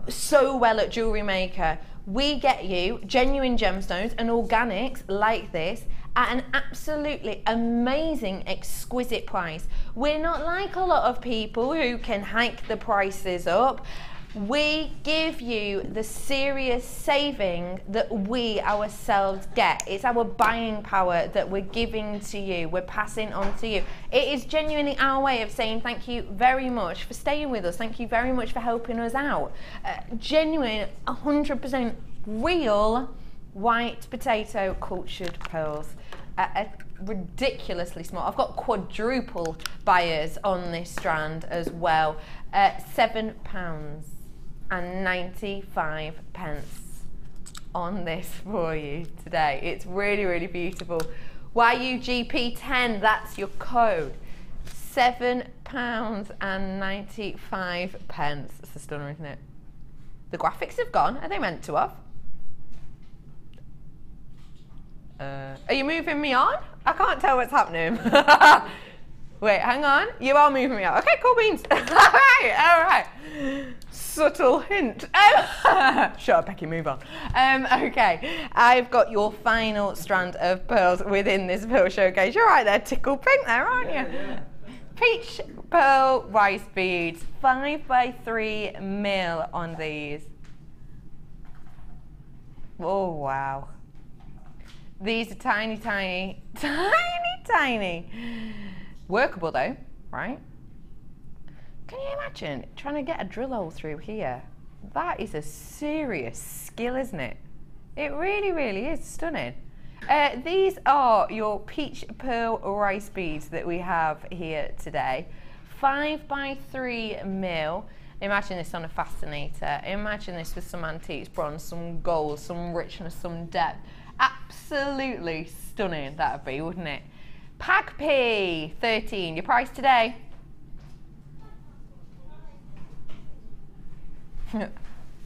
so well at Jewellery Maker? We get you genuine gemstones and organics like this at an absolutely amazing, exquisite price. We're not like a lot of people who can hike the prices up. We give you the serious saving that we ourselves get. It's our buying power that we're giving to you, we're passing on to you. It is genuinely our way of saying thank you very much for staying with us. Thank you very much for helping us out. Genuine, 100% real white potato cultured pearls. Ridiculously small. I've got quadruple buyers on this strand as well. £7.95 on this for you today. It's really, really beautiful. YUGP10, that's your code. £7.95. It's a stunner, isn't it? The graphics have gone. Are they meant to have? Are you moving me on? I can't tell what's happening. Wait, hang on. You are moving me on. Okay, cool beans. All right. Subtle hint. Shut up, Becky, move on. Okay, I've got your final strand of pearls within this pearl showcase. You're right there, tickle pink there, aren't you? Yeah. Peach pearl rice beads, 5x3 mil on these. Oh, wow. These are tiny, tiny, tiny, tiny. Workable though, right? Can you imagine trying to get a drill hole through here? That is a serious skill, isn't it? It really, really is stunning. These are your peach pearl rice beads that we have here today. 5x3 mil. Imagine this on a fascinator. Imagine this with some antiques, bronze, some gold, some richness, some depth. Absolutely stunning that would be, wouldn't it? PAGP 13, your price today?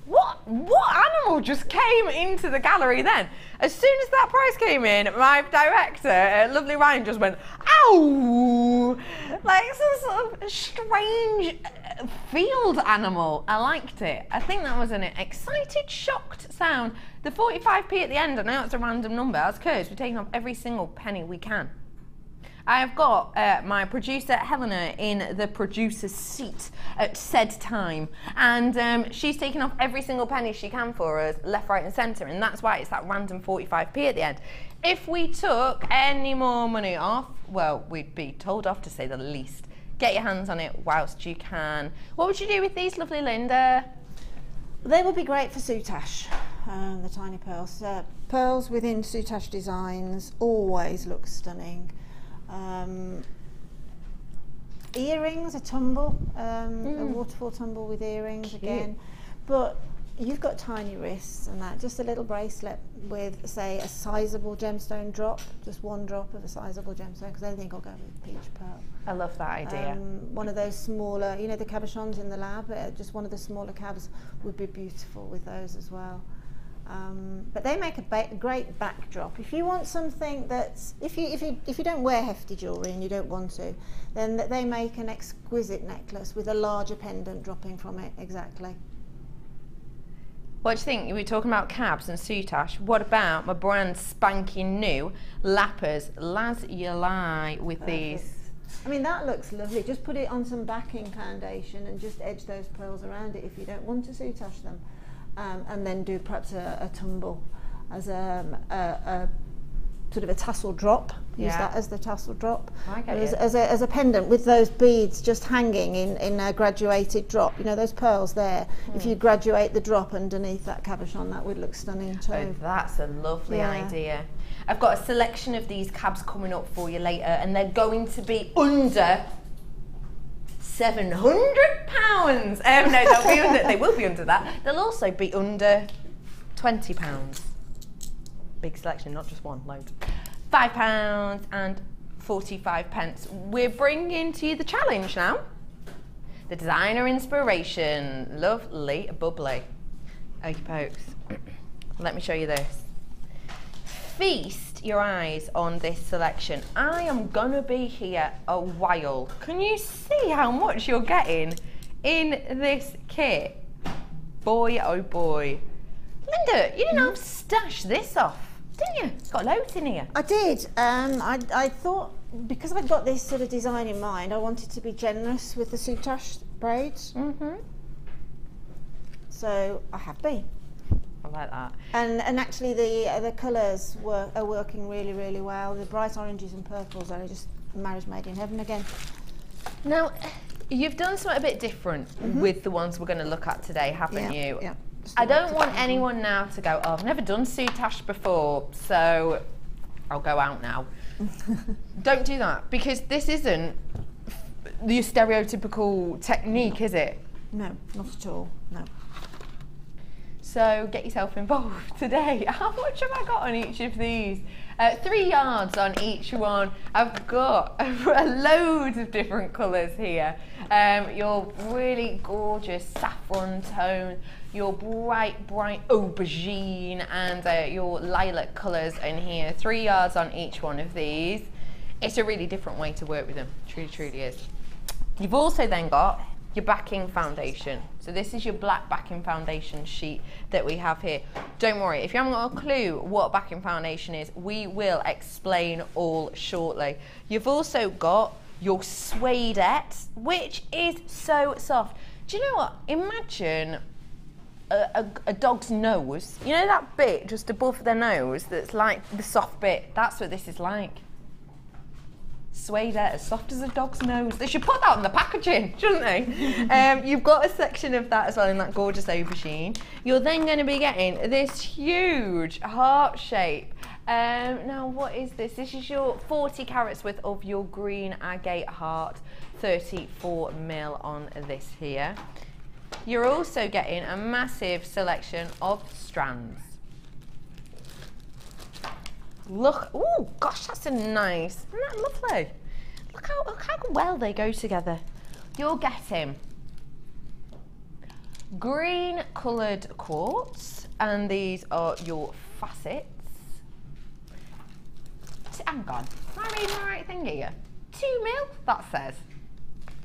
What animal just came into the gallery then? As soon as that price came in, my director, lovely Ryan, just went, ow! Like some sort of strange field animal. I liked it. I think that was an excited, shocked sound. The 45p at the end, I know it's a random number. As Curse, we're taking off every single penny we can. I have got my producer Helena in the producer's seat at said time, and she's taking off every single penny she can for us, left, right and centre, and that's why it's that random 45p at the end. If we took any more money off, well, we'd be told off to say the least. Get your hands on it whilst you can. What would you do with these, lovely Linda? They would be great for Soutache, the tiny pearls. Pearls within Soutache designs always look stunning. Earrings, a tumble, a waterfall tumble with earrings again, but you've got tiny wrists and that, just a little bracelet with, say, a sizable gemstone drop, just one drop of a sizable gemstone, because I think I'll go with peach pearl. I love that idea. One of those smaller, you know, the cabochons in the lab, just one of the smaller cabs would be beautiful with those as well. But they make a great backdrop. If you want something that's, if you don't wear hefty jewellery and you don't want to, then they make an exquisite necklace with a larger pendant dropping from it, exactly. What do you think? We were talking about cabs and Soutache. What about my brand spanking new Lapis Lazuli with these? I mean, that looks lovely. Just put it on some backing foundation and just edge those pearls around it if you don't want to Soutache them. And then do perhaps a tumble as a sort of a tassel drop. Use that as the tassel drop. As a pendant with those beads just hanging in a graduated drop. You know, those pearls there. If you graduate the drop underneath that cabochon, that would look stunning too. Oh, that's a lovely idea. I've got a selection of these cabs coming up for you later, and they're going to be under £700. No, they'll be under, they will be under that. They'll also be under £20. Big selection, not just one, loads. £5 and 45 pence. We're bringing to you the challenge now. The designer inspiration. Lovely, bubbly. Okey pokes. Let me show you this. Feast your eyes on this selection. I am gonna be here a while. Can you see how much you're getting in this kit? Boy, oh boy. Linda, you didn't have to stash this off, didn't you? It's got loads in here. I did. I thought, because I'd got this sort of design in mind, I wanted to be generous with the Soutache braids. So I have been. I like that. And actually the colours are working really, really well. The bright oranges and purples are just marriage made in heaven again. Now, you've done something a bit different with the ones we're going to look at today, haven't you? Yeah. I don't want anyone now to go, oh, I've never done Soutache before, so I'll go out now. Don't do that, because this isn't the stereotypical technique, is it? No, not at all, no. So get yourself involved today. How much have I got on each of these? 3 yards on each one. I've got a load of different colours here. Your really gorgeous saffron tone, your bright aubergine, and your lilac colours in here. 3 yards on each one of these. It's a really different way to work with them. Truly, truly is. You've also then got your backing foundation. So this is your black backing foundation sheet that we have here. Don't worry, if you haven't got a clue what backing foundation is, we will explain all shortly. You've also got your suedette, which is so soft. Do you know what? Imagine a dog's nose. You know that bit just above their nose that's like the soft bit? That's what this is like. Suedette, as soft as a dog's nose. They should put that on the packaging, shouldn't they? You've got a section of that as well in that gorgeous aubergine. You're then going to be getting this huge heart shape. Now, what is this? This is your 40 carats worth of your green agate heart, 34mm on this here. You're also getting a massive selection of strands. Look, oh gosh, that's a nice, isn't that lovely? Look how well they go together. You're getting green coloured quartz, and these are your facets. Hang on, am I reading the right thing here? 2mm, that says.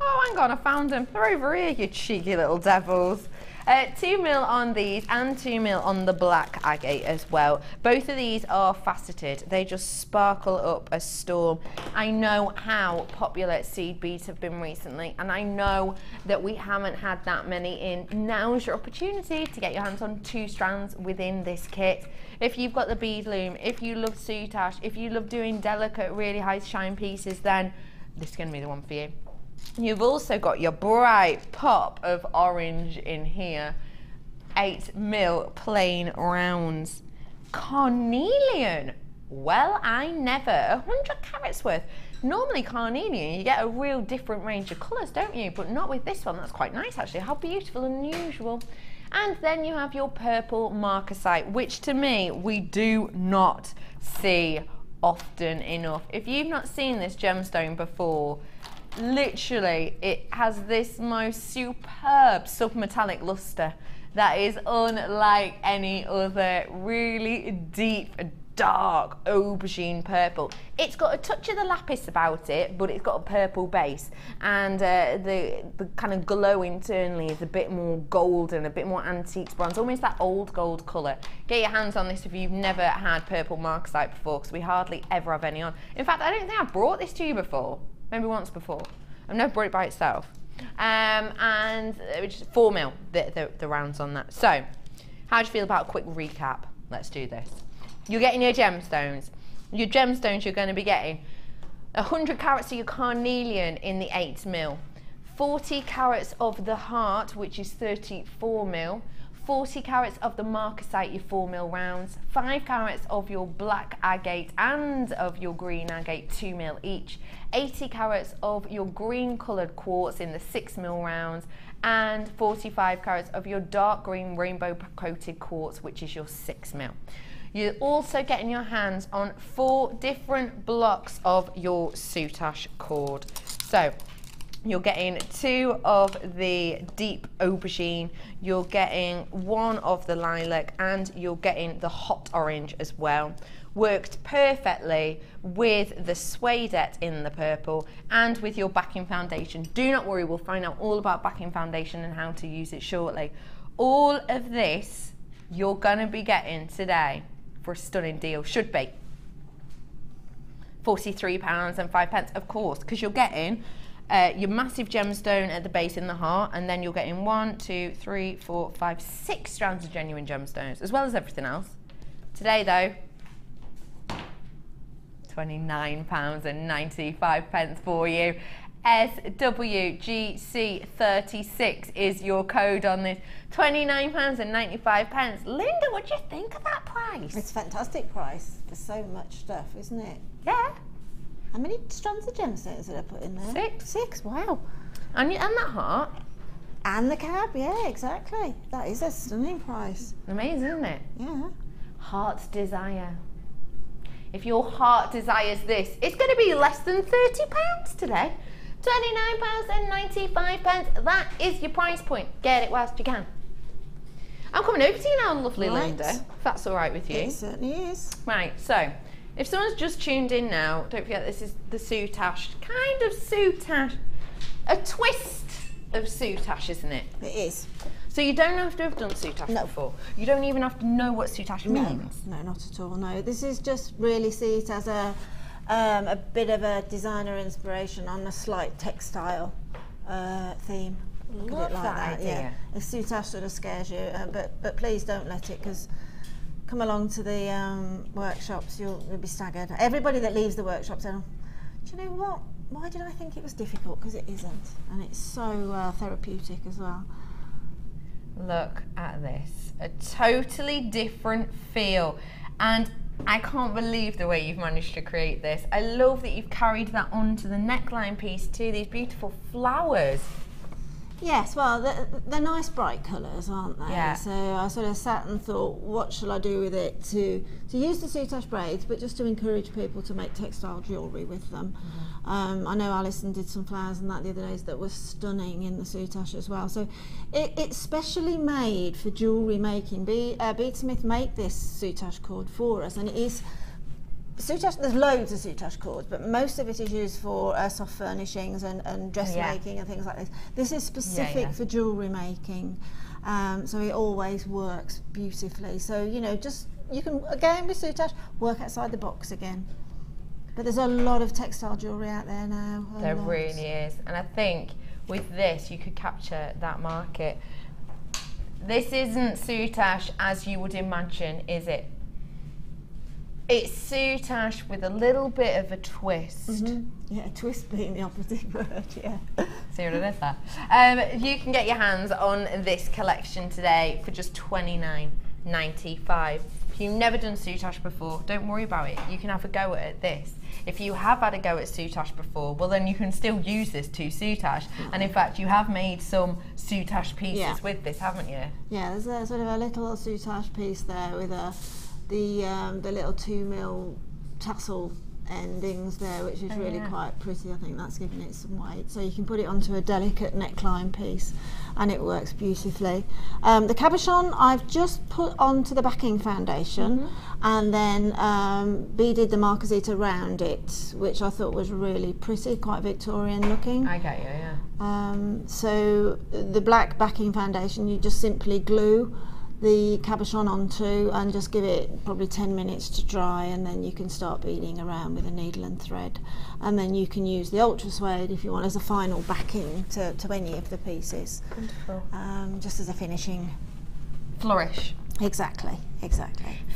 Oh, hang on, I found them. They're over here, you cheeky little devils. 2mm on these and 2mm on the black agate as well. Both of these are faceted. They just sparkle up a storm. I know how popular seed beads have been recently, and I know that we haven't had that many in. Now's your opportunity to get your hands on 2 strands within this kit. If you've got the bead loom, if you love Soutache, if you love doing delicate, really high shine pieces, then this is going to be the one for you. You've also got your bright pop of orange in here. 8mm plain rounds. Carnelian. Well, I never. 100 carats worth. Normally carnelian, you get a real different range of colours, don't you? But not with this one. That's quite nice, actually. How beautiful and unusual. And then you have your purple marcasite, which to me, we do not see often enough. If you've not seen this gemstone before, literally, it has this most superb submetallic luster that is unlike any other. Really deep, dark aubergine purple. It's got a touch of the lapis about it, but it's got a purple base, and the kind of glow internally is a bit more golden, a bit more antique bronze, almost that old gold colour. Get your hands on this if you've never had purple marcasite before, because we hardly ever have any on. In fact, I don't think I've brought this to you before, maybe once before. I've never brought it by itself. And which is 4 mil, the rounds on that. So, how do you feel about a quick recap? Let's do this. You're getting your gemstones. Your gemstones, you're going to be getting 100 carats of your carnelian in the 8 mil, 40 carats of the heart, which is 34 mil, 40 carats of the marcasite, your 4 mil rounds, 5 carats of your black agate and of your green agate, 2 mil each, 80 carats of your green coloured quartz in the 6 mil rounds, and 45 carats of your dark green rainbow coated quartz, which is your 6 mil. You're also getting your hands on 4 different blocks of your Soutache cord. So you're getting 2 of the deep aubergine, you're getting 1 of the lilac, and you're getting the hot orange as well. Worked perfectly with the suedette in the purple and with your backing foundation. Do not worry, we'll find out all about backing foundation and how to use it shortly. All of this you're going to be getting today for a stunning deal. Should be £43.05, of course, because you're getting your massive gemstone at the base in the heart, and then you're getting 1, 2, 3, 4, 5, 6 strands of genuine gemstones, as well as everything else. Today, though, £29.95 for you. SWGC36 is your code on this. £29.95. Linda, what do you think of that price? It's a fantastic price for so much stuff, isn't it? Yeah. How many strands of gemstones did I put in there? 6. 6, wow. And that heart. And the cab, yeah, exactly. That is a stunning price. Amazing, isn't it? Yeah. Heart's desire. If your heart desires this, it's going to be less than £30 today. £29.95. That is your price point. Get it whilst you can. I'm coming over to you now, lovely Linda, if that's all right with you. It certainly is. Right, so if someone's just tuned in now, don't forget this is the Soutache, kind of Soutache, a twist of Soutache, isn't it? It is. So you don't have to have done Soutache before. You don't even have to know what Soutache means. No, not at all. No, this is just really see it as a bit of a designer inspiration on a slight textile theme. Love that idea. Yeah. If Soutache sort of scares you, but please don't let it, because come along to the workshops, you'll be staggered. Everybody that leaves the workshop said, do you know what? Why did I think it was difficult? Because it isn't, and it's so therapeutic as well. Look at this, a totally different feel, and I can't believe the way you've managed to create this. I love that you've carried that onto the neckline piece too, these beautiful flowers. Yes, well, they're nice bright colours, aren't they? Yeah. So I sort of sat and thought, what shall I do with it to use the Soutache braids, but just to encourage people to make textile jewellery with them. I know Alison did some flowers and that the other days that was stunning in the Soutache as well. So it's specially made for jewellery making. Beadsmith make this Soutache cord for us, and it is Soutache. There's loads of Soutache cords, but most of it is used for soft furnishings and dressmaking and things like this. This is specific for jewellery making, so it always works beautifully. So you know, just you can again with Soutache work outside the box again. But there's a lot of textile jewellery out there now. There really is, and I think with this you could capture that market. This isn't Soutache as you would imagine, is it? It's Soutache with a little bit of a twist. Yeah, a twist being the opposite word, yeah. See what it is there? You can get your hands on this collection today for just $29.95. If you've never done Soutache before, don't worry about it. You can have a go at this. If you have had a go at Soutache before, well then you can still use this to Soutache. And in fact, you have made some Soutache pieces with this, haven't you? Yeah, there's a sort of a little Soutache piece there with the little 2 mil tassel endings there, which is really quite pretty. I think that's giving it some weight. So you can put it onto a delicate neckline piece and it works beautifully. The cabochon I've just put onto the backing foundation and then beaded the marquisite around it, which I thought was really pretty, quite Victorian looking. I get you, yeah. So the black backing foundation, you just simply glue the cabochon onto and just give it probably 10 minutes to dry, and then you can start beading around with a needle and thread, and then you can use the ultra suede if you want as a final backing to any of the pieces. Wonderful. Just as a finishing flourish. Exactly.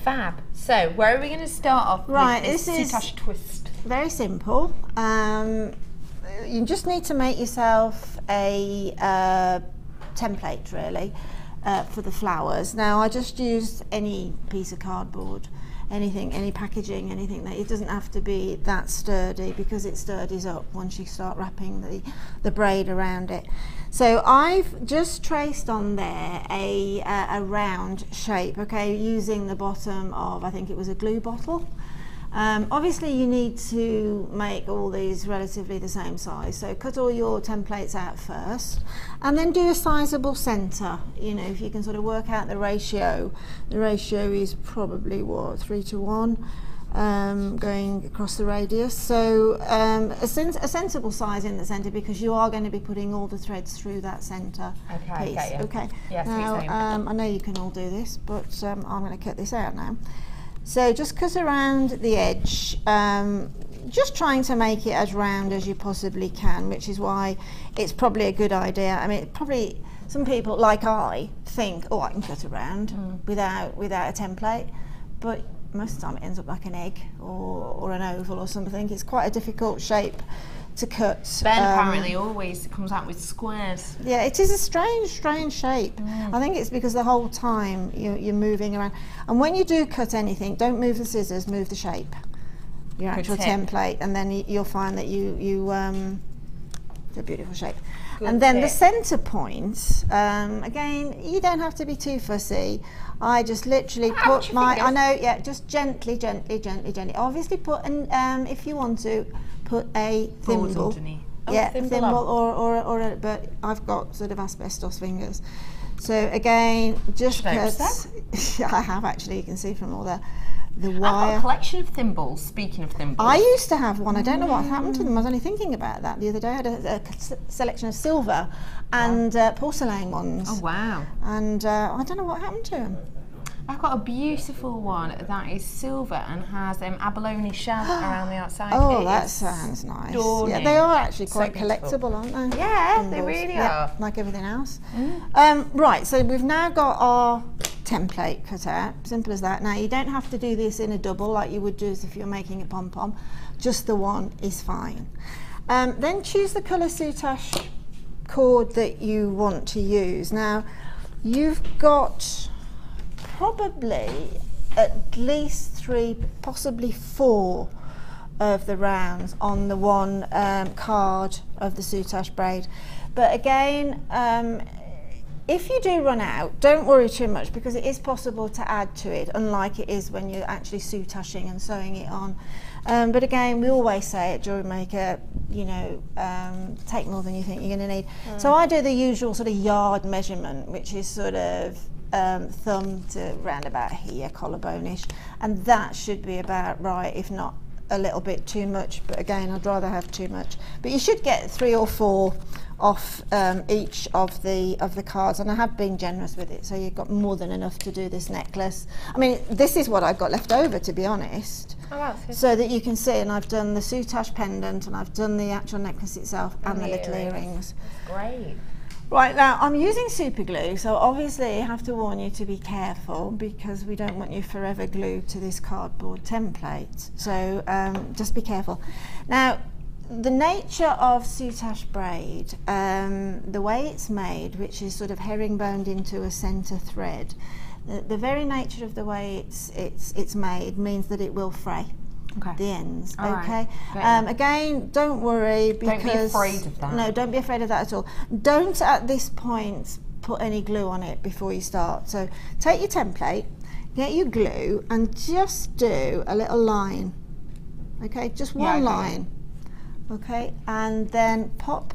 Fab. So where are we going to start off? Right, with this is Soutache twist? very simple. You just need to make yourself a template really. For the flowers. Now I just used any piece of cardboard, anything, any packaging, anything that it doesn't have to be that sturdy, because it sturdies up once you start wrapping the braid around it. So I've just traced on there a round shape, okay, using the bottom of, I think it was a glue bottle. Obviously you need to make all these relatively the same size, so cut all your templates out first and then do a sizable centre. You know, if you can sort of work out the ratio is probably what, 3 to 1 going across the radius, so a sensible size in the centre, because you are going to be putting all the threads through that centre piece. Okay. Yes, now I know you can all do this, but I'm going to cut this out now. So just cut around the edge, just trying to make it as round as you possibly can, which is why it's probably a good idea. I mean, probably some people, like I, think, oh, I can cut around without a template, but most of the time it ends up like an egg or an oval or something. It's quite a difficult shape to cut. Ben apparently always comes out with squares. Yeah, it is a strange shape. I think it's because the whole time you're moving around, and when you do cut anything, don't move the scissors, move the shape, your actual template, and then you'll find that it's a beautiful shape. And then the centre point, again, you don't have to be too fussy. I just literally put my, I know, yeah, just gently. Obviously put, if you want to, put a thimble. Yeah, thimble or but I've got sort of asbestos fingers. So again, just cut. I have actually, you can see from all the wire. I've got a collection of thimbles, speaking of thimbles. I used to have one, I don't know what happened to them. I was only thinking about that the other day. I had a selection of silver and porcelain ones. Oh wow. And I don't know what happened to them. I've got a beautiful one that is silver and has abalone shell around the outside. Oh, that sounds nice. Stunning. Yeah, they are actually quite collectible, aren't they? Yeah, Thimbles. they really Yeah, are. like everything else. Right, so we've now got our template cut out. Simple as that. Now, you don't have to do this in a double like you would do if you're making a pom-pom. Just the one is fine. Then choose the colour Soutache cord that you want to use. Now, you've got probably at least 3, possibly 4 of the rounds on the one card of the Soutache braid. But again, if you do run out, don't worry too much, because it is possible to add to it, unlike it is when you're actually soutaching and sewing it on. But again, we always say at Jewellery Maker, you know, take more than you think you're going to need. So I do the usual sort of yard measurement, which is sort of thumb to round about here, collarbone-ish, and that should be about right, if not a little bit too much, but again, I'd rather have too much. But you should get 3 or 4 off each of the cards, and I have been generous with it, so you've got more than enough to do this necklace. I mean, this is what I've got left over, to be honest. Oh, wow, so that you can see, and I've done the Soutache pendant, and I've done the actual necklace itself, and the little earrings. That's great. Right, now I'm using super glue, so obviously I have to warn you to be careful, because we don't want you forever glued to this cardboard template. So just be careful. Now, the nature of Soutache braid, the way it's made, which is sort of herringboned into a centre thread, the very nature of the way it's made means that it will fray. Okay. The ends. All okay. Right. Again, don't worry, because don't be afraid of that. No, don't be afraid of that at all. Don't at this point put any glue on it before you start. So take your template, get your glue, and just do a little line okay, just one line, okay, and then pop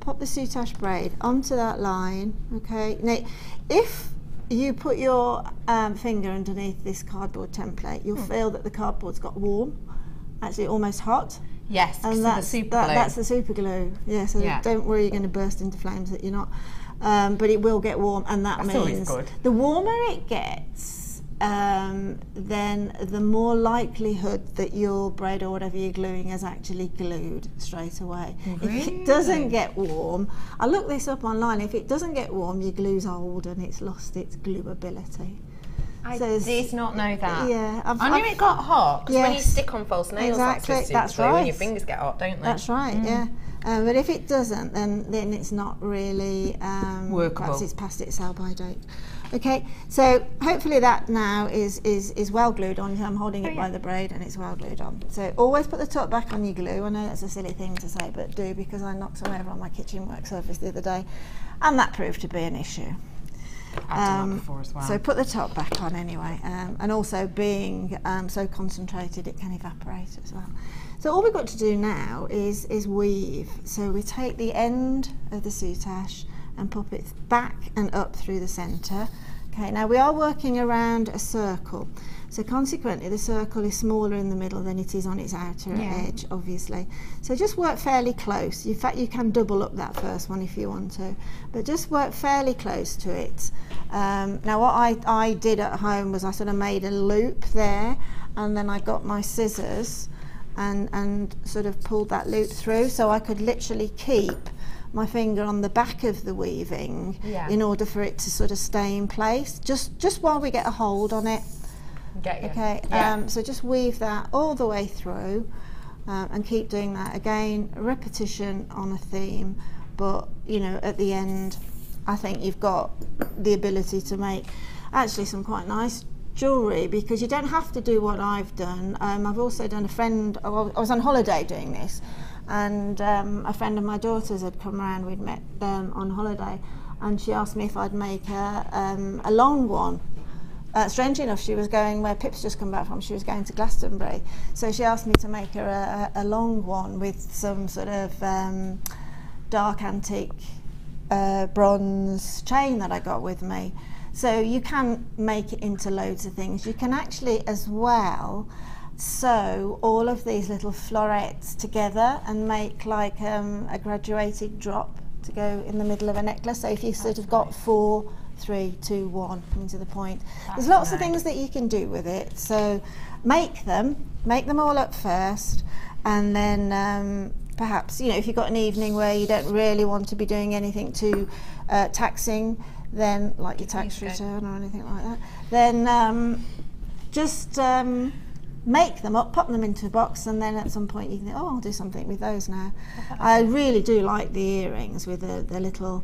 the Soutache braid onto that line, okay. Now, if you put your finger underneath this cardboard template, you'll feel that the cardboard's got warm, actually almost hot. Yes, and that's the super glue. That's the super glue. Yeah, so don't worry you're going to burst into flames, that you're not. But it will get warm, and that means the warmer it gets, then the more likelihood that your braid or whatever you're gluing is actually glued straight away. Really? If it doesn't get warm, I looked this up online, if it doesn't get warm, your glue's old and it's lost its gluability. I did not know that. Yeah, I knew it got hot, because when you stick on false nails, exactly, that's glue, and your fingers get hot, don't they? That's right, yeah. But if it doesn't, then it's not really workable. Perhaps it's past its sell-by date. Okay, so hopefully that now is well glued on. I'm holding it by the braid and it's well glued on. So always put the top back on your glue. I know that's a silly thing to say, but do, because I knocked some over on my kitchen work surface the other day, and that proved to be an issue. I've done that before as well. So put the top back on anyway, and also being so concentrated it can evaporate as well. So all we've got to do now is weave. So we take the end of the Soutache and pop it back and up through the centre. Okay, now we are working around a circle, so consequently the circle is smaller in the middle than it is on its outer edge, obviously. So just work fairly close. In fact, you can double up that first one if you want to, but just work fairly close to it. Now what I did at home was I sort of made a loop there, and then I got my scissors and sort of pulled that loop through, so I could literally keep my finger on the back of the weaving in order for it to sort of stay in place, just while we get a hold on it. Okay, so just weave that all the way through, and keep doing that again, repetition on a theme, but you know, at the end I think you've got the ability to make actually some quite nice jewellery, because you don't have to do what I've done. I've also done I was on holiday doing this, and a friend of my daughter's had come around. We'd met on holiday, and she asked me if I'd make her a long one. Strangely enough, she was going where Pip's just come back from. She was going to Glastonbury, so she asked me to make her a long one with some sort of dark antique bronze chain that I got with me. So you can make it into loads of things. You can actually as well sew all of these little florets together and make like a graduated drop to go in the middle of a necklace. So if you sort of got 4, 3, 2, 1 into the point, there's lots of things that you can do with it. So make them all up first, and then perhaps, you know, if you've got an evening where you don't really want to be doing anything too taxing, then like your tax return or anything like that, then just make them up, pop them into a box, and then at some point you can think, oh, I'll do something with those now. I really do like the earrings with the little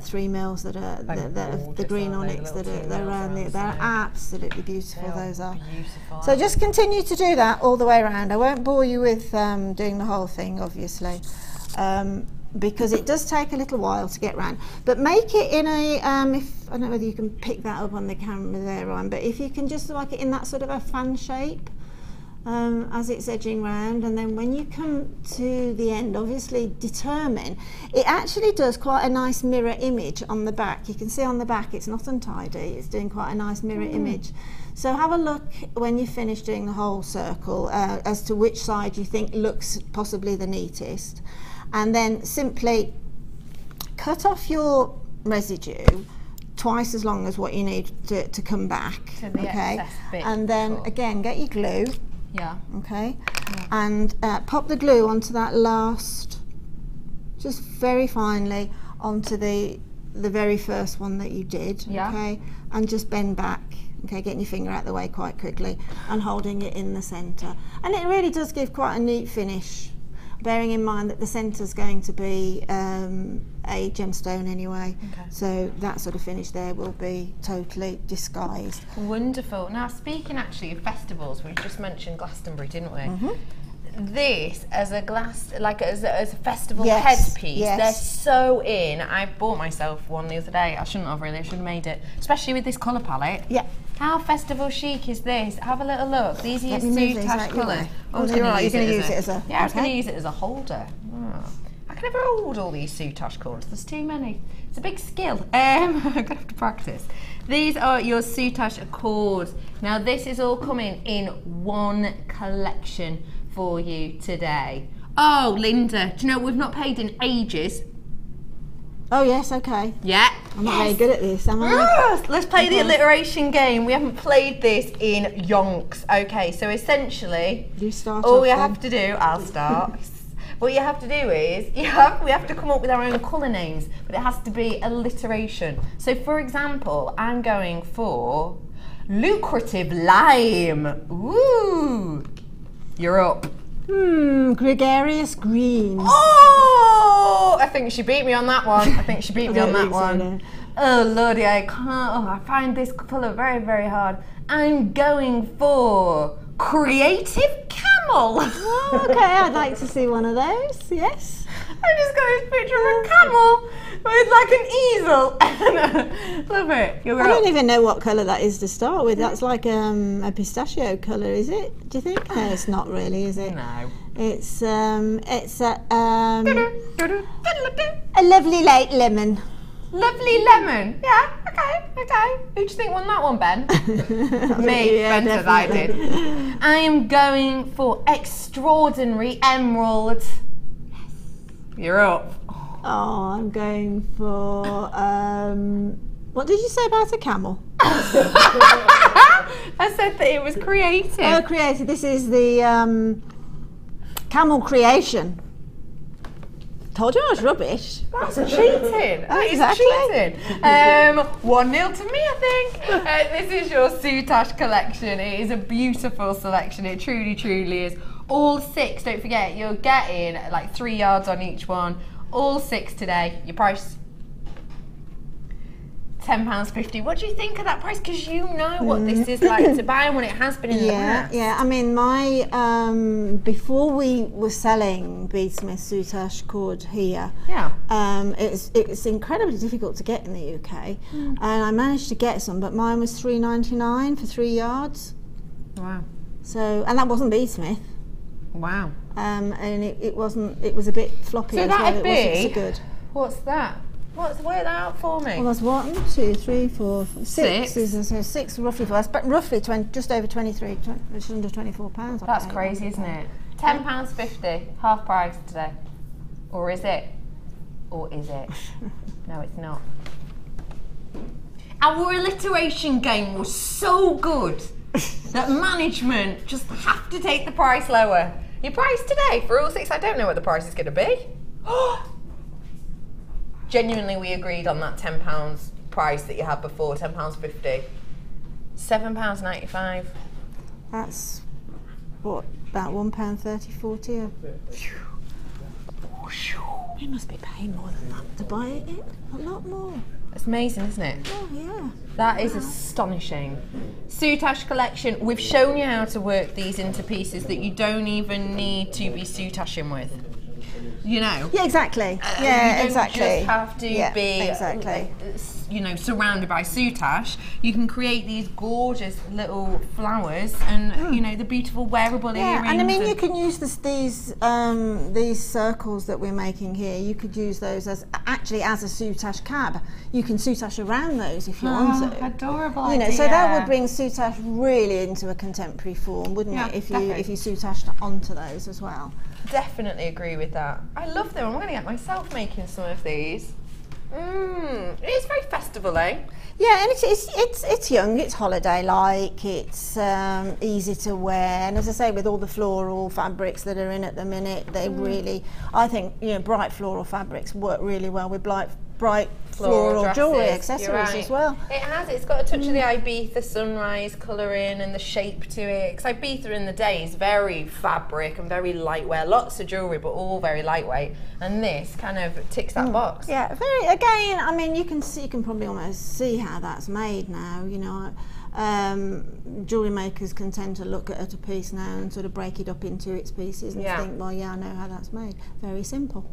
3 mils that are the green onyx that are around there. They're absolutely beautiful. Those are beautiful. So just continue to do that all the way around. I won't bore you with doing the whole thing, obviously, because it does take a little while to get round. But make it in a if I don't know whether you can pick that up on the camera there, Ryan, but if you can just like it in that sort of a fan shape. As it's edging round, and then when you come to the end, obviously determine, it actually does quite a nice mirror image on the back. You can see on the back it's not untidy, it's doing quite a nice mirror image. So have a look when you finish doing the whole circle as to which side you think looks possibly the neatest, and then simply cut off your residue twice as long as what you need to come back, okay? And then again get your glue. Okay, and pop the glue onto that last, just very finely onto the very first one that you did. Okay, and just bend back. Okay, getting your finger out of the way quite quickly and holding it in the centre, and it really does give quite a neat finish, bearing in mind that the centre is going to be a gemstone anyway, so that sort of finish there will be totally disguised. Wonderful. Now, speaking actually of festivals, we just mentioned Glastonbury, didn't we? this as a glass, like as a festival Yes, headpiece. yes. They're so in. I bought myself one the other day. I shouldn't have really, I should have made it. Especially with this colour palette. Yeah. How festival chic is this? Have a little look. These are your Let me move these Soutache out your colours. way. I was Oh, you're gonna right, you're going to use it as a... Yeah, I was going to okay. use it as a holder. Oh. I can never hold all these Soutache cords. There's too many. It's a big skill. I'm going to have to practice. These are your Soutache cords. Now this is all coming in one collection for you today. Oh, Linda, do you know we've not paid in ages? Oh, yes, okay. Yeah. I'm not very good at this, am I? Yes. Let's play the alliteration game. We haven't played this in yonks. Okay, so essentially, You start all off we then. have to do, I'll start. What you have to do is, we have to come up with our own colour names, but it has to be alliteration. So for example, I'm going for lucrative lime. Ooh, you're up. Gregarious green. Oh, I think she beat me on that one. I think she beat me on that one. no. Oh lordy, I can't. Oh, I find this colour very, very hard. I'm going for creative camel. Oh, okay, I'd like to see one of those, yes. I just got this picture of a camel with like an easel. Love it. You're I don't up. even know what colour that is to start with. That's like a pistachio colour, is it? Do you think? No, it's not really, is it? No. It's a lovely light lemon. Lovely lemon. Yeah, okay. Who do you think won that one, Ben? Me, Yeah, Ben says I definitely. did. I am going for extraordinary emerald. You're up. Oh, I'm going for what did you say about a camel? I said that it was creative. Oh, creative. This is the camel creation. Told you I was rubbish. That's cheating. That is Exactly. cheating. 1-0 to me, I think. This is your Soutache collection. It is a beautiful selection. It truly, truly is. All 6, don't forget, you're getting like 3 yards on each one. All 6 today. Your price, £10.50. What do you think of that price? Because you know what this is like to buy when it has been in the past. Yeah. I mean, my before we were selling beadsmith Soutache cord here, it's incredibly difficult to get in the UK, and I managed to get some, but mine was £3.99 for 3 yards. Wow. So, and that wasn't beadsmith. Wow. And it wasn't. It was a bit floppy. So as well. that'd It wasn't be. so good. What's that? Work that out for me. Well, that's 1, 2, 3, 4, 5, 6. Six. So 6 roughly for us, but roughly just over 23, just under £24. That's crazy, isn't it? £10.50, half price today. Or is it? Or is it? No, it's not. Our alliteration game was so good that management just have to take the price lower. Your price today for all 6, I don't know what the price is going to be. Genuinely, we agreed on that £10 price that you had before, £10.50. £7.95. That's what, about £1.30, 40. You must be paying more than that to buy it. A lot more. It's amazing, isn't it? Oh yeah. That is astonishing. Soutache collection, we've shown you how to work these into pieces that you don't even need to be Soutaching with. You know? Yeah, exactly. You Yeah, don't exactly. just have to be exactly. you know, surrounded by Soutache. You can create these gorgeous little flowers and you know, the beautiful wearable earrings. And I mean, you can use these circles that we're making here. You could use those as actually as a Soutache cab. You can Soutache around those if you want to. Adorable You know, idea. so that would bring Soutache really into a contemporary form, wouldn't it? If you Soutached onto those as well. Definitely agree with that. I love them. I'm going to get myself making some of these. It's very festival-y. Yeah, and it's young, it's holiday-like, it's easy to wear, and as I say, with all the floral fabrics that are in at the minute, they really, I think, you know, bright floral fabrics work really well with bright floral dresses. jewellery You're accessories right. as well. It's got a touch of the Ibiza sunrise colouring and the shape to it. Because Ibiza in the day is very fabric and very lightweight, lots of jewellery, but all very lightweight. And this kind of ticks that box. Yeah, very. Again, I mean, you can probably almost see how that's made now. You know, jewellery makers can tend to look at a piece now and sort of break it up into its pieces and think, well, yeah, I know how that's made. Very simple.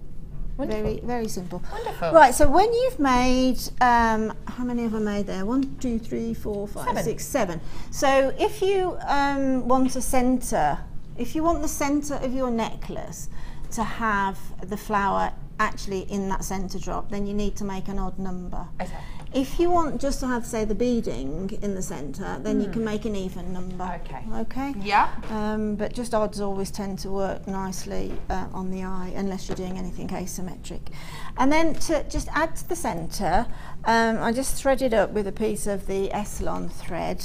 Wonderful. Very, very simple. Wonderful. Right, so when you've made, how many have I made there? 1, 2, 3, 4, 5, 6, 7. So if you want a centre, if you want the centre of your necklace to have the flower actually in that centre drop, then you need to make an odd number. Okay. If you want just to have, say, the beading in the centre, then you can make an even number. Okay. Okay? Yeah. But just odds always tend to work nicely on the eye, unless you're doing anything asymmetric. And then to just add to the centre, I just threaded up with a piece of the Eslon thread.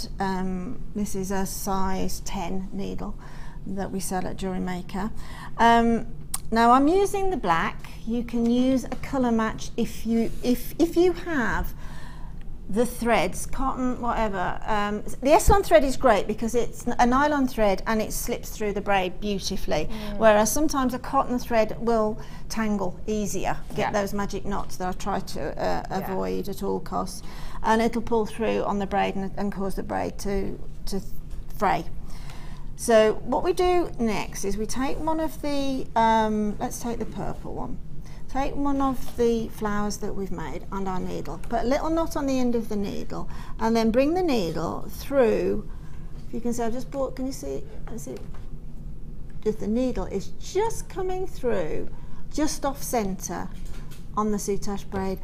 This is a size 10 needle that we sell at Jewellery Maker. Now I'm using the black. You can use a colour match if you have the threads, cotton, whatever. The Eslon thread is great because it's a nylon thread and it slips through the braid beautifully, whereas sometimes a cotton thread will tangle easier, get those magic knots that I try to avoid at all costs, and it'll pull through on the braid and cause the braid to fray. So what we do next is we take one of the, let's take the purple one. Take one of the flowers that we've made on our needle, put a little knot on the end of the needle, and then bring the needle through. If you can see, I've just brought, can you see? If the needle is just coming through, just off centre on the Soutache braid.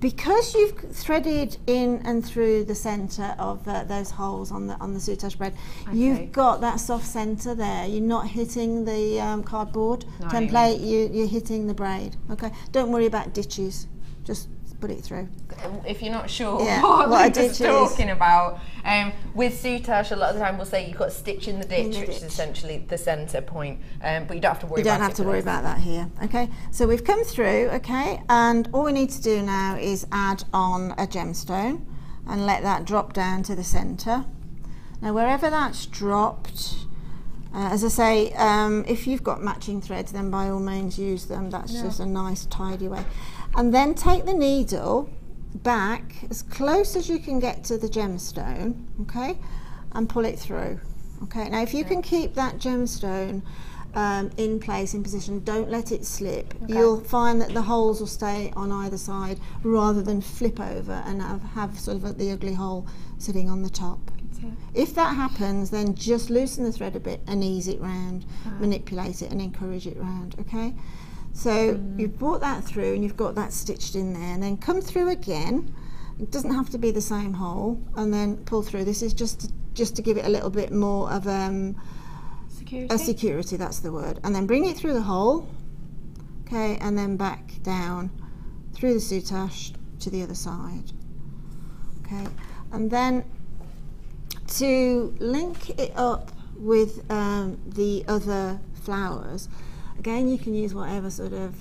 Because you've threaded in and through the centre of those holes on the Soutache braid, you've got that soft centre there. You're not hitting the cardboard template, you're hitting the braid. Okay, don't worry about ditches, just put it through. If you're not sure what Luca's talking about, with Soutache, a lot of the time we'll say you've got a stitch in the ditch, which is essentially the centre point, but you don't have to worry about it. You don't have to worry about that here. Okay, so we've come through, okay, and all we need to do now is add on a gemstone and let that drop down to the centre. Now wherever that's dropped, as I say, if you've got matching threads, then by all means use them. That's just a nice tidy way. And then take the needle back as close as you can get to the gemstone, okay, and pull it through. Okay, now if you can keep that gemstone in place, in position, don't let it slip. You'll find that the holes will stay on either side rather than flip over and have sort of the ugly hole sitting on the top. If that happens, then just loosen the thread a bit and ease it round, manipulate it and encourage it round, okay? So you've brought that through and you've got that stitched in there, and then come through again. It doesn't have to be the same hole, and then pull through. This is just to give it a little bit more of security. A security, that's the word. And then bring it through the hole, okay, and then back down through the Soutache to the other side, okay. And then to link it up with the other flowers, again, you can use whatever sort of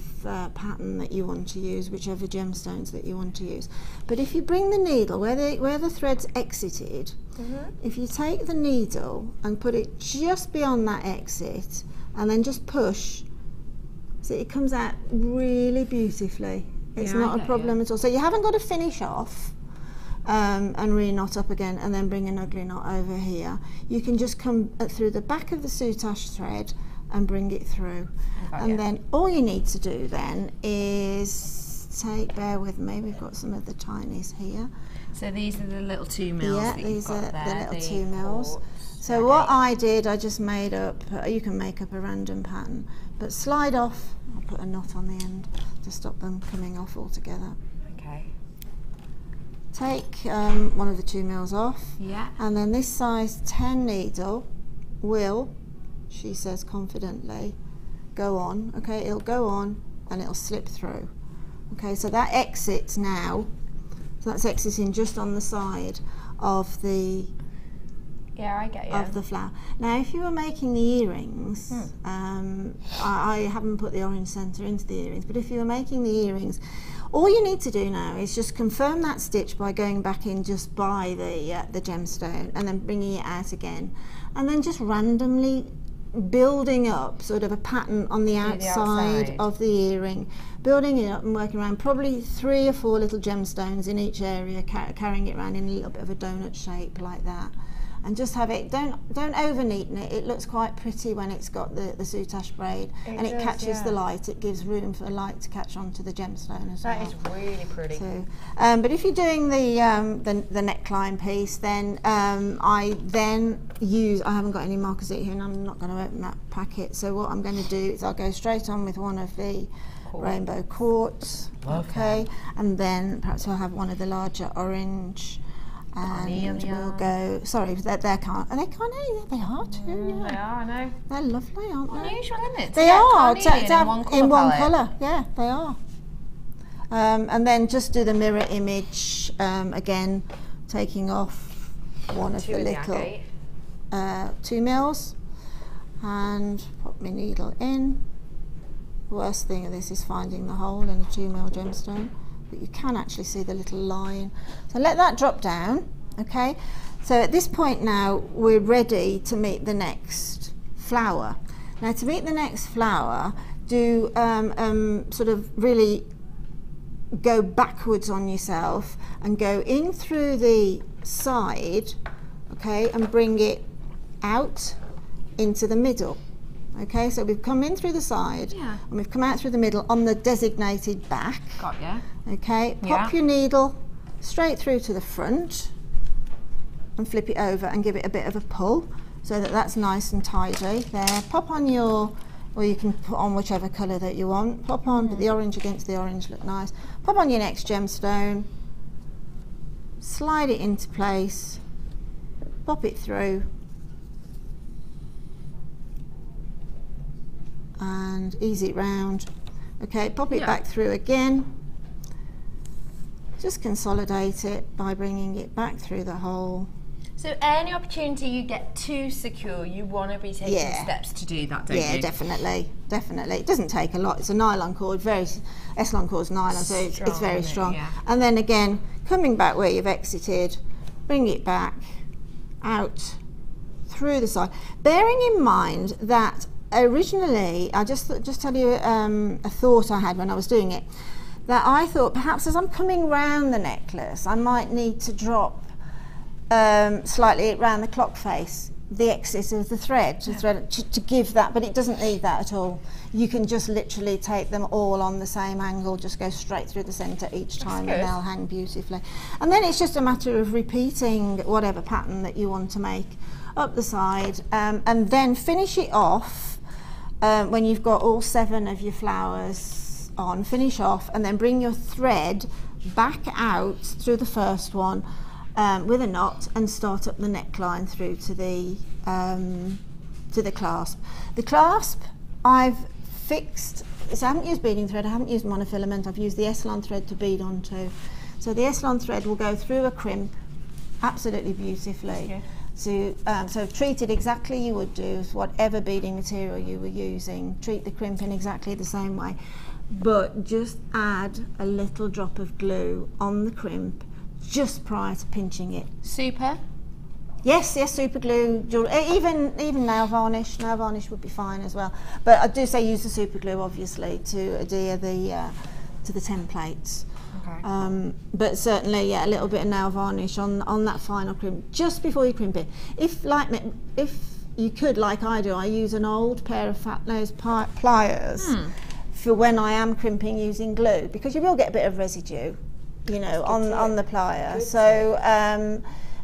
pattern that you want to use, whichever gemstones that you want to use. But if you bring the needle where the thread's exited, if you take the needle and put it just beyond that exit, and then just push, so it comes out really beautifully. It's not a problem at all. So you haven't got to finish off and re-knot up again and then bring an ugly knot over here. You can just come through the back of the Soutache thread and bring it through. And then all you need to do then is bear with me, we've got some of the tinies here. So these are the little 2 mils. Yeah, that these you've got are there, the little 2 mils. So what I did, I just made up, you can make up a random pattern, but slide off, I'll put a knot on the end to stop them coming off altogether. Okay. Take one of the 2 mils off, and then this size 10 needle will, she says confidently, go on. Okay, it'll go on and it'll slip through. Okay, so that exits now. So that's exiting just on the side of the of the flower. Now, if you were making the earrings, I haven't put the orange centre into the earrings, but if you were making the earrings, all you need to do now is just confirm that stitch by going back in just by the gemstone and then bringing it out again, and then just randomly building up sort of a pattern on the outside of the earring, building it up and working around, probably 3 or 4 little gemstones in each area, carrying it around in a little bit of a donut shape like that. And just have it, don't over neaten it. It looks quite pretty when it's got the Soutache braid, and it catches the light. It gives room for light to catch onto the gemstone as well. That is really pretty. So, but if you're doing the neckline piece, then I haven't got any markers here, and I'm not going to open that packet. So what I'm going to do is I'll go straight on with one of the rainbow quartz, okay, and then perhaps I'll have one of the larger orange. And we'll go. Sorry, they can't. They can't. They are too. Yeah. They are. I know. They're lovely, aren't they? Unusual, isn't it? They are. In one colour. Yeah, they are. And then just do the mirror image again, taking off one of the little 2 mils, and put my needle in. The worst thing of this is finding the hole in a 2 mil gemstone. But you can actually see the little line. So let that drop down, okay? So at this point now, we're ready to meet the next flower. Now to meet the next flower, do sort of really go backwards on yourself and go in through the side, okay, and bring it out into the middle. Okay, so we've come in through the side, and we've come out through the middle on the designated back. Got ya. Okay, pop your needle straight through to the front and flip it over and give it a bit of a pull so that that's nice and tidy. There, pop on your, or you can put on whichever colour that you want. Pop on, put the orange against the orange, look nice. Pop on your next gemstone, slide it into place, pop it through, and ease it round. Okay, pop it back through again. Just consolidate it by bringing it back through the hole. So any opportunity you get too secure, you want to be taking steps to do that, don't you? Yeah, definitely, definitely. It doesn't take a lot. It's a nylon cord, S-Lon cord's nylon, so it's very strong. And then again, coming back where you've exited, bring it back out through the side. Bearing in mind that originally, I'll just tell you a thought I had when I was doing it, that I thought perhaps as I'm coming round the necklace, I might need to drop slightly around the clock face, the excess of the thread, to give that, but it doesn't need that at all. You can just literally take them all on the same angle, just go straight through the centre each time, and they'll hang beautifully. And then it's just a matter of repeating whatever pattern that you want to make up the side, and then finish it off when you've got all 7 of your flowers on, finish off, and then bring your thread back out through the first one with a knot, and start up the neckline through to the clasp. The clasp I've fixed, so I haven't used beading thread, I haven't used monofilament, I've used the S-Lon thread to bead onto. So the S-Lon thread will go through a crimp absolutely beautifully. So treat it exactly you would do with whatever beading material you were using. Treat the crimp in exactly the same way, but just add a little drop of glue on the crimp just prior to pinching it. Super? Yes, super glue, even nail varnish. Nail varnish would be fine as well. But I do say use the super glue, obviously, to adhere to the templates. Okay. But certainly, a little bit of nail varnish on that final crimp just before you crimp it. If you could, like I do, I use an old pair of fat nose pliers for when I am crimping using glue, because you will get a bit of residue, you know, on the plier. So,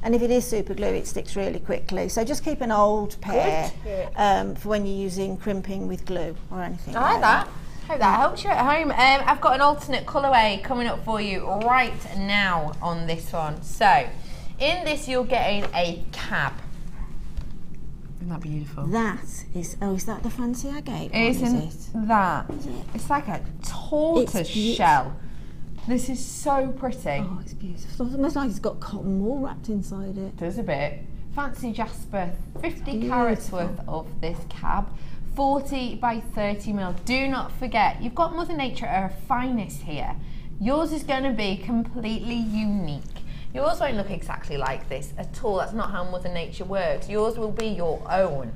and if it is super glue, it sticks really quickly. So just keep an old pair for when you're using crimping with glue or anything. I like that. Hope that helps you at home. I've got an alternate colourway coming up for you right now on this one. So, in this you're getting a cap. Isn't that beautiful? That is, is that the fancy agate? Isn't that? It's like a tortoise shell. This is so pretty. Oh, it's beautiful. It's almost like it's got cotton wool wrapped inside it. Does a bit. Fancy Jasper, 50 carats worth of this cab. 40 by 30 mil. Do not forget, you've got Mother Nature at her finest here. Yours is going to be completely unique. Yours won't look exactly like this at all. That's not how Mother Nature works. Yours will be your own.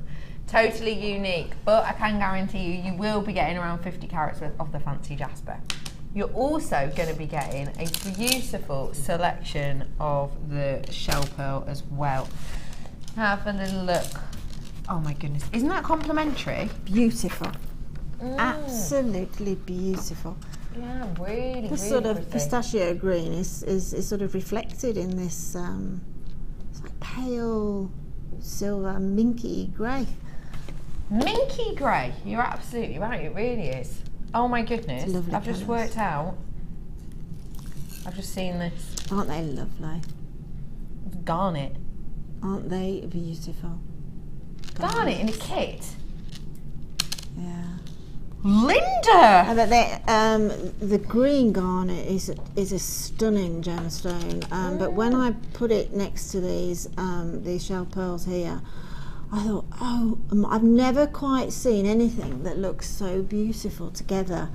Totally unique, but I can guarantee you will be getting around 50 carats worth of the fancy jasper. You're also going to be getting a beautiful selection of the shell pearl as well. Have a little look. Oh my goodness, isn't that complimentary? Beautiful. Absolutely beautiful. Yeah, really, This really sort of pretty. pistachio green is sort of reflected in this it's like pale silver minky grey. Minky grey, you're absolutely right, it really is. Oh my goodness, lovely I've just colours. worked out, I've just seen this. Aren't they lovely? Garnet. Aren't they beautiful? Garnet in a kit? Yeah. Linda! But the green garnet is a stunning gemstone. But when I put it next to these shell pearls here, I thought, oh, I've never quite seen anything that looks so beautiful together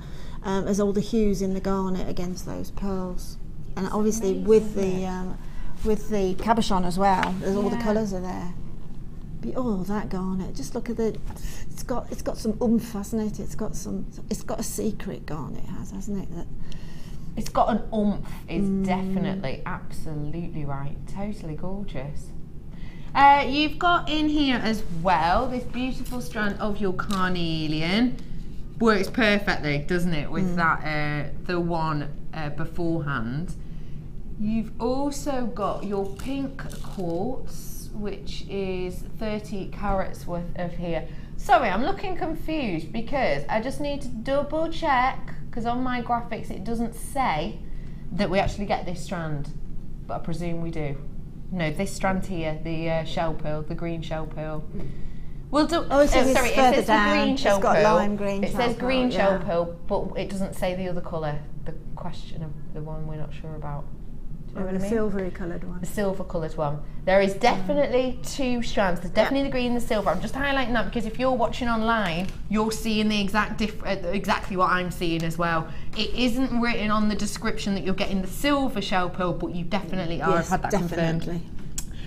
as all the hues in the garnet against those pearls. And obviously with the cabochon as well, there's all the colours are there. Oh, that garnet! Just look at the. It's got some oomph, hasn't it? It's got a secret garnet, hasn't it? That it's got an oomph. Is definitely, absolutely right. Totally gorgeous. You've got in here as well this beautiful strand of your carnelian. Works perfectly, doesn't it? With that the one beforehand. You've also got your pink quartz, which is 30 carats worth of here. Sorry, I'm looking confused because I just need to double check, because on my graphics it doesn't say that we actually get this strand, but I presume we do. No, this strand here, the shell pearl, the green shell pearl. We'll do. Oh, so sorry, it says down. green shell It's got pearl. lime green. It says shell green pearl, shell yeah. pearl, but it doesn't say the other colour. The question of the one we're not sure about. Do you know what I mean? Silvery coloured one. The silver coloured one. There is definitely two strands. There's definitely the green and the silver. I'm just highlighting that because if you're watching online, you're seeing the exactly what I'm seeing as well. It isn't written on the description that you're getting the silver shell pearl, but you definitely are. Yes, I've had that confirmed. definitely.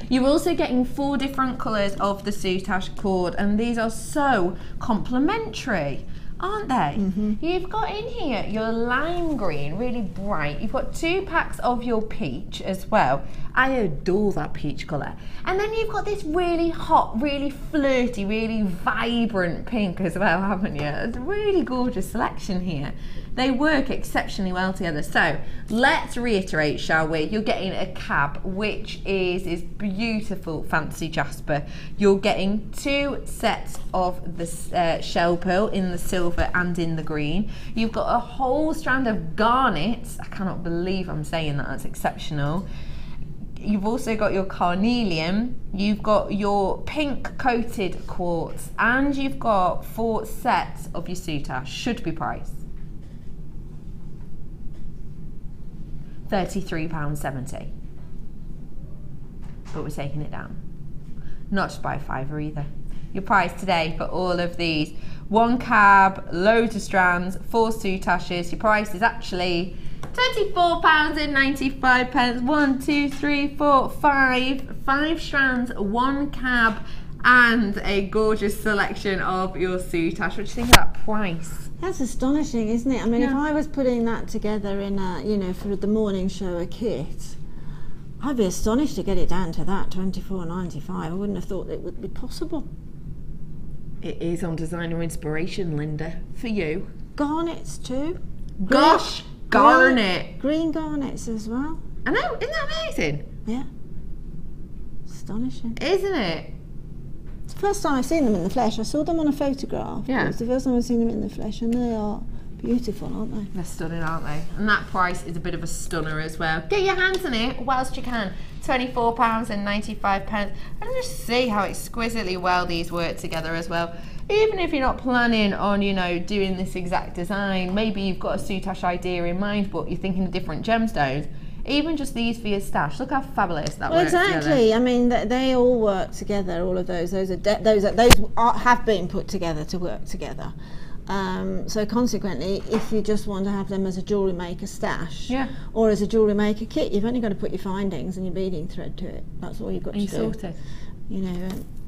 You're also getting 4 different colours of the Soutache cord, and these are so complementary, aren't they? You've got in here your lime green, really bright. You've got 2 packs of your peach as well. I adore that peach colour. And then you've got this really hot, really flirty, really vibrant pink as well, haven't you? It's a really gorgeous selection here. They work exceptionally well together. So let's reiterate, shall we? You're getting a cab, which is beautiful fancy jasper. You're getting 2 sets of the shell pearl in the silver and in the green. You've got a whole strand of garnets. I cannot believe I'm saying that. That's exceptional. You've also got your carnelian, you've got your pink coated quartz, and you've got 4 sets of your Soutache. Should be priced £33.70, but we're taking it down. Not just by a fiver either. Your price today for all of these, 1 cab, loads of strands, 4 Soutaches, your price is actually £24.95. 1, 2, 3, 4, 5 strands, 1 cab, and a gorgeous selection of your Soutache. What do you think of that price? That's astonishing, isn't it? I mean, if I was putting that together in a, for the morning show, a kit, I'd be astonished to get it down to that, £24.95. I wouldn't have thought it would be possible. It is on Designer Inspiration, Linda, for you. Garnets too. Gosh, garnet. Green garnets as well. I know, isn't that amazing? Yeah. Astonishing. Isn't it? It's the first time I've seen them in the flesh. I saw them on a photograph. Yeah. It's the first time I've seen them in the flesh, and they are beautiful, aren't they? They're stunning, aren't they? And that price is a bit of a stunner as well. Get your hands on it whilst you can. £24.95. And just see how exquisitely well these work together as well. Even if you're not planning on, doing this exact design, maybe you've got a Soutache idea in mind, but you're thinking of different gemstones. Even just these for your stash. Look how fabulous that works exactly. together. I mean, they all work together. All of those. Those have been put together to work together. So consequently, if you just want to have them as a Jewellery Maker stash, or as a Jewellery Maker kit, you've only got to put your findings and your beading thread to it. That's all you've got to do. Sorted.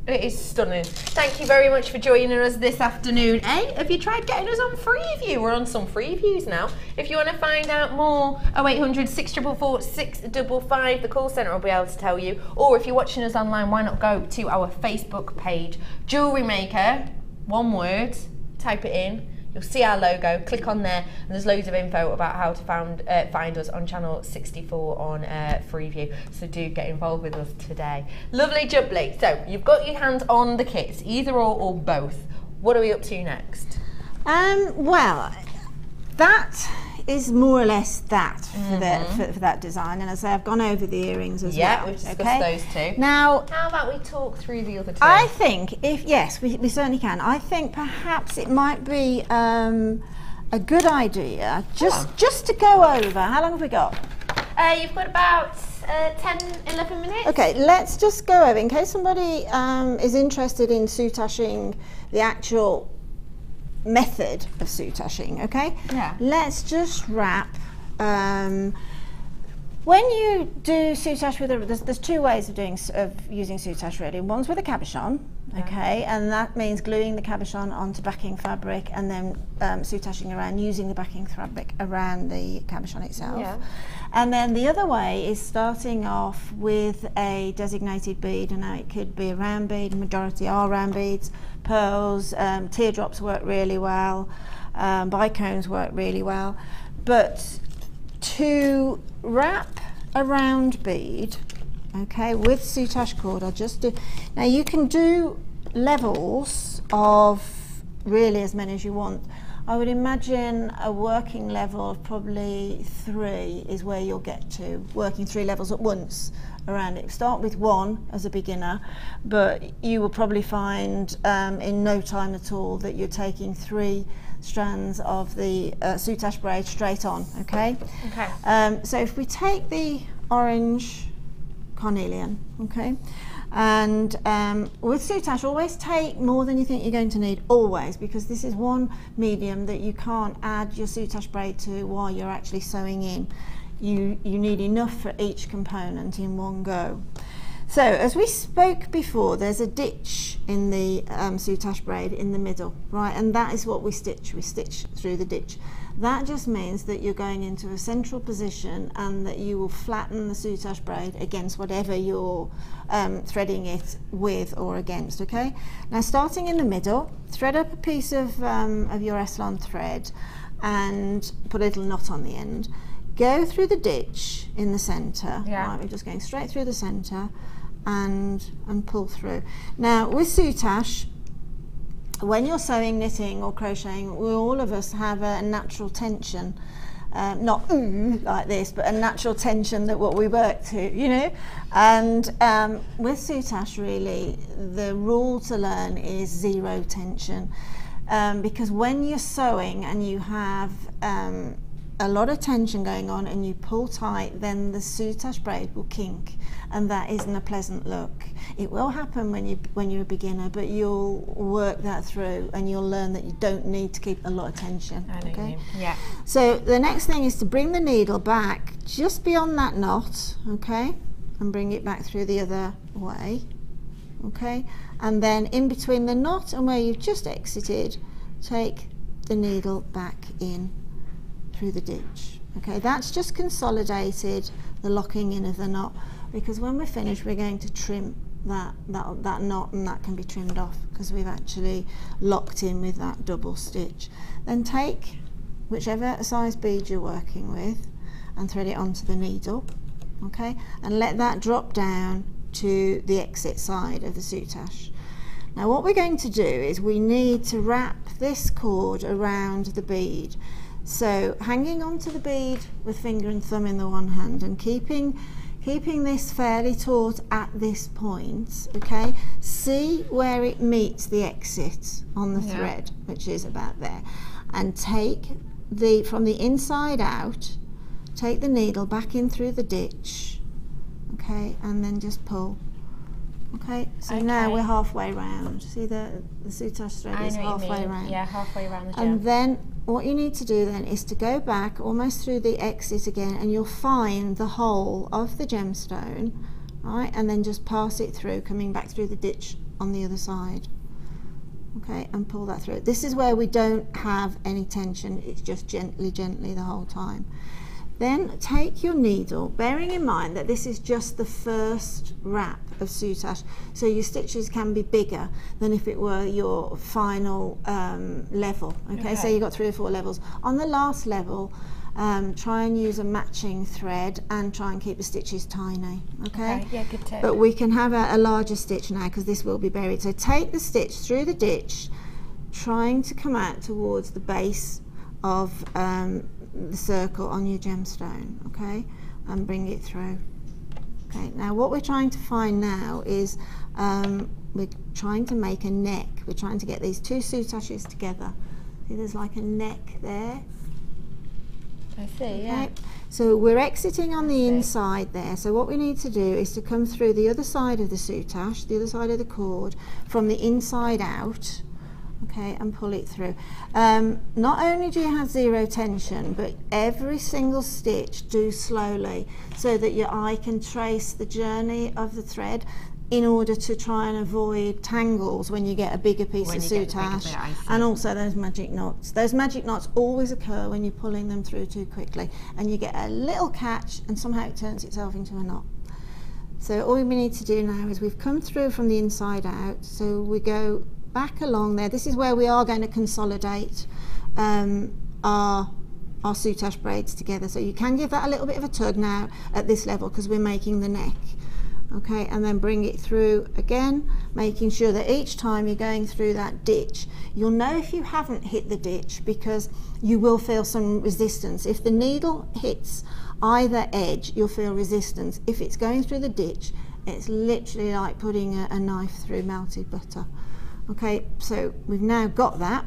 It is stunning. Thank you very much for joining us this afternoon. Hey, have you tried getting us on Freeview? We're on some Freeviews now. If you want to find out more, 0800 644 655, the call centre will be able to tell you. Or if you're watching us online, why not go to our Facebook page, Jewellery Maker, one word, type it in. You'll see our logo, click on there, and there's loads of info about how to find us on channel 64 on Freeview. So do get involved with us today. Lovely jubbly. So you've got your hands on the kits, either or both. What are we up to next? Well, that is more or less that for that design, and as I say, I've gone over the earrings as well. Yeah, we've discussed those two. Now, how about we talk through the other two? I think yes, we certainly can. I think perhaps it might be a good idea just to go over. How long have we got? You've got about 10-11 minutes. Okay, let's just go over in case somebody is interested in soutaching the actual method of soutaching. Okay, yeah, let's just wrap. When you do soutache with there's two ways of using soutache really. One's with a cabochon, okay, and that means gluing the cabochon onto backing fabric and then soutaching around using the backing fabric around the cabochon itself. Yeah. And then the other way is starting off with a designated bead, and now it could be a round bead, majority are round beads, pearls, teardrops work really well, bicones work really well, but to wrap a round bead, okay, with soutache cord, I'll just do, now you can do levels of really as many as you want. I would imagine a working level of probably 3 is where you'll get to, working 3 levels at once around it. Start with 1 as a beginner, but you will probably find in no time at all that you're taking 3 strands of the soutache braid straight on, okay? Okay. So if we take the orange carnelian, okay, and with soutache, always take more than you think you're going to need, always, because this is one medium that you can't add your soutache braid to while you're actually sewing in. You need enough for each component in one go. So as we spoke before, there's a ditch in the soutache braid in the middle, right, and that is what we stitch through the ditch. That just means that you're going into a central position and that you will flatten the soutache braid against whatever you're threading it with or against, okay? Now starting in the middle, thread up a piece of your Eslon thread and put a little knot on the end. Go through the ditch in the centre, right, we're just going straight through the centre and pull through. Now with soutache, when you're sewing, knitting or crocheting, all of us have a natural tension, not like this, but a natural tension that what we work to, you know. And with soutache, really, the rule to learn is 0 tension, because when you're sewing and you have a lot of tension going on and you pull tight, then the soutache braid will kink, and that isn't a pleasant look. It will happen when you're a beginner, but you'll work that through and you'll learn that you don't need to keep a lot of tension. I know okay? what you mean. Yeah. So the next thing is to bring the needle back just beyond that knot, okay, and bring it back through the other way, okay, and then in between the knot and where you've just exited, take the needle back in through the ditch. Okay, that's just consolidated the locking in of the knot, because when we're finished we're going to trim that knot, and that can be trimmed off because we've actually locked in with that double stitch. Then take whichever size bead you're working with and thread it onto the needle, okay, and let that drop down to the exit side of the soutache. Now what we're going to do is we need to wrap this cord around the bead. So hanging onto the bead with finger and thumb in the one hand and keeping this fairly taut at this point, okay, see where it meets the exit on the thread, which is about there, and take from the inside out, take the needle back in through the ditch, okay, and then just pull. Okay, so now we're halfway round. See the soutache thread is halfway round. Yeah, halfway around the gem. And then what you need to do then is to go back almost through the exit again, and you'll find the hole of the gemstone, right, and then just pass it through, coming back through the ditch on the other side. Okay, and pull that through. This is where we don't have any tension, it's just gently the whole time. Then take your needle, bearing in mind that this is just the first wrap of soutache, so your stitches can be bigger than if it were your final level. Okay, so you've got 3 or 4 levels. On the last level, try and use a matching thread and try and keep the stitches tiny. Okay, yeah, good tip. But we can have a larger stitch now because this will be buried. So take the stitch through the ditch, trying to come out towards the base of the circle on your gemstone, okay, and bring it through. Okay, now what we're trying to find now is we're trying to make a neck. We're trying to get these 2 soutaches together. See, there's like a neck there. I see, yeah. So we're exiting on the inside there. So what we need to do is to come through the other side of the soutache, the other side of the cord, from the inside out. Okay, and pull it through. Not only do you have 0 tension, but every single stitch do slowly so that your eye can trace the journey of the thread in order to try and avoid tangles when you get a bigger piece of soutache, and also those magic knots. Those magic knots always occur when you're pulling them through too quickly and you get a little catch and somehow it turns itself into a knot. So all we need to do now is we've come through from the inside out, so we go back along there. This is where we are going to consolidate our soutache braids together, so you can give that a little bit of a tug now at this level because we're making the neck. Okay, and then bring it through again, making sure that each time you're going through that ditch, you'll know if you haven't hit the ditch because you will feel some resistance. If the needle hits either edge, you'll feel resistance. If it's going through the ditch, it's literally like putting a knife through melted butter. Okay, so we've now got that.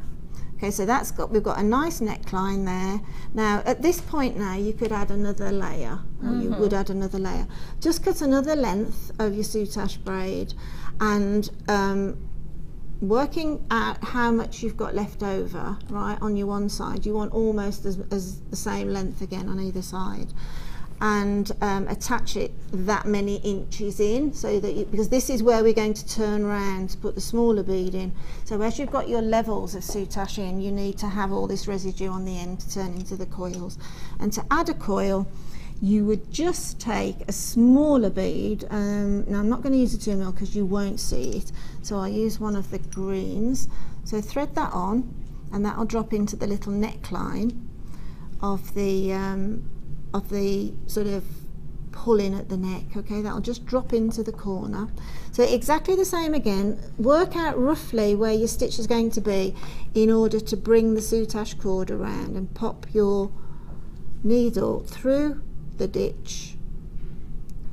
Okay, so we've got a nice neckline there. Now at this point now you could add another layer, or you would add another layer. Just cut another length of your soutache braid and working out how much you've got left over, right, on your one side. You want almost as the same length again on either side. And attach it that many inches in, so that because this is where we're going to turn around to put the smaller bead in. So as you've got your levels of soutache in, you need to have all this residue on the end to turn into the coils. And to add a coil, you would just take a smaller bead. Now I'm not going to use a 2mm because you won't see it, so I'll use one of the greens. So thread that on, and that will drop into the little neckline of the sort of pulling at the neck. Okay, that'll just drop into the corner. So exactly the same again. Work out roughly where your stitch is going to be in order to bring the soutache cord around, and pop your needle through the ditch.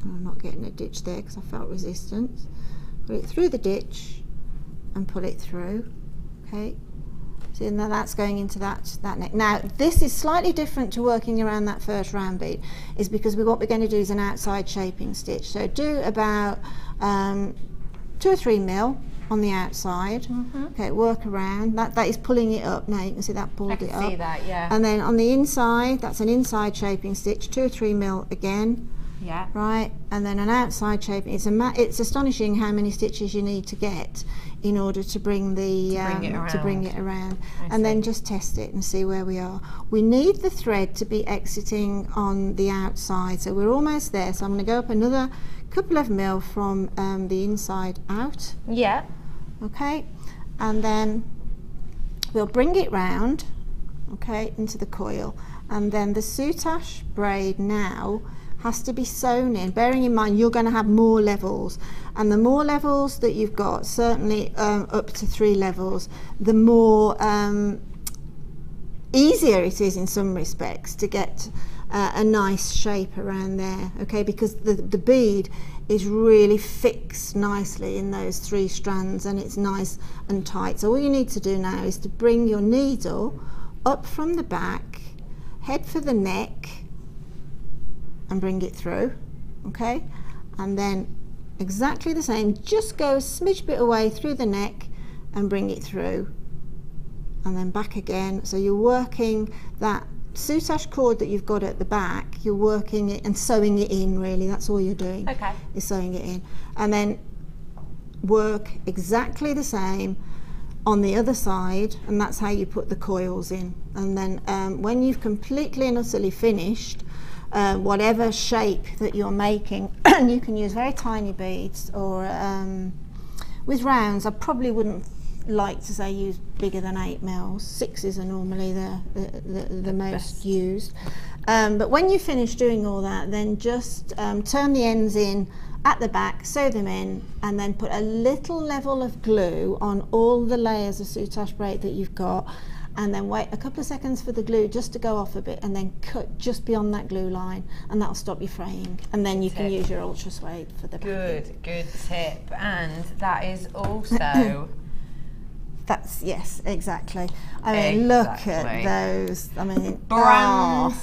I'm not getting a ditch there because I felt resistance. Put it through the ditch and pull it through. Okay, so now that's going into that neck. Now this is slightly different to working around that first round bead, is because what we're going to do is an outside shaping stitch. So do about 2 or 3mm on the outside. Okay, work around that is pulling it up. Now you can see that pulled it up. I can see that, yeah. And then on the inside, that's an inside shaping stitch, 2 or 3mm again. Yeah. Right, and then an outside shaping. It's astonishing how many stitches you need to get in order to bring the to bring it around. And then just test it and see where we are. We need the thread to be exiting on the outside, so we're almost there. So I'm going to go up another couple of mil from the inside out. Yeah. Okay, and then we'll bring it round, okay, into the coil, and then the soutache braid now has to be sewn in, bearing in mind you're going to have more levels, and the more levels that you've got, certainly up to 3 levels, the more easier it is in some respects to get a nice shape around there, okay, because the bead is really fixed nicely in those 3 strands and it's nice and tight. So all you need to do now is to bring your needle up from the back, head for the neck, and bring it through, okay, and then exactly the same, just go a smidge bit away through the neck and bring it through, and then back again. So you're working that soutache cord that you've got at the back, you're working it and sewing it in, really, that's all you're doing. Okay. Is sewing it in, and then work exactly the same on the other side, and that's how you put the coils in. And then when you've completely and utterly finished whatever shape that you're making, you can use very tiny beads, or with rounds I probably wouldn't like to say use bigger than 8 mils. 6s are normally the most used. But when you finish doing all that, then just turn the ends in at the back, sew them in, and then put a little level of glue on all the layers of soutache braid that you've got, and then wait a couple of seconds for the glue just to go off a bit, and then cut just beyond that glue line, and that'll stop you fraying, and then you can use your ultra suede for the backing. Good tip. And that is also that's, yes, exactly. I mean, look at those. I mean, brand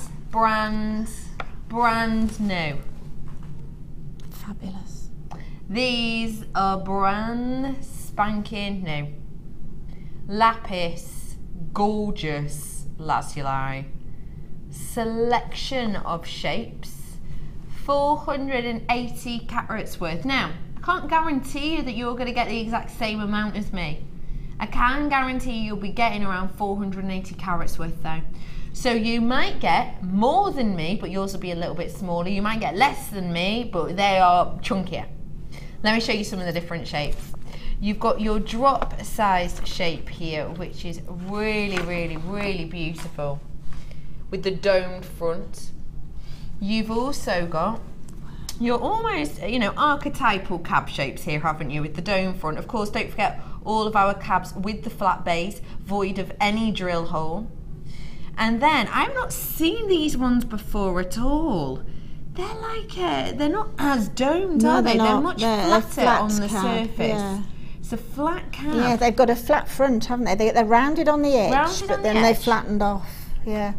new. Fabulous. These are brand spanking new. Lapis, gorgeous lazuli. Selection of shapes. 480 carats worth. Now, I can't guarantee you that you're going to get the exact same amount as me. I can guarantee you'll be getting around 480 carats worth though. So you might get more than me, but yours will be a little bit smaller. You might get less than me, but they are chunkier. Let me show you some of the different shapes. You've got your drop sized shape here, which is really beautiful, with the domed front. You've also got your almost, you know, archetypal cab shapes here, haven't you, with the dome front. Of course, don't forget all of our cabs with the flat base, void of any drill hole. And then, I've not seen these ones before at all. They're like, they're not as domed, are they? They're much flatter on the surface. Yeah. It's a flat cab. Yeah, they've got a flat front, haven't they? They're rounded on the edge, but then they've flattened off. Yeah.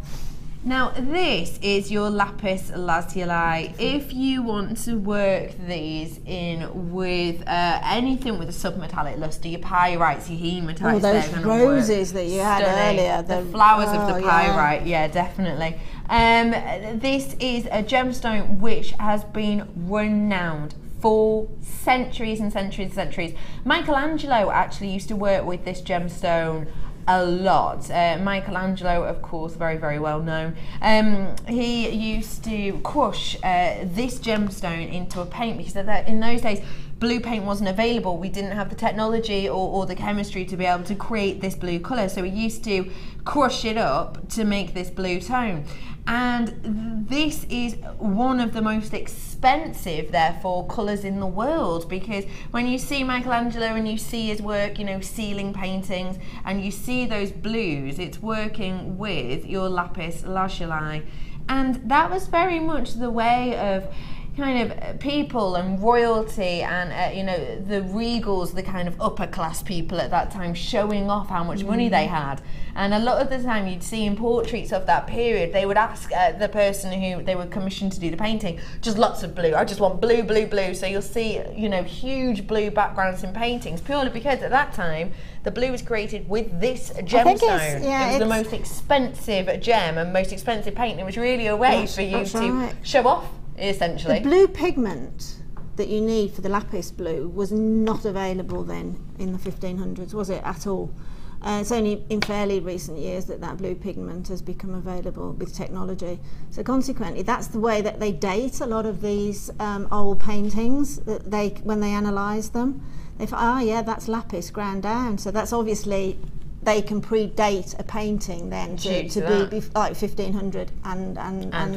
Now this is your lapis lazuli. If you want to work these in with anything with a submetallic luster, your pyrites, your hematites, oh, those roses that you had earlier, the flowers of the pyrite, yeah, definitely. This is a gemstone which has been renowned for centuries and centuries and centuries. Michelangelo actually used to work with this gemstone a lot. Michelangelo, of course, very well known. He used to crush this gemstone into a paint, because in those days blue paint wasn't available. We didn't have the technology or the chemistry to be able to create this blue colour, so he used to crush it up to make this blue tone. And this is one of the most expensive, therefore, colours in the world, because when you see Michelangelo and you see his work, you know, ceiling paintings, and you see those blues, it's working with your lapis lazuli. And that was very much the way of kind of people and royalty and you know, the regals, the kind of upper class people at that time, showing off how much money they had. And a lot of the time you'd see in portraits of that period, they would ask the person who they were commissioned to do the painting, just lots of blue. I just want blue, blue, blue. So you'll see, you know, huge blue backgrounds in paintings, purely because at that time the blue was created with this gemstone. It was the most expensive gem and most expensive paint. It was really a way for you to show off, essentially. The blue pigment that you need for the lapis blue was not available then in the 1500s, was it, at all? It's only in fairly recent years that blue pigment has become available with technology. So consequently, that's the way that they date a lot of these old paintings. That when they analyse them, they thought, oh yeah, that's lapis ground down. So that's obviously, they can predate a painting then to be like 1500 and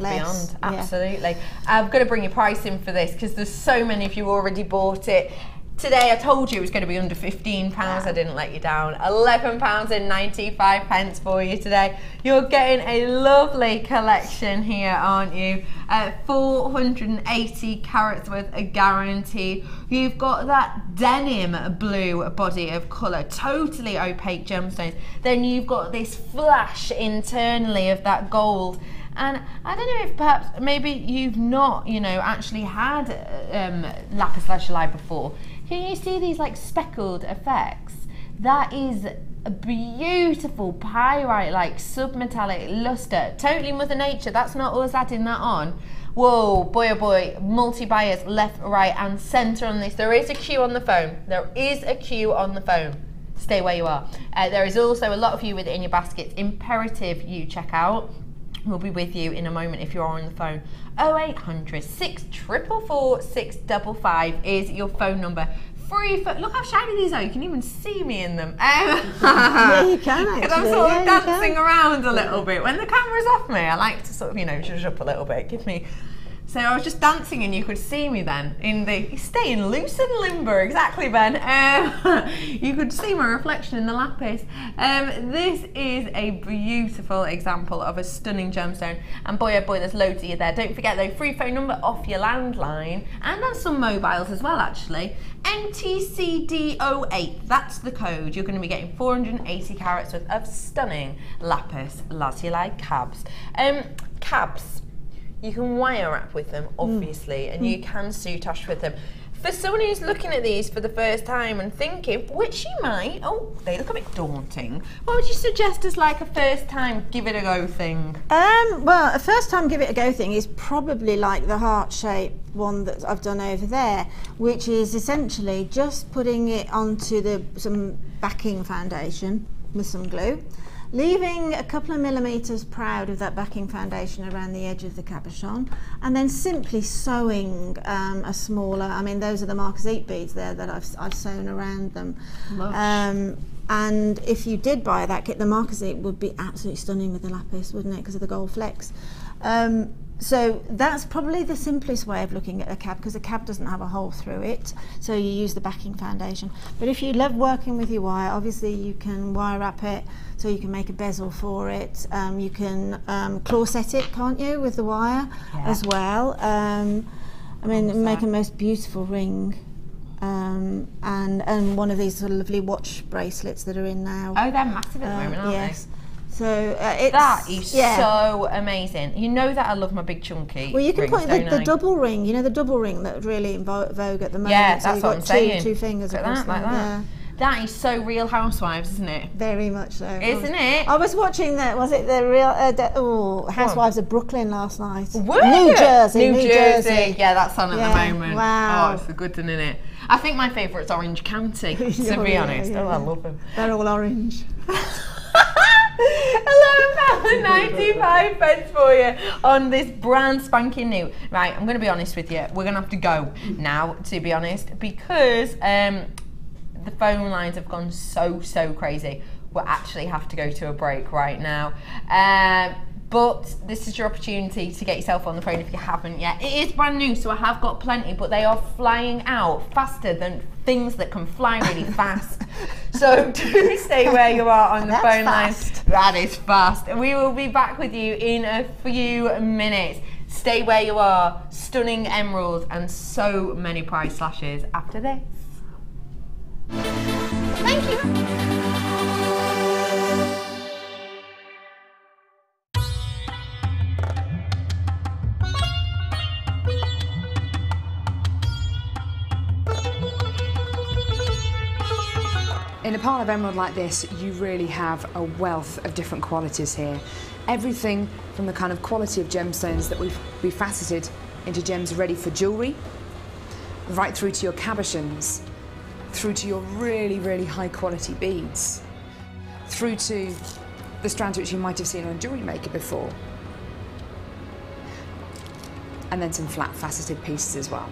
less. Beyond, absolutely. I'm going to bring your price in for this, because there's so many of you already bought it. Today I told you it was going to be under £15, I didn't let you down. £11.95 for you today. You're getting a lovely collection here, aren't you? 480 carats worth of guarantee. You've got that denim blue body of colour, totally opaque gemstones. Then you've got this flash internally of that gold. And I don't know if perhaps maybe you've not, you know, actually had lapis lazuli before. Can you see these like speckled effects? That is a beautiful pyrite, like submetallic luster. Totally Mother Nature. That's not us adding that on. Whoa, boy oh boy, multi-buyers left, right and centre on this. There is a queue on the phone. There is a queue on the phone. Stay where you are. There is also a lot of you with it in your baskets. Imperative you check out. We'll be with you in a moment if you're on the phone. 0800 644 655 is your phone number. Free for, look how shiny these are, you can even see me in them. Yeah, you can actually. I'm sort of dancing around a little bit. When the camera's off me, I like to sort of, you know, zhuzh up a little bit, give me. So I was just dancing and you could see me then in the, staying loose and limber, exactly Ben. You could see my reflection in the lapis. This is a beautiful example of a stunning gemstone, and boy oh boy, there's loads of you there. Don't forget though, free phone number off your landline, and there's some mobiles as well actually. MTCD08, that's the code. You're going to be getting 480 carats worth of stunning lapis lazuli cabs. Cabs. You can wire wrap with them, obviously, and you can Soutache with them. For someone who's looking at these for the first time and thinking, which you might, oh, they look a bit daunting. What would you suggest as like a first time give it a go thing? Well, a first time give it a go thing is probably like the heart shape one that I've done over there, which is essentially just putting it onto some backing foundation with some glue, leaving a couple of millimetres proud of that backing foundation around the edge of the cabochon, and then simply sewing a smaller, I mean those are the marquisite beads there that I've sewn around them. And if you did buy that kit, the marquisite would be absolutely stunning with the lapis, wouldn't it, because of the gold flecks. So that's probably the simplest way of looking at a cab, because a cab doesn't have a hole through it, so you use the backing foundation. But if you love working with your wire, obviously you can wire wrap it, so you can make a bezel for it. You can claw set it, can't you, with the wire as well. I mean, make a most beautiful ring. And one of these sort of lovely watch bracelets that are in now. Oh, they're massive at the moment, aren't yes. they? So it's, that is so amazing. You know that I love my big chunky. Well, you can rings, put the double ring. You know the double ring that really in vogue at the moment. Yeah, so that's you've what got I'm saying. Two fingers across that, like them. that. Yeah. That is so Real Housewives, isn't it? Very much so. Isn't it? I was watching the, was it the Real Housewives of Brooklyn last night? Were New you? Jersey. New Jersey. Yeah, that's on at the moment. Wow. Oh, it's a good one, isn't it? I think my favourite's Orange County, to be honest. Yeah. Oh, I love them. They're all orange. £11.95 for you on this brand spanking new. Right, I'm going to be honest with you. We're going to have to go now, to be honest, because the phone lines have gone so crazy. We'll actually have to go to a break right now. But this is your opportunity to get yourself on the phone if you haven't yet. It is brand new, so I have got plenty, but they are flying out faster than things that can fly really fast. So do stay where you are on the phone lines. That is fast. We will be back with you in a few minutes. Stay where you are. Stunning emeralds and so many price slashes after this. Thank you. In a pile of emerald like this, you really have a wealth of different qualities here. Everything from the kind of quality of gemstones that we've faceted into gems ready for jewellery, right through to your cabochons, through to your really high quality beads, through to the strands which you might have seen on JewelleryMaker before, and then some flat faceted pieces as well.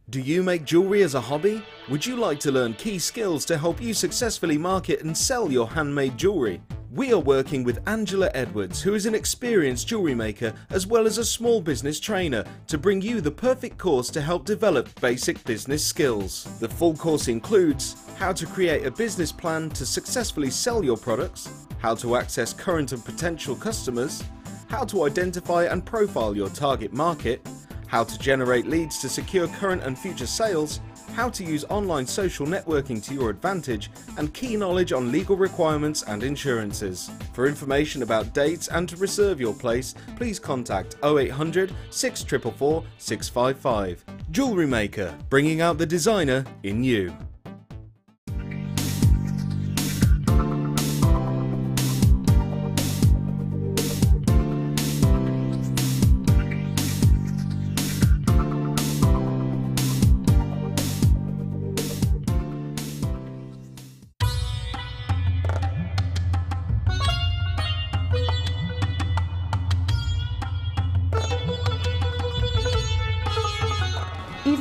Do you make jewellery as a hobby? Would you like to learn key skills to help you successfully market and sell your handmade jewellery? We are working with Angela Edwards, who is an experienced jewellery maker as well as a small business trainer, to bring you the perfect course to help develop basic business skills. The full course includes how to create a business plan to successfully sell your products, how to access current and potential customers, how to identify and profile your target market, how to generate leads to secure current and future sales, how to use online social networking to your advantage, and key knowledge on legal requirements and insurances. For information about dates and to reserve your place, please contact 0800 644 655. Jewellery Maker, bringing out the designer in you.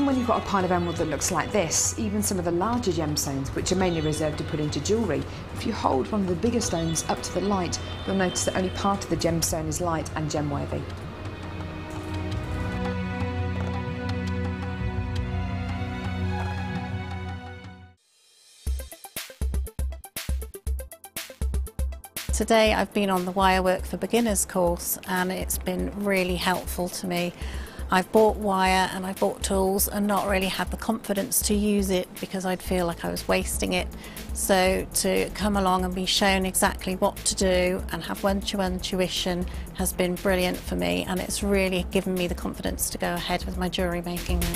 even when you've got a pile of emerald that looks like this, even some of the larger gemstones, which are mainly reserved to put into jewellery, if you hold one of the bigger stones up to the light, you'll notice that only part of the gemstone is light and gem-worthy. Today I've been on the Wirework for Beginners course and it's been really helpful to me. I've bought wire and I've bought tools and not really had the confidence to use it because I'd feel like I was wasting it. So to come along and be shown exactly what to do and have one-to-one tuition has been brilliant for me, and it's really given me the confidence to go ahead with my jewellery making now.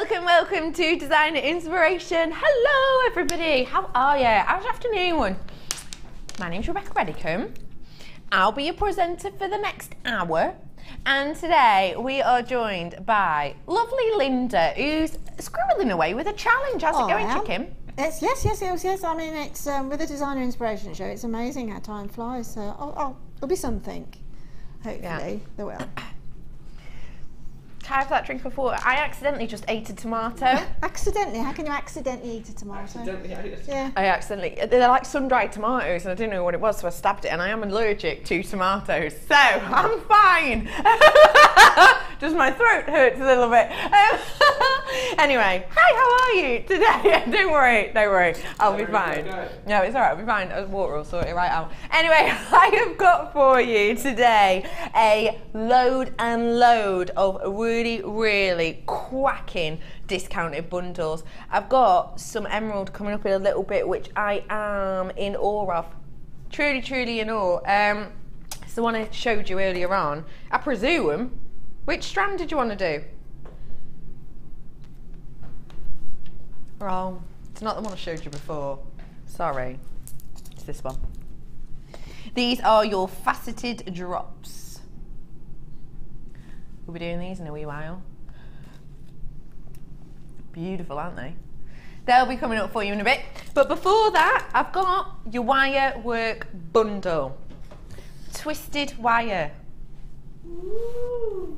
Welcome to Designer Inspiration. Hello everybody, how are you? How's your afternoon? My name's Rebecca Reddicombe. I'll be your presenter for the next hour, and today we are joined by lovely Linda, who's scribbling away with a challenge. How's it going, chicken? Yes. I mean, it's with the Designer Inspiration Show, it's amazing how time flies, so there'll be something, hopefully, there will. Can I have that drink of water? I accidentally just ate a tomato. Accidentally? How can you accidentally eat a tomato? Accidentally ate it. Yeah. I accidentally, they're like sun-dried tomatoes and I didn't know what it was, so I stabbed it, and I am allergic to tomatoes, so I'm fine. Just my throat hurts a little bit. Anyway, hi, how are you today? Don't worry, I'll be fine. No, it's all right, I'll be fine. Water will sort it right out. Anyway, I have got for you today a load and load of really quacking discounted bundles. I've got some emerald coming up in a little bit, which I am in awe of. Truly in awe. It's the one I showed you earlier on. I presume. Which strand did you want to do? Wrong. It's not the one I showed you before. Sorry. It's this one. These are your faceted drops. We'll be doing these in a wee while. Beautiful, aren't they? They'll be coming up for you in a bit. But before that, I've got your wire work bundle. Twisted wire. Ooh.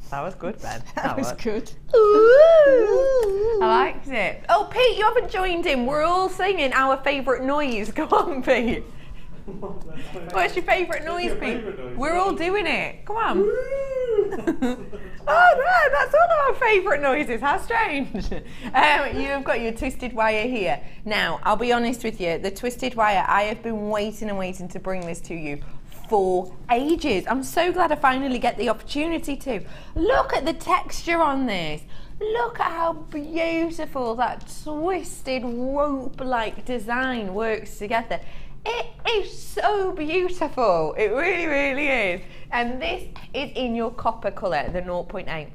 That was good, Ben. That was good. Ooh. I liked it. Oh, Pete, you haven't joined in. We're all singing our favourite noise. Go on, Pete. What's your favourite noise, Pete? We're all doing it. Come on. Oh, no, that's all of our favourite noises. How strange. You've got your twisted wire here. Now, I'll be honest with you. The twisted wire, I have been waiting to bring this to you for ages. I'm so glad I finally get the opportunity to. Look at the texture on this. Look at how beautiful that twisted rope-like design works together. It is so beautiful. It really is. And this is in your copper colour, the 0.8.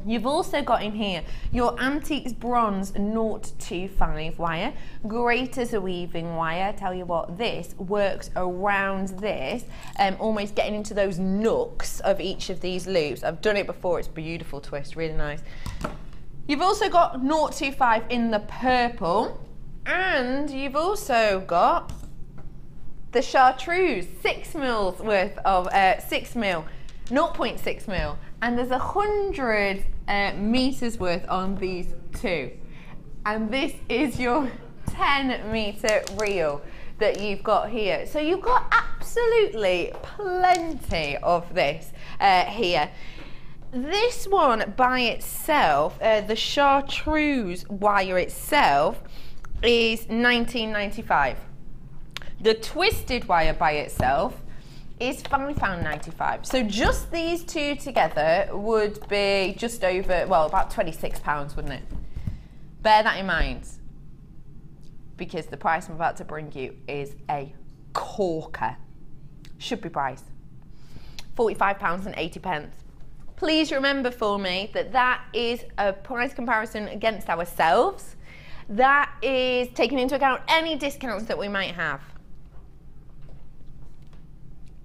You've also got in here your Antiques Bronze 025 wire, great as a weaving wire. Tell you what, this works around this, almost getting into those nooks of each of these loops. I've done it before, it's a beautiful twist, really nice. You've also got 025 in the purple, and you've also got the chartreuse, 6 mils worth of 6 mil, 0.6 mil. And there's 100 meters worth on these two. And this is your 10 meter reel that you've got here. So you've got absolutely plenty of this here. This one by itself, the chartreuse wire itself, is £19.95. The twisted wire by itself is £5.95. So just these two together would be just over, well, about £26, wouldn't it? Bear that in mind, because the price I'm about to bring you is a corker. Should be priced £45.80. Please remember for me that that is a price comparison against ourselves. That is taking into account any discounts that we might have.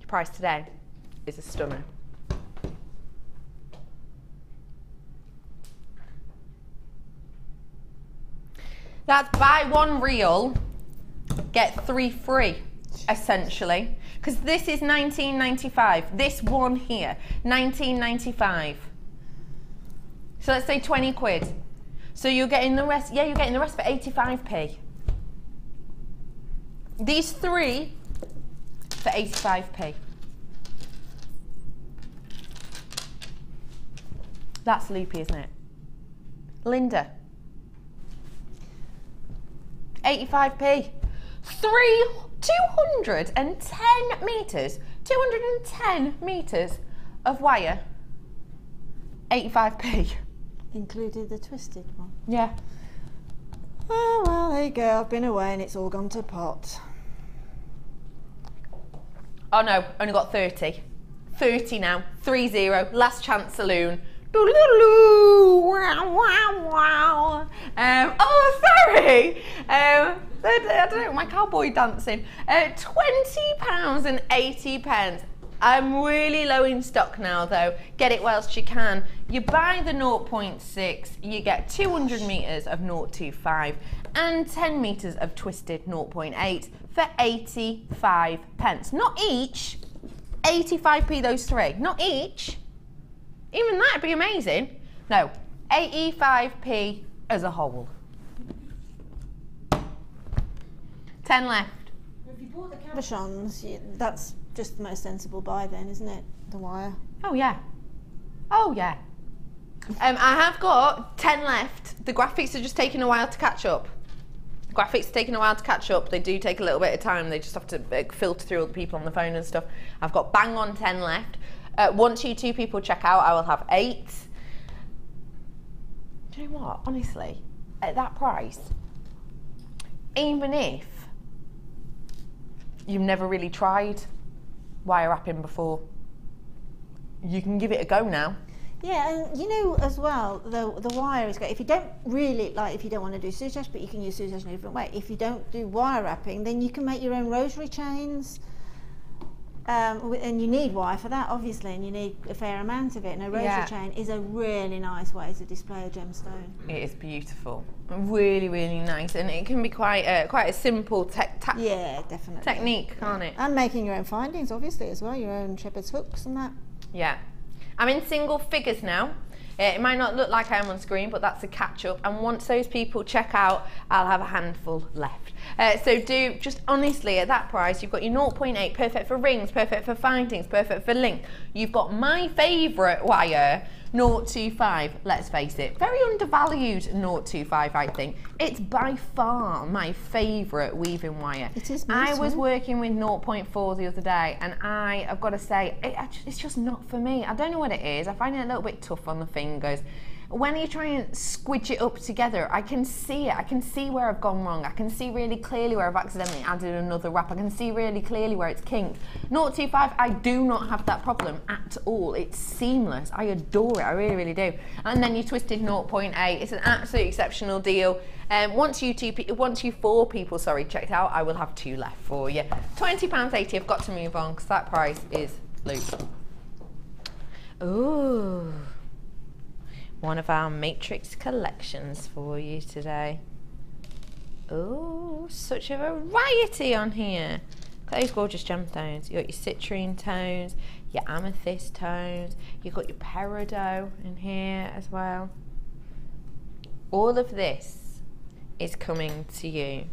Price today is a stunner. That's buy one reel, get 3 free, essentially. Because this is $19.95. This one here, $19.95. So let's say 20 quid. So you're getting the rest, yeah, you're getting the rest for 85p. These 3 for 85p. That's loopy, isn't it? Linda. 85p. 210 metres. 210 metres of wire. 85p. Included the twisted one. Yeah. Oh, well, there you go. I've been away and it's all gone to pot. Oh no, only got 30. 30 now. 30. Last chance saloon. Wow, wow, wow. Oh, sorry. I don't know, my cowboy dancing. £20.80. I'm really low in stock now though. Get it whilst you can. You buy the 0.6, you get 200 metres of 0.25 and 10 metres of twisted 0.8 for 85 pence. Not each, 85p those 3. Not each. Even that'd be amazing. No, 85p as a whole. 10 left. If you bought the cabochons, that's just the most sensible buy then, isn't it? The wire. Oh yeah. Oh yeah. I have got 10 left. The graphics are just taking a while to catch up. The graphics are taking a while to catch up. They do take a little bit of time. They just have to filter through all the people on the phone and stuff. I've got bang on 10 left. Once you 2 people check out, I will have 8. Do you know what? Honestly, at that price, even if you've never really tried wire wrapping before, you can give it a go now. Yeah, and you know as well, the wire is great. If you don't really, like if you don't want to do Soutache, but you can use Soutache in a different way. If you don't do wire wrapping, then you can make your own rosary chains. And you need wire for that, obviously, and you need a fair amount of it. And a rosary chain is a really nice way to display a gemstone. It is beautiful, really, really nice, and it can be quite a simple technique, can't it? And making your own findings, obviously, as well, your own shepherd's hooks and that. Yeah, I'm in single figures now. It might not look like I am on screen, but that's a catch up. And once those people check out, I'll have a handful left. So do, just honestly, at that price, you've got your 0.8, perfect for rings, perfect for findings, perfect for link. You've got my favourite wire, 0.25, let's face it. Very undervalued 0.25, I think. It's by far my favourite weaving wire. It is nice. I was working with 0.4 the other day, and I've got to say, it's just not for me. I don't know what it is. I find it a little bit tough on the fingers. When you try and squidge it up together, I can see it. I can see where I've gone wrong. I can see really clearly where I've accidentally added another wrap. I can see really clearly where it's kinked. 0.25, I do not have that problem at all. It's seamless. I adore it. I really, really do. And then you twisted 0.8. It's an absolute exceptional deal. Once you 4 people, checked out, I will have 2 left for you. £20.80. I've got to move on because that price is loose. Ooh. One of our matrix collections for you today. Oh, such a variety on here. Look at those gorgeous gemstones. You've got your citrine tones, your amethyst tones, you've got your peridot in here as well. All of this is coming to you.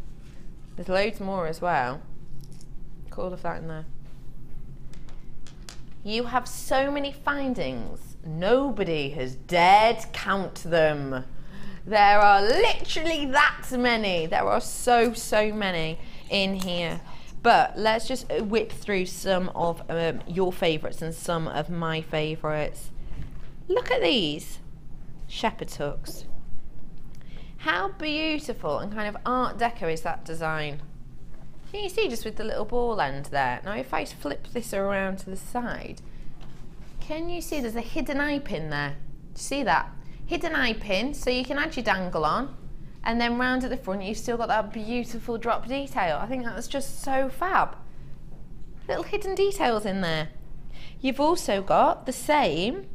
There's loads more as well. Look at all of that in there. You have so many findings. Nobody has dared count them. There are literally that many. There are so many in here. But let's just whip through some of your favourites and some of my favourites. Look at these shepherd's hooks. How beautiful and kind of Art Deco is that design. Can you see just with the little ball end there? Now if I flip this around to the side, can you see there's a hidden eye pin there? Do you see that? Hidden eye pin, so you can add your dangle on, and then round at the front you've still got that beautiful drop detail. I think that's just so fab. Little hidden details in there. You've also got the same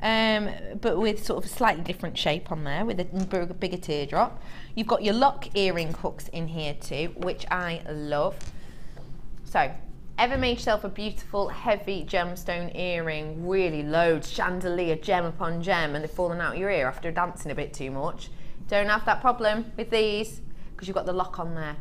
but with sort of a slightly different shape on there, with a bigger teardrop. You've got your lock earring hooks in here too, which I love. So, ever made yourself a beautiful heavy gemstone earring, really loads, chandelier, gem upon gem, and they've fallen out your ear after dancing a bit too much? Don't have that problem with these, because you've got the lock on there.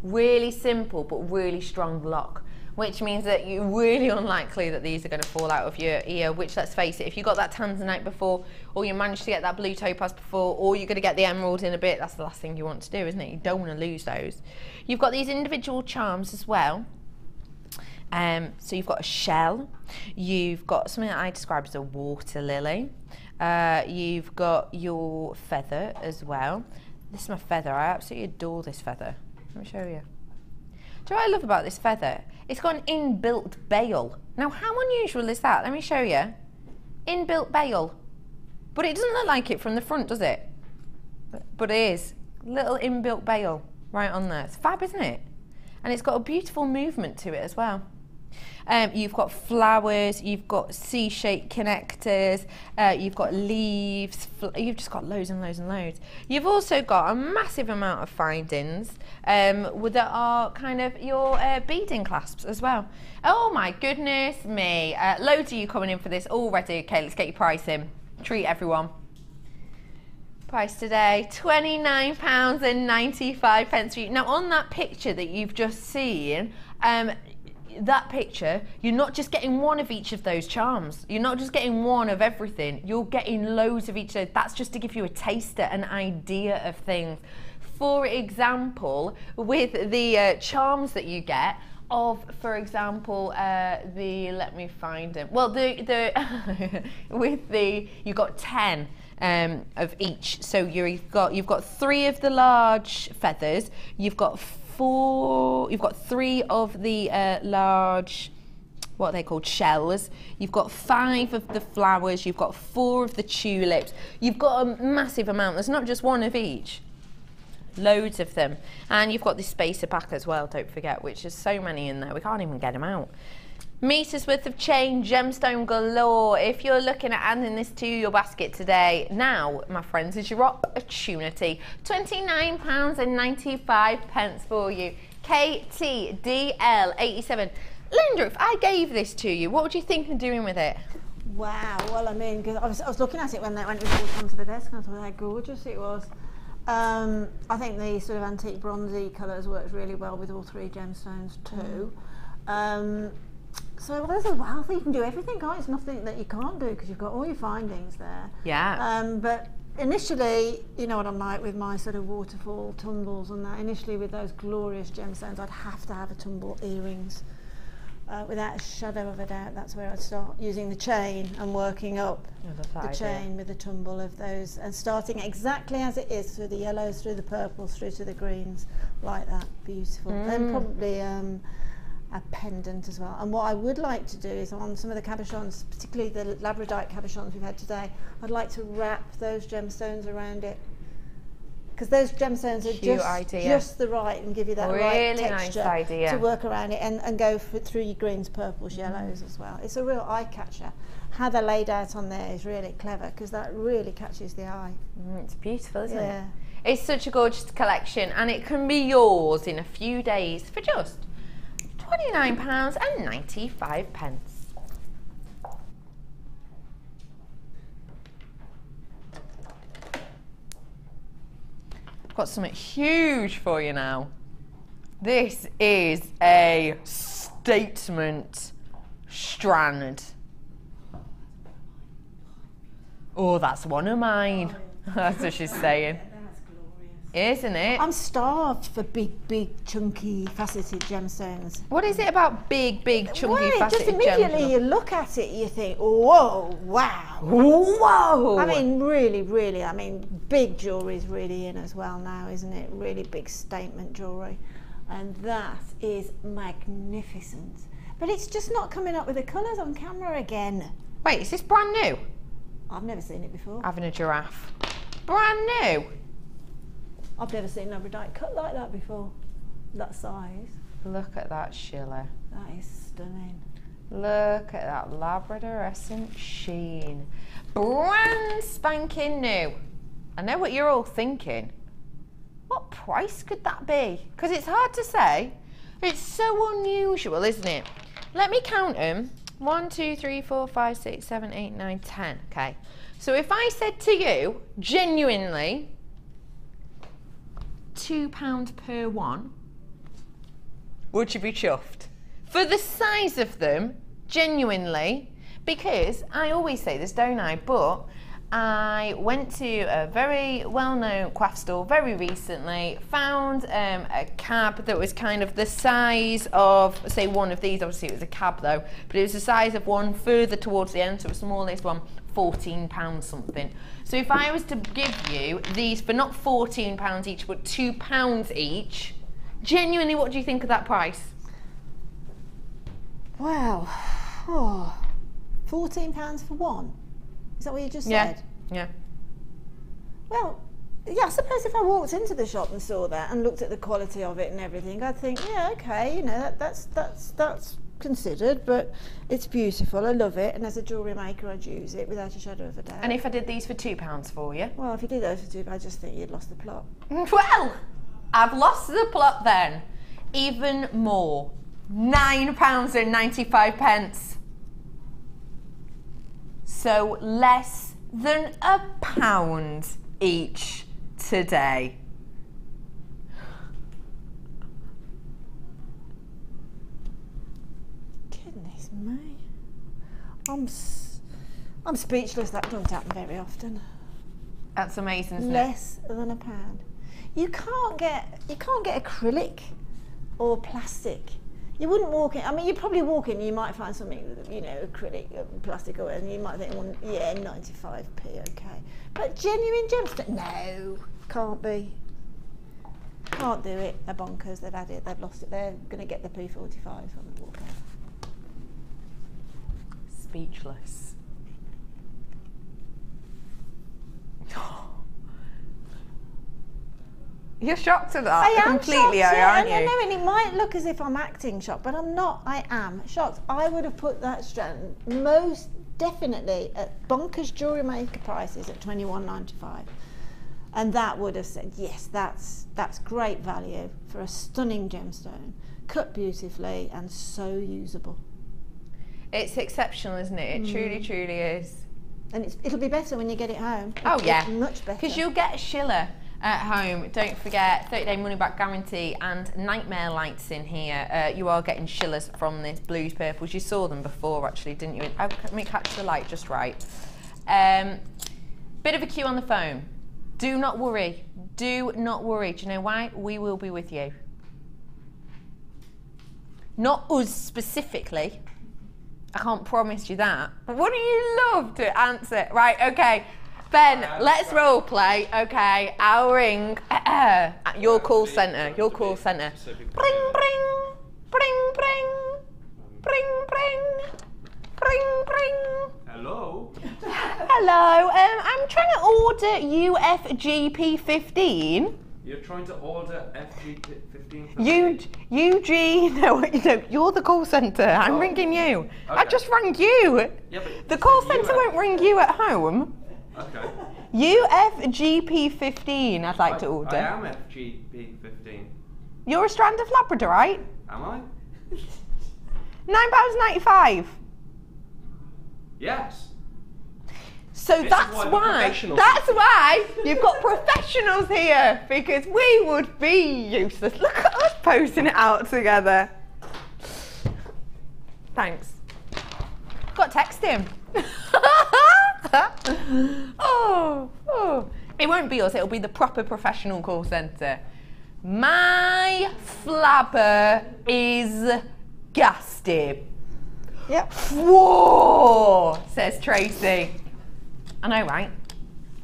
Really simple, but really strong lock, which means that you're really unlikely that these are going to fall out of your ear, which, let's face it, if you got that tanzanite before, or you managed to get that blue topaz before, or you're going to get the emerald in a bit, that's the last thing you want to do, isn't it? You don't want to lose those. You've got these individual charms as well. So you've got a shell, you've got something that I describe as a water lily, you've got your feather as well. This is my feather. I absolutely adore this feather. Let me show you. Do you know what I love about this feather? It's got an inbuilt bail. Now, how unusual is that? Let me show you. Inbuilt bail. But it doesn't look like it from the front, does it? But it is. Little inbuilt bail right on there. It's fab, isn't it? And it's got a beautiful movement to it as well. You've got flowers, you've got C-shaped connectors, you've got leaves, you've just got loads and loads and loads. You've also got a massive amount of findings that are kind of your beading clasps as well. Oh my goodness me, loads of you coming in for this already. Okay, let's get your price in. Treat everyone. Price today, £29.95 for you. Now on that picture that you've just seen, that picture, you're not just getting one of each of those charms. You're not just getting one of everything. You're getting loads of each of those. That's just to give you a taster, an idea of things. For example, with the charms that you get of, for example, let me find them. Well, you've got 10 of each. So you've got 3 of the large feathers. You've got 3 of the large, what are they called, shells. You've got 5 of the flowers. You've got 4 of the tulips. You've got a massive amount. There's not just one of each. Loads of them. And you've got this spacer pack as well, don't forget, which is so many in there. We can't even get them out. Meters worth of chain, gemstone galore. If you're looking at adding this to your basket today, now, my friends, is your opportunity. £29.95 for you. KTDL87. Linda, if I gave this to you, what would you think of doing with it? Wow, well, I mean, because I was looking at it when it was brought onto the desk, and I thought how gorgeous it was. I think the sort of antique bronzy colours works really well with all 3 gemstones too. So there's a wealth. You can do everything, can't you? It's nothing that you can't do because you've got all your findings there. Yeah. But initially, you know what I'm like with my sort of waterfall tumbles and that. Initially, with those glorious gemstones, I'd have to have a tumble earrings. Without a shadow of a doubt, that's where I'd start using the chain and working up the chain with the tumble of those, and starting exactly as it is, through the yellows, through the purples, through to the greens, like that. Beautiful. Then probably a pendant as well. And what I would like to do is on some of the cabochons, particularly the labradorite cabochons we've had today, I'd like to wrap those gemstones around it, because those gemstones are just the right and give you that right texture to work around it, and go through your greens, purples, yellows as well. It's a real eye catcher. How they're laid out on there is really clever, because that really catches the eye. It's beautiful, isn't it? It's such a gorgeous collection, and it can be yours in a few days for just £29.95. Got something huge for you now. This is a statement strand. Oh, that's one of mine. That's what she's saying. Isn't it? I'm starved for big, chunky, faceted gemstones. What is it about big, chunky, faceted just immediately gemstones? you look at it, you think, whoa, wow. Whoa! I mean, really, I mean, big jewellery's really in as well now, isn't it? Really big statement jewellery. And that is magnificent. But it's just not coming up with the colours on camera again. Wait, is this brand new? I've never seen it before. Having a giraffe. Brand new? I've never seen labradorite cut like that before. That size. Look at that, Sheila. That is stunning. Look at that Labradorescent sheen. Brand spanking new. I know what you're all thinking. What price could that be? Because it's hard to say. It's so unusual, isn't it? Let me count them. 1, 2, 3, 4, 5, 6, 7, 8, 9, 10. Okay. So if I said to you, genuinely, £2 per one, would you be chuffed? For the size of them, genuinely, because I always say this, don't I? But I went to a very well-known craft store very recently, found a cab that was kind of the size of, say, one of these. Obviously it was a cab though, but it was the size of one further towards the end, so the smallest one, £14 something. So if I was to give you these for not £14 each, but £2 each, genuinely, what do you think of that price? Wow. Oh, £14 for one? Is that what you just said? Yeah. Well, yeah, I suppose if I walked into the shop and saw that and looked at the quality of it and everything, I'd think, yeah, okay, you know, that's considered, but it's beautiful. I love it, and as a jewellery maker, I'd use it without a shadow of a doubt. And if I did these for £2 for you? Well, if you did those for £2, I just think you'd lost the plot. Well, I've lost the plot then. Even more. £9.95. So less than £1 each today. Goodness me. I'm speechless. That doesn't happen very often. That's amazing, isn't Less than £1. You can't get acrylic or plastic. You wouldn't walk in. I mean, you probably walk in and you might find something, you know, acrylic, plastic, or and you might think, well, yeah, 95p, okay. But genuine gemstone, no, can't be. Can't do it. They're bonkers. They've had it. They've lost it. They're going to get the P45s on the walk out. Speechless. You're shocked at that. I am completely, shocked, aren't you? I know, and it might look as if I'm acting shocked, but I'm not. I am shocked. I would have put that strand most definitely at bonkers Jewellery Maker prices at $21.95, and that would have said yes, that's great value for a stunning gemstone, cut beautifully and so usable. It's exceptional, isn't it? It truly, truly is. And it'll be better when you get it home. Oh yeah, much better. Because you'll get a Schiller at home. Don't forget 30-day money-back guarantee and nightmare lights in here. You are getting Schillers from this blues purples. You saw them before actually, didn't you? Let me catch the light just right. Bit of a queue on the phone. Do not worry. Do not worry. Do you know why? We will be with you. Not us specifically. I can't promise you that. But wouldn't you love to answer? Right, okay. Ben, let's role play. Okay, I'll ring your call centre. Your call centre. Bring, bring, bring, bring, bring, bring, bring, bring. Hello. Hello. I'm trying to order UFGP15. You're trying to order FG15 for Eugene, no, you're the call centre. I'm ringing you. Okay. I just rang you. Yeah, but the call centre won't ring you at home. Okay. UFGP15, I'd like to order. I am FGP15. You're a strand of Labradorite? Am I? £9.95. Yes. So that's why you've got professionals here, because we would be useless. Look at us posting it out together. Thanks. Got to text him. oh. It won't be us, it'll be the proper professional call centre. My flabber is gasted. Yep. Whoa, says Tracy. I know, right?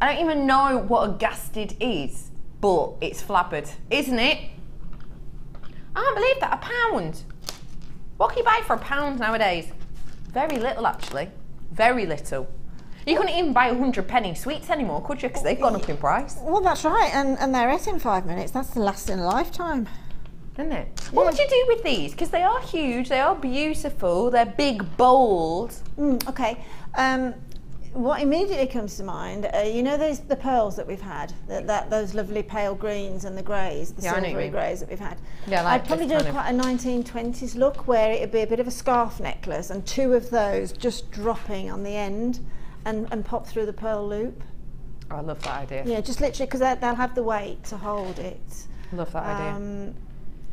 I don't even know what a gasted is, but it's flabbered, isn't it? I can't believe that, £1. What can you buy for £1 nowadays? Very little, actually. Very little. You couldn't even buy 100p sweets anymore, could you? Because they've gone up in price. Well, that's right, and they're it in 5 minutes. That's the last in a lifetime. isn't it? What would you do with these? Because they are huge, they are beautiful, they're big, bold. Okay. What immediately comes to mind, you know the pearls that we've had, those lovely pale greens and the greys, the silvery greys that we've had. Yeah, like I'd probably do quite a 1920s look where it'd be a bit of a scarf necklace and two of those just dropping on the end and pop through the pearl loop. Oh, I love that idea. Yeah, just literally because they'll have the weight to hold it. Love that idea.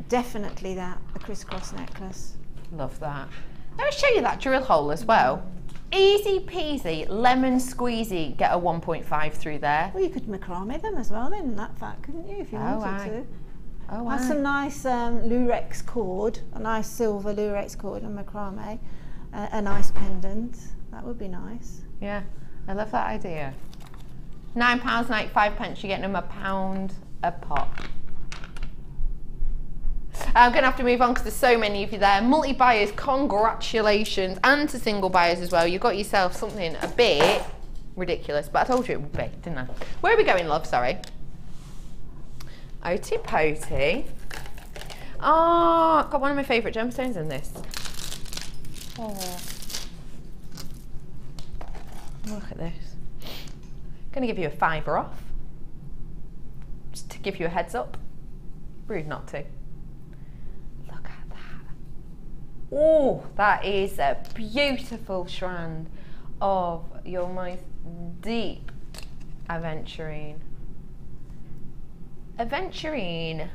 Definitely that, a crisscross necklace. Love that. Let me show you that drill hole as well. Easy peasy, lemon squeezy, get a 1.5 through there. Well, you could macrame them as well then, that fat, couldn't you, if you wanted to? Oh, Have some nice lurex cord, a nice silver lurex cord and macrame, a nice pendant. That would be nice. Yeah, I love that idea. £9.95, you're getting them £1 a pop. I'm going to have to move on because there's so many of you there. Multi-buyers, congratulations. And to single buyers as well. You got yourself something a bit ridiculous, but I told you it would be, didn't I? Where are we going, love? Sorry. Oti poti. Oh, got one of my favourite gemstones in this. Oh. Look at this. Going to give you a £5 off. Just to give you a heads up. Rude not to. Oh, that is a beautiful strand of your most deep aventurine. Aventurine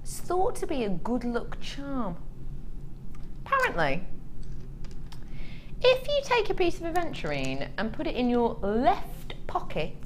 is thought to be a good luck charm. Apparently, if you take a piece of aventurine and put it in your left pocket,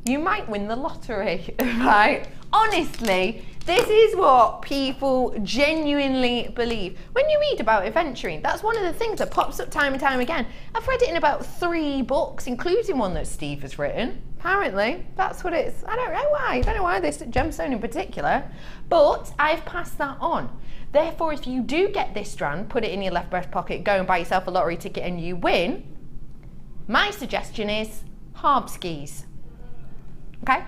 you might win the lottery, right? Honestly, this is what people genuinely believe. When you read about aventurine, that's one of the things that pops up time and time again. I've read it in about 3 books, including one that Steve has written. Apparently, that's what it's. I don't know why. I don't know why this gemstone in particular, but I've passed that on. Therefore, if you do get this strand, put it in your left breast pocket, go and buy yourself a lottery ticket and you win, my suggestion is harb skis. Okay?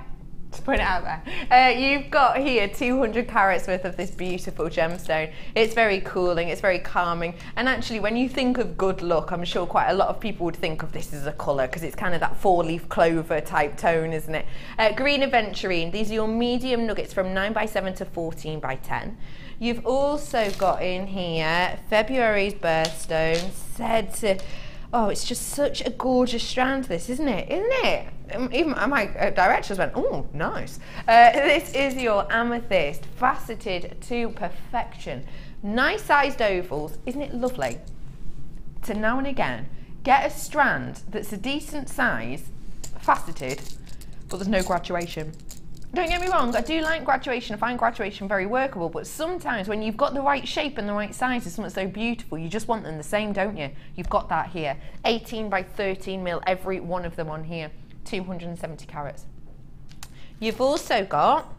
Just put it out there. You've got here 200 carats worth of this beautiful gemstone. It's very cooling, it's very calming, and actually when you think of good luck, I'm sure quite a lot of people would think of this as a colour because it's kind of that 4-leaf clover type tone, isn't it? Green aventurine, these are your medium nuggets from 9x7 to 14x10. You've also got in here February's birthstone, said to, oh, it's just such a gorgeous strand this, isn't it? Isn't it? Even my directors went, oh, nice. This is your amethyst, faceted to perfection. Nice sized ovals, isn't it lovely? To now and again get a strand that's a decent size, faceted, but there's no graduation. Don't get me wrong, I do like graduation, I find graduation very workable, but sometimes when you've got the right shape and the right size of something so beautiful, you just want them the same, don't you? You've got that here. 18x13 mil, every one of them on here. 270 carats. You've also got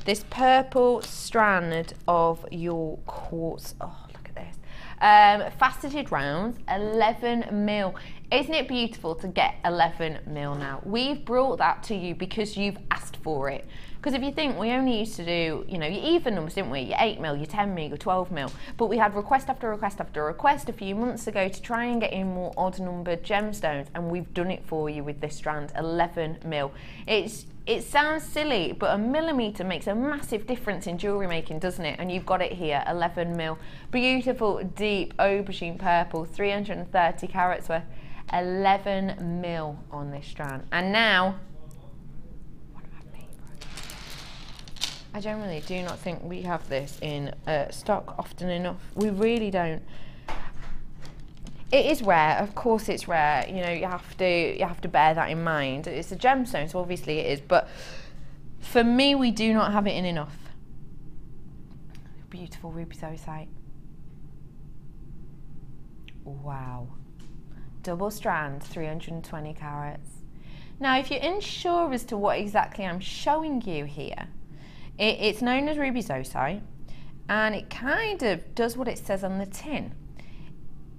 this purple strand of your quartz. Oh, look at this. Faceted rounds, 11 mil. Isn't it beautiful to get 11 mil now? We've brought that to you because you've asked for it. Because if you think, we only used to do, you know, your even numbers, didn't we? Your 8 mil, your 10 mil, your 12 mil. But we had request after request after request a few months ago to try and get in more odd numbered gemstones, and we've done it for you with this strand, 11 mil. It sounds silly, but a millimetre makes a massive difference in jewellery making, doesn't it? And you've got it here, 11 mil. Beautiful, deep aubergine purple, 330 carats worth, 11 mil on this strand. And now, I generally do not think we have this in stock often enough. We really don't. It is rare, of course it's rare. You know, you have to bear that in mind. It's a gemstone, so obviously it is. But for me, we do not have it in enough. Beautiful ruby zoisite. Wow. Double strand, 320 carats. Now, if you're unsure as to what exactly I'm showing you here, it's known as ruby zoisite, and it kind of does what it says on the tin.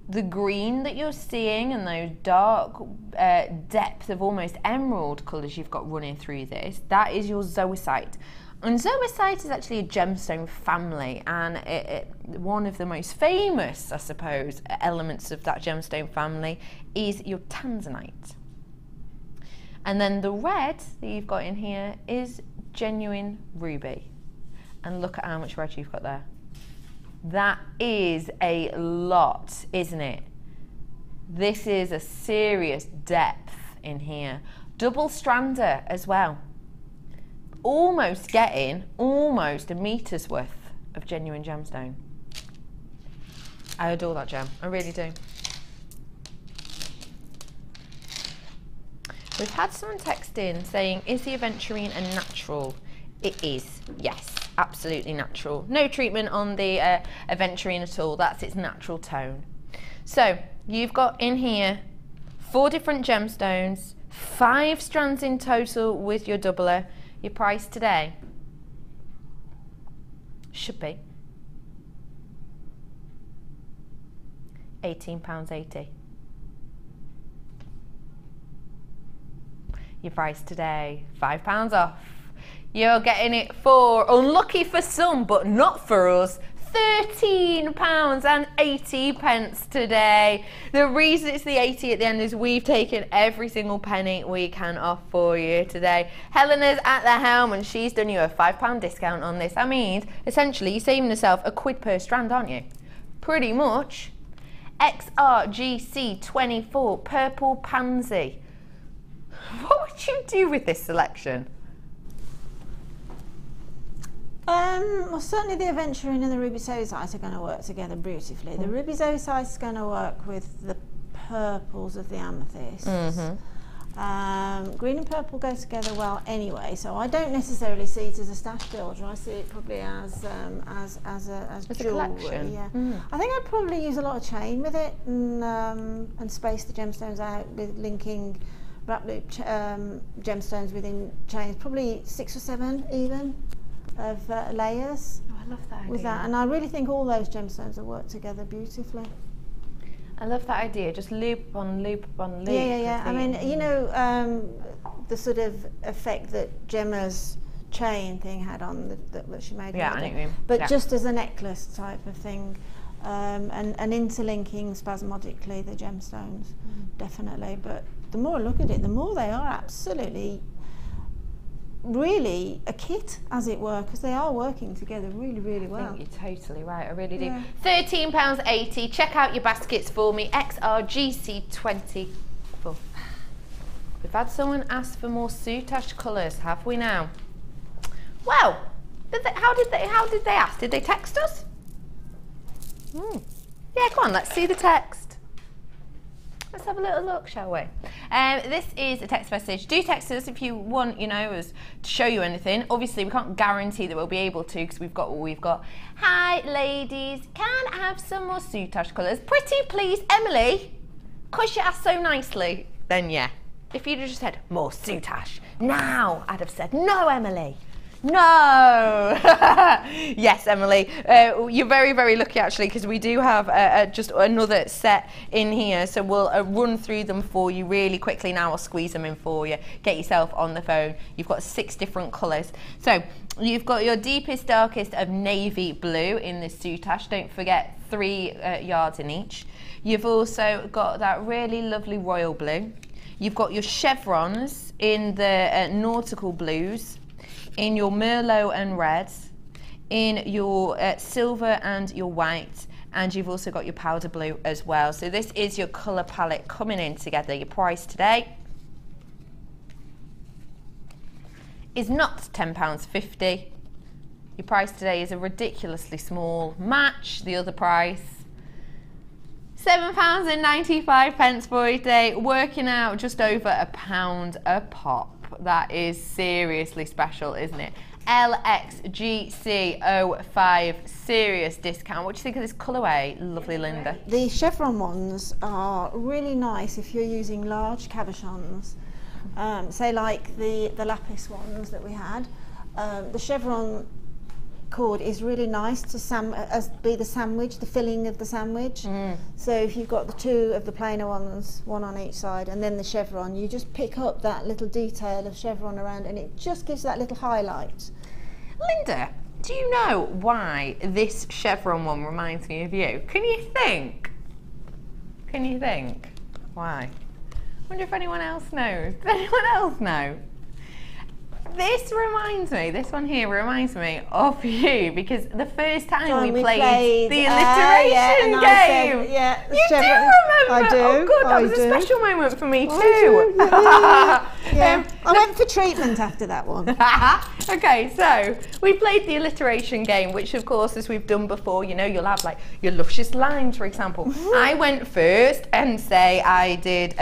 The green that you're seeing and those dark depth of almost emerald colours you've got running through this, that is your zoisite. And zoisite is actually a gemstone family, and one of the most famous, I suppose, elements of that gemstone family is your tanzanite. And then the red that you've got in here is genuine ruby. And look at how much red you've got there. That is a lot, isn't it? This is a serious depth in here. Double strander as well. Almost getting almost a metre's worth of genuine gemstone. I adore that gem, I really do. We've had someone text in saying, is the aventurine a natural? It is, yes, absolutely natural. No treatment on the aventurine at all, that's its natural tone. So, you've got in here 4 different gemstones, 5 strands in total with your doubler. Your price today should be £18.80. Your price today, £5 off. You're getting it for, unlucky for some, but not for us, £13.80 today. The reason it's the 80 at the end is we've taken every single penny we can off for you today. Helena's at the helm and she's done you a £5 discount on this. That means essentially you're saving yourself £1 per strand, aren't you? Pretty much. XRGC24 Purple Pansy. What would you do with this selection? Well, certainly the aventurine and the ruby zoisite are going to work together beautifully. The ruby zoisite is going to work with the purples of the amethysts. Green and purple go together well anyway, so I don't necessarily see it as a stash builder. I see it probably as jewellery. Yeah. I think I'd probably use a lot of chain with it and space the gemstones out with linking wrap loop gemstones within chains, probably 6 or 7 even. Of layers. Oh, I love that idea. With that, and I really think all those gemstones will work together beautifully. I love that idea. Just loop on loop on loop. Yeah. I mean, you know, the sort of effect that Gemma's chain thing had on that she made. Yeah, I know what you mean. But just as a necklace type of thing, and interlinking spasmodically the gemstones, definitely. But the more I look at it, the more they are absolutely. Really a kit, as it were, because they are working together really, really well. I think you're totally right, I really do. Yeah. £13.80. Check out your baskets for me. XRGC24. We've had someone ask for more Soutache colours, have we now? Well, how did they ask? Did they text us? Yeah, come on, let's see the text. Let's have a little look, shall we? This is a text message. Do text us if you want, you know, us to show you anything. Obviously, we can't guarantee that we'll be able to because we've got what we've got. Hi, ladies. Can I have some more Soutache colours? Pretty please, Emily. Because you asked so nicely. Then, yeah. If you'd have just said, more Soutache now, I'd have said, no, Emily. No! Yes, Emily, you're very, very lucky actually, because we do have just another set in here, so we'll run through them for you really quickly now. I'll squeeze them in for you. Get yourself on the phone. You've got 6 different colours. So you've got your deepest, darkest of navy blue in this Soutache. Don't forget 3 yards in each. You've also got that really lovely royal blue. You've got your chevrons in the nautical blues, in your Merlot and reds, in your silver and your white, and you've also got your powder blue as well. So this is your colour palette coming in together. Your price today is not £10.50. Your price today is a ridiculously small match. The other price, £7.95 for you today, working out just over £1 a pop. That is seriously special, isn't it? LXGC05, serious discount. What do you think of this colourway, lovely Linda? The chevron ones are really nice if you're using large cabochons, say like the lapis ones that we had. The chevron cord is really nice to be the sandwich, the filling of the sandwich. So if you've got the two of the plainer ones, one on each side, and then the chevron, you just pick up that little detail of chevron around, and it just gives that little highlight. Linda, do you know why this chevron one reminds me of you? Can you think? Can you think? Why? I wonder if anyone else knows. Does anyone else know? This one here reminds me of you, because the first time we played the alliteration game. You do remember? I do. Oh good, that was a special moment for me too. I went for treatment after that one. Okay, so we played the alliteration game, which of course, as we've done before, you know, you'll have like your luscious lines, for example. I went first and say I did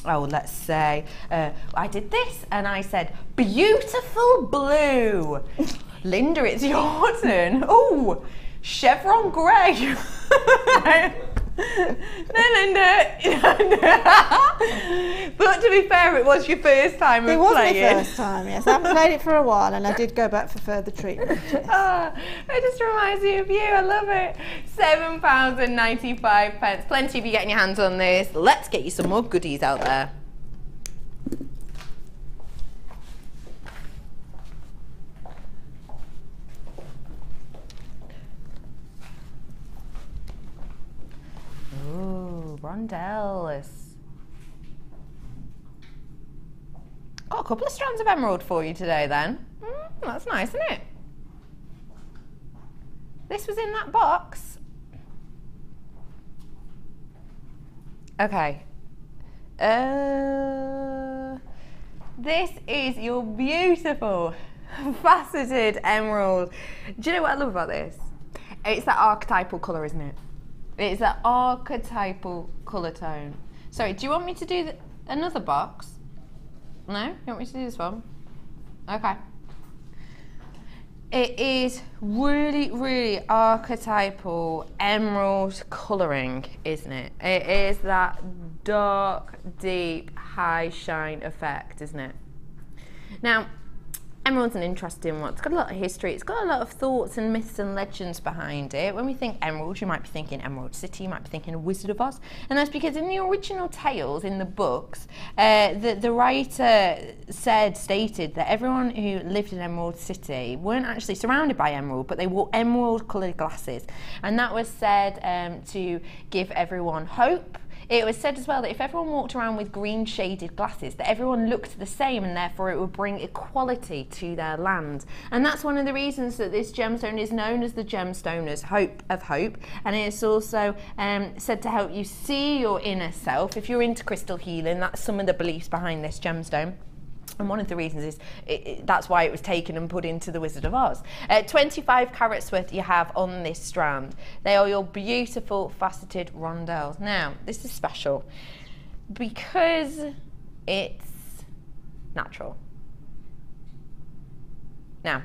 let's say I did this, and I said beautiful blue. Linda, it's your turn. Oh, chevron grey. No, Linda. But to be fair, it was your first time of playing. It was my first time, yes. I haven't played it for a while, and I did go back for further treatment. Yes. It just reminds me of you. I love it. £7.95. Plenty of you getting your hands on this. Let's get you some more goodies out there. Ooh, rondelles. Got a couple of strands of emerald for you today then. That's nice, isn't it? This was in that box. Okay. This is your beautiful faceted emerald. Do you know what I love about this? It's that archetypal colour, isn't it? It's that archetypal colour tone. Sorry, do you want me to do another box? No? You want me to do this one? Okay. It is really, really archetypal emerald colouring, isn't it? It is that dark, deep, high shine effect, isn't it? Now, emerald's an interesting one. It's got a lot of history. It's got a lot of thoughts and myths and legends behind it. When we think emerald, you might be thinking Emerald City, you might be thinking of Wizard of Oz. And that's because in the original tales, in the books, the writer stated that everyone who lived in Emerald City weren't actually surrounded by emerald, but they wore emerald coloured glasses. And that was said to give everyone hope. It was said as well that if everyone walked around with green shaded glasses, that everyone looked the same, and therefore it would bring equality to their land. And that's one of the reasons that this gemstone is known as the gemstone, as hope of hope. And it's also said to help you see your inner self. If you're into crystal healing, that's some of the beliefs behind this gemstone. And one of the reasons is that's why it was taken and put into the Wizard of Oz. 25 carats worth you have on this strand. They are your beautiful faceted rondelles. Now, this is special because it's natural. Now,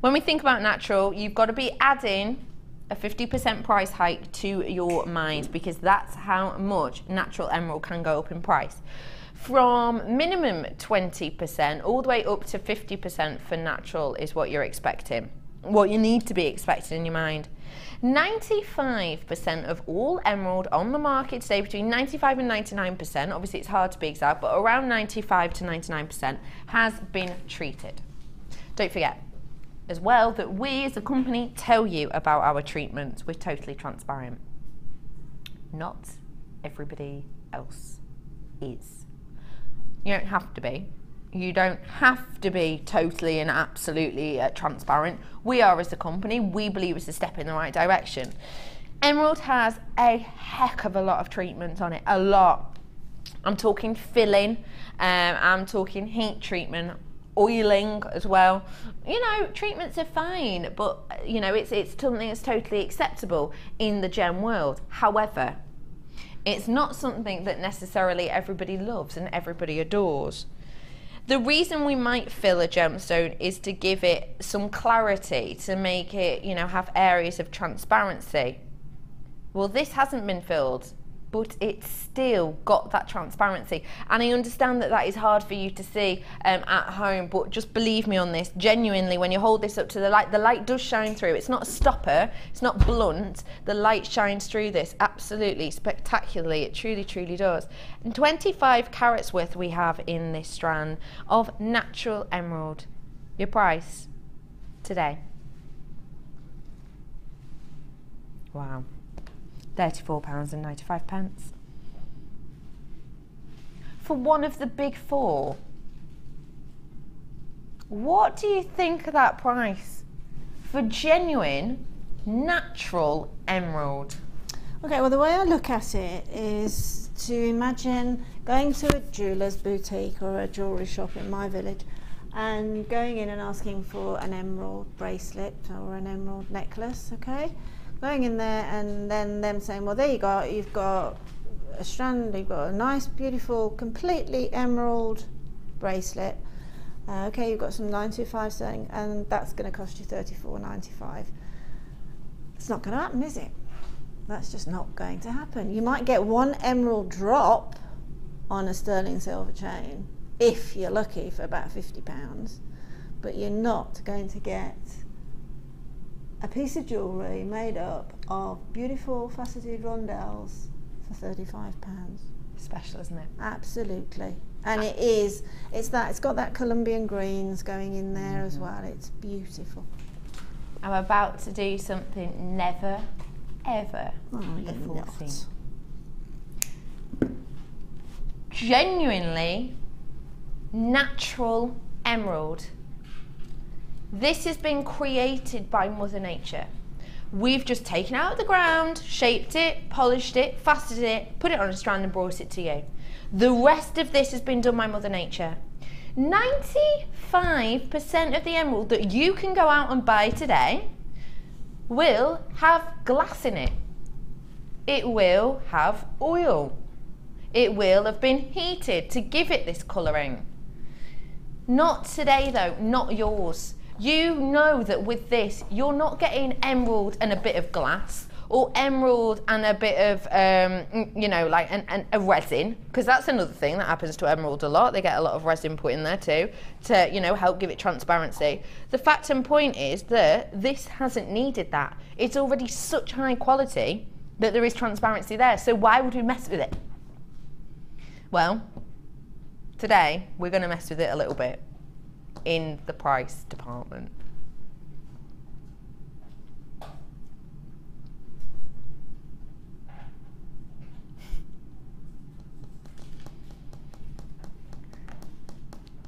when we think about natural, you've got to be adding a 50% price hike to your mind, because that's how much natural emerald can go up in price. From minimum 20% all the way up to 50% for natural is what you're expecting, what you need to be expecting in your mind. 95% of all emerald on the market today, between 95 and 99%, obviously it's hard to be exact, but around 95 to 99% has been treated. Don't forget as well that we as a company tell you about our treatments. We're totally transparent. Not everybody else is. You don't have to be. You don't have to be totally and absolutely transparent. We are, as a company, we believe it's a step in the right direction. Emerald has a heck of a lot of treatments on it, a lot. I'm talking filling, I'm talking heat treatment, oiling as well. You know, treatments are fine, but you know, it's something that's totally acceptable in the gem world. However, it's not something that necessarily everybody loves and everybody adores. The reason we might fill a gemstone is to give it some clarity, to make it, you know, have areas of transparency. Well, this hasn't been filled but it's still got that transparency. And I understand that that is hard for you to see at home, but just believe me on this, genuinely, when you hold this up to the light does shine through. It's not a stopper, it's not blunt, the light shines through this absolutely spectacularly. It truly, truly does. And 25 carats worth we have in this strand of natural emerald. Your price today. Wow. £34.95. For one of the big four. What do you think of that price for genuine natural emerald? Okay, well, the way I look at it is to imagine going to a jeweller's boutique or a jewellery shop in my village and going in and asking for an emerald bracelet or an emerald necklace, okay? Going in there and then them saying, well, there you go, you've got a strand, you've got a nice, beautiful, completely emerald bracelet. Okay, you've got some 925 sterling, and that's going to cost you $34.95. It's not going to happen, is it? That's just not going to happen. You might get one emerald drop on a sterling silver chain, if you're lucky, for about £50, but you're not going to get a piece of jewellery made up of beautiful faceted rondelles for £35. Special, isn't it? Absolutely. And it's got that Colombian greens going in there as well. It's beautiful. I'm about to do something never, ever before seen. Genuinely natural emerald. This has been created by Mother Nature. We've just taken it out of the ground, shaped it, polished it, faceted it, put it on a strand and brought it to you. The rest of this has been done by Mother Nature. 95% of the emerald that you can go out and buy today will have glass in it. It will have oil. It will have been heated to give it this colouring. Not today though, not yours. You know that with this, you're not getting emerald and a bit of glass, or emerald and a bit of, you know, like a resin, because that's another thing that happens to emerald a lot. They get a lot of resin put in there too, to, you know, help give it transparency. The fact and point is that this hasn't needed that. It's already such high quality that there is transparency there. So why would we mess with it? Well, today we're going to mess with it a little bit in the price department.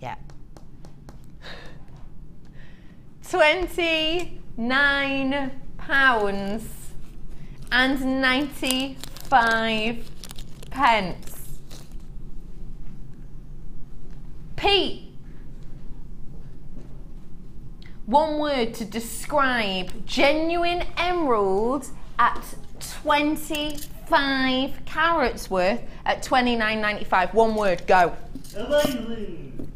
Yeah. £29.95. Pete. One word to describe genuine emerald at 25 carats worth at £29.95. One word, go. Amazing.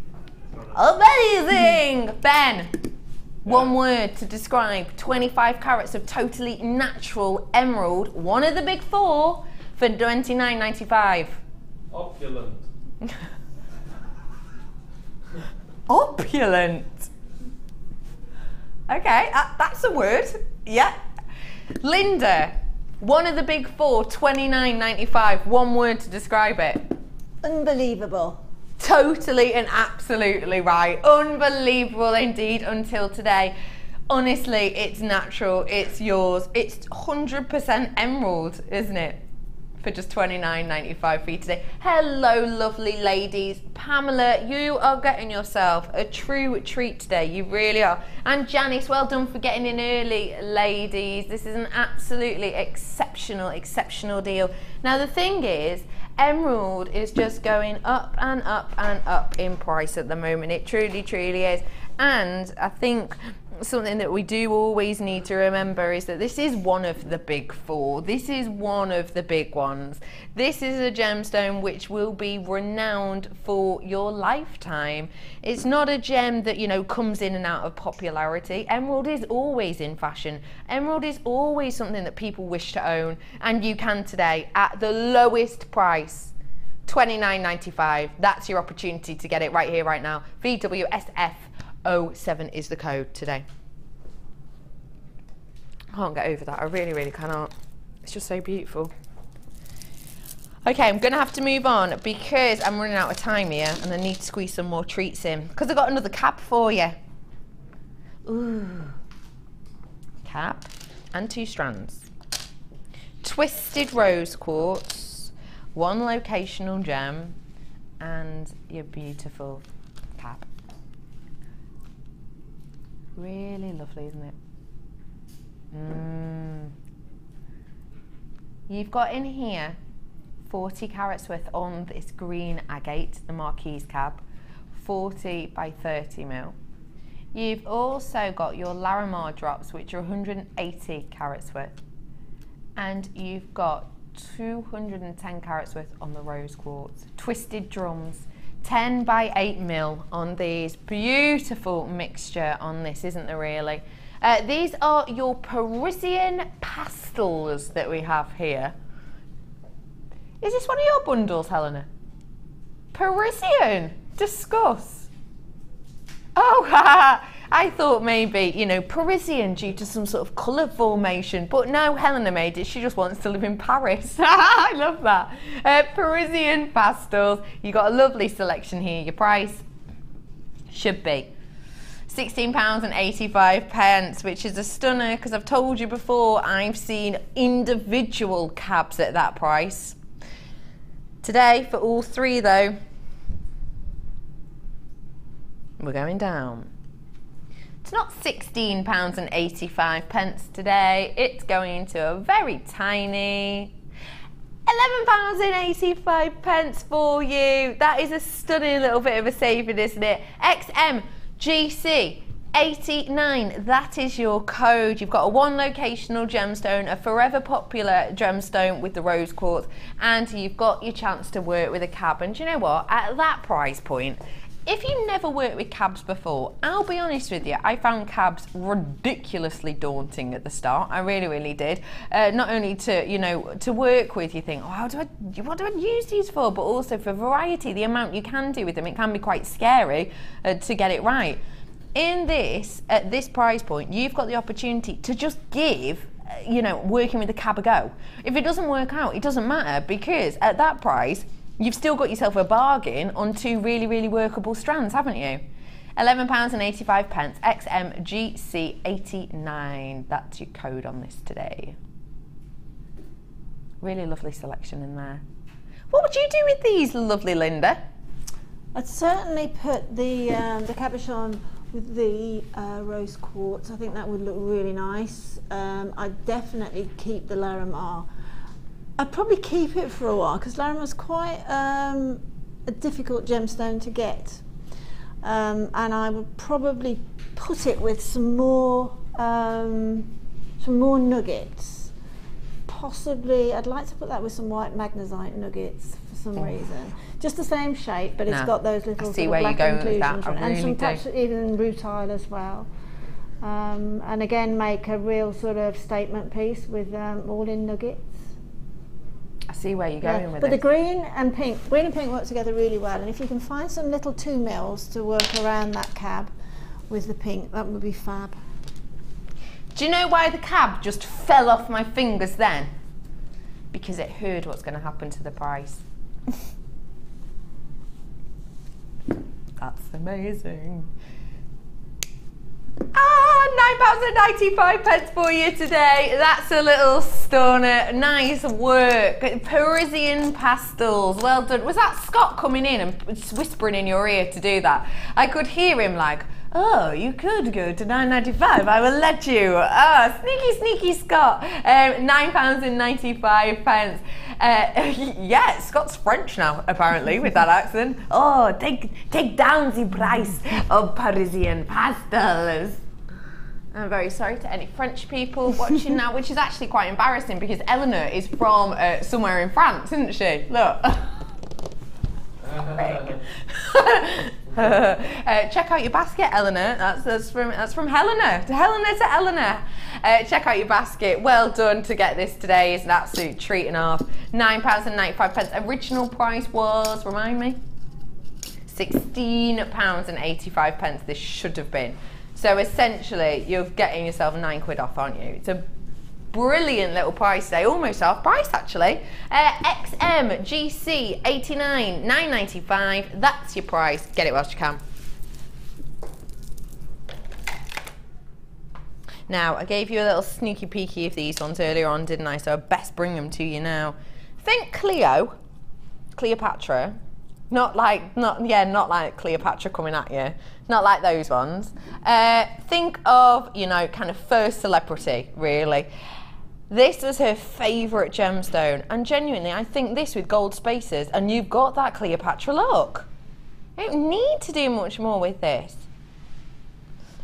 Amazing. Ben, one word to describe 25 carats of totally natural emerald, one of the big four, for £29.95. Opulent. Opulent. Okay, that's a word. Yeah. Linda, one of the big four, £29.95. One word to describe it. Unbelievable. Totally and absolutely right. Unbelievable indeed until today. Honestly, it's natural, it's yours. It's 100% emerald, isn't it? For just £29.95 for you today. Hello, lovely ladies. Pamela, you are getting yourself a true treat today. You really are. And Janice, well done for getting in early, ladies. This is an absolutely exceptional, exceptional deal. Now, the thing is, emerald is just going up and up and up in price at the moment. It truly, truly is. And I think something that we do always need to remember is that this is one of the big four. This is one of the big ones. This is a gemstone which will be renowned for your lifetime. It's not a gem that, you know, comes in and out of popularity. Emerald is always in fashion. Emerald is always something that people wish to own, and you can today at the lowest price. $29.95. That's your opportunity to get it right here, right now. VWSF07 is the code today. I can't get over that. I really, really cannot. It's just so beautiful. Okay, I'm going to have to move on because I'm running out of time here and I need to squeeze some more treats in because I've got another cap for you. Ooh. Cap and 2 strands. Twisted rose quartz. 1 locational gem and your beautiful cap. Really lovely, isn't it? You've got in here 40 carats worth on this green agate, the Marquise cab, 40 by 30 mil. You've also got your Larimar drops, which are 180 carats worth, and you've got 210 carats worth on the rose quartz. Twisted drums, 10 by 8 mil on these. Beautiful mixture on this, isn't there really? These are your Parisian pastels that we have here. Is this one of your bundles, Helena? Parisian, discuss. Oh, I thought maybe, you know, Parisian due to some sort of colour formation, but no, Helena made it. She just wants to live in Paris. I love that. Parisian pastels. You got a lovely selection here. Your price should be £16.85, which is a stunner because I've told you before I've seen individual cabs at that price. Today, for all 3 though, we're going down. It's not £16.85 today, it's going to a very tiny £11.85 for you. That is a stunning little bit of a saving, isn't it? XMGC89, that is your code. You've got a 1 locational gemstone, a forever popular gemstone with the rose quartz, and you've got your chance to work with a cab. And do you know what? At that price point, if you've never worked with cabs before, I'll be honest with you, I found cabs ridiculously daunting at the start. I really, really did. Not only to, you know, to work with, you think, oh, what do I use these for? But also for variety, the amount you can do with them, it can be quite scary to get it right. In this, at this price point, you've got the opportunity to just give, you know, working with the cab a go. If it doesn't work out, it doesn't matter, because at that price, you've still got yourself a bargain on 2 really, really workable strands, haven't you? £11.85, XMGC89. That's your code on this today. Really lovely selection in there. What would you do with these, lovely Linda? I'd certainly put the cabochon with the rose quartz. I think that would look really nice. I'd definitely keep the Larimar. I'd probably keep it for a while because Larimar's quite a difficult gemstone to get, and I would probably put it with some more nuggets. Possibly, I'd like to put that with some white magnesite nuggets for some reason. Just the same shape, but it's got those little sort of black inclusions, and some perhaps even rutile as well. And again, make a real sort of statement piece with all in nuggets. I see where you're going with it. But the green and pink work together really well, and if you can find some little 2 mils to work around that cab with the pink, that would be fab. Do you know why the cab just fell off my fingers then? Because it heard what's going to happen to the price. That's amazing. £9.95 for you today. That's a little stunner. Nice work. Parisian pastels. Well done. Was that Scott coming in and whispering in your ear to do that? I could hear him like, oh, you could go to £9.95. I will let you. Oh, sneaky, sneaky Scott. £9.95. Yeah, Scott's French now, apparently, with that accent. Oh, take down the price of Parisian pastels. I'm very sorry to any French people watching now, which is actually quite embarrassing because Eleanor is from somewhere in France, isn't she? Look. Check out your basket, Eleanor. That's from Helena. To Helena to Eleanor. Check out your basket. Well done to get this today. It's an absolute treat and a half. £9.95. Original price was, remind me, £16.85 this should have been. So essentially you're getting yourself £9 off, aren't you? It's a brilliant little price today, almost half price actually. XM GC 89 9.95. That's your price. Get it whilst you can. Now I gave you a little sneaky peeky of these ones earlier on, didn't I? So I best bring them to you now. Think Cleopatra. Not like Cleopatra coming at you. Not like those ones. Think of, you know, kind of first celebrity, really. This was her favourite gemstone, and genuinely, I think this with gold spaces, and you've got that Cleopatra look. You don't need to do much more with this.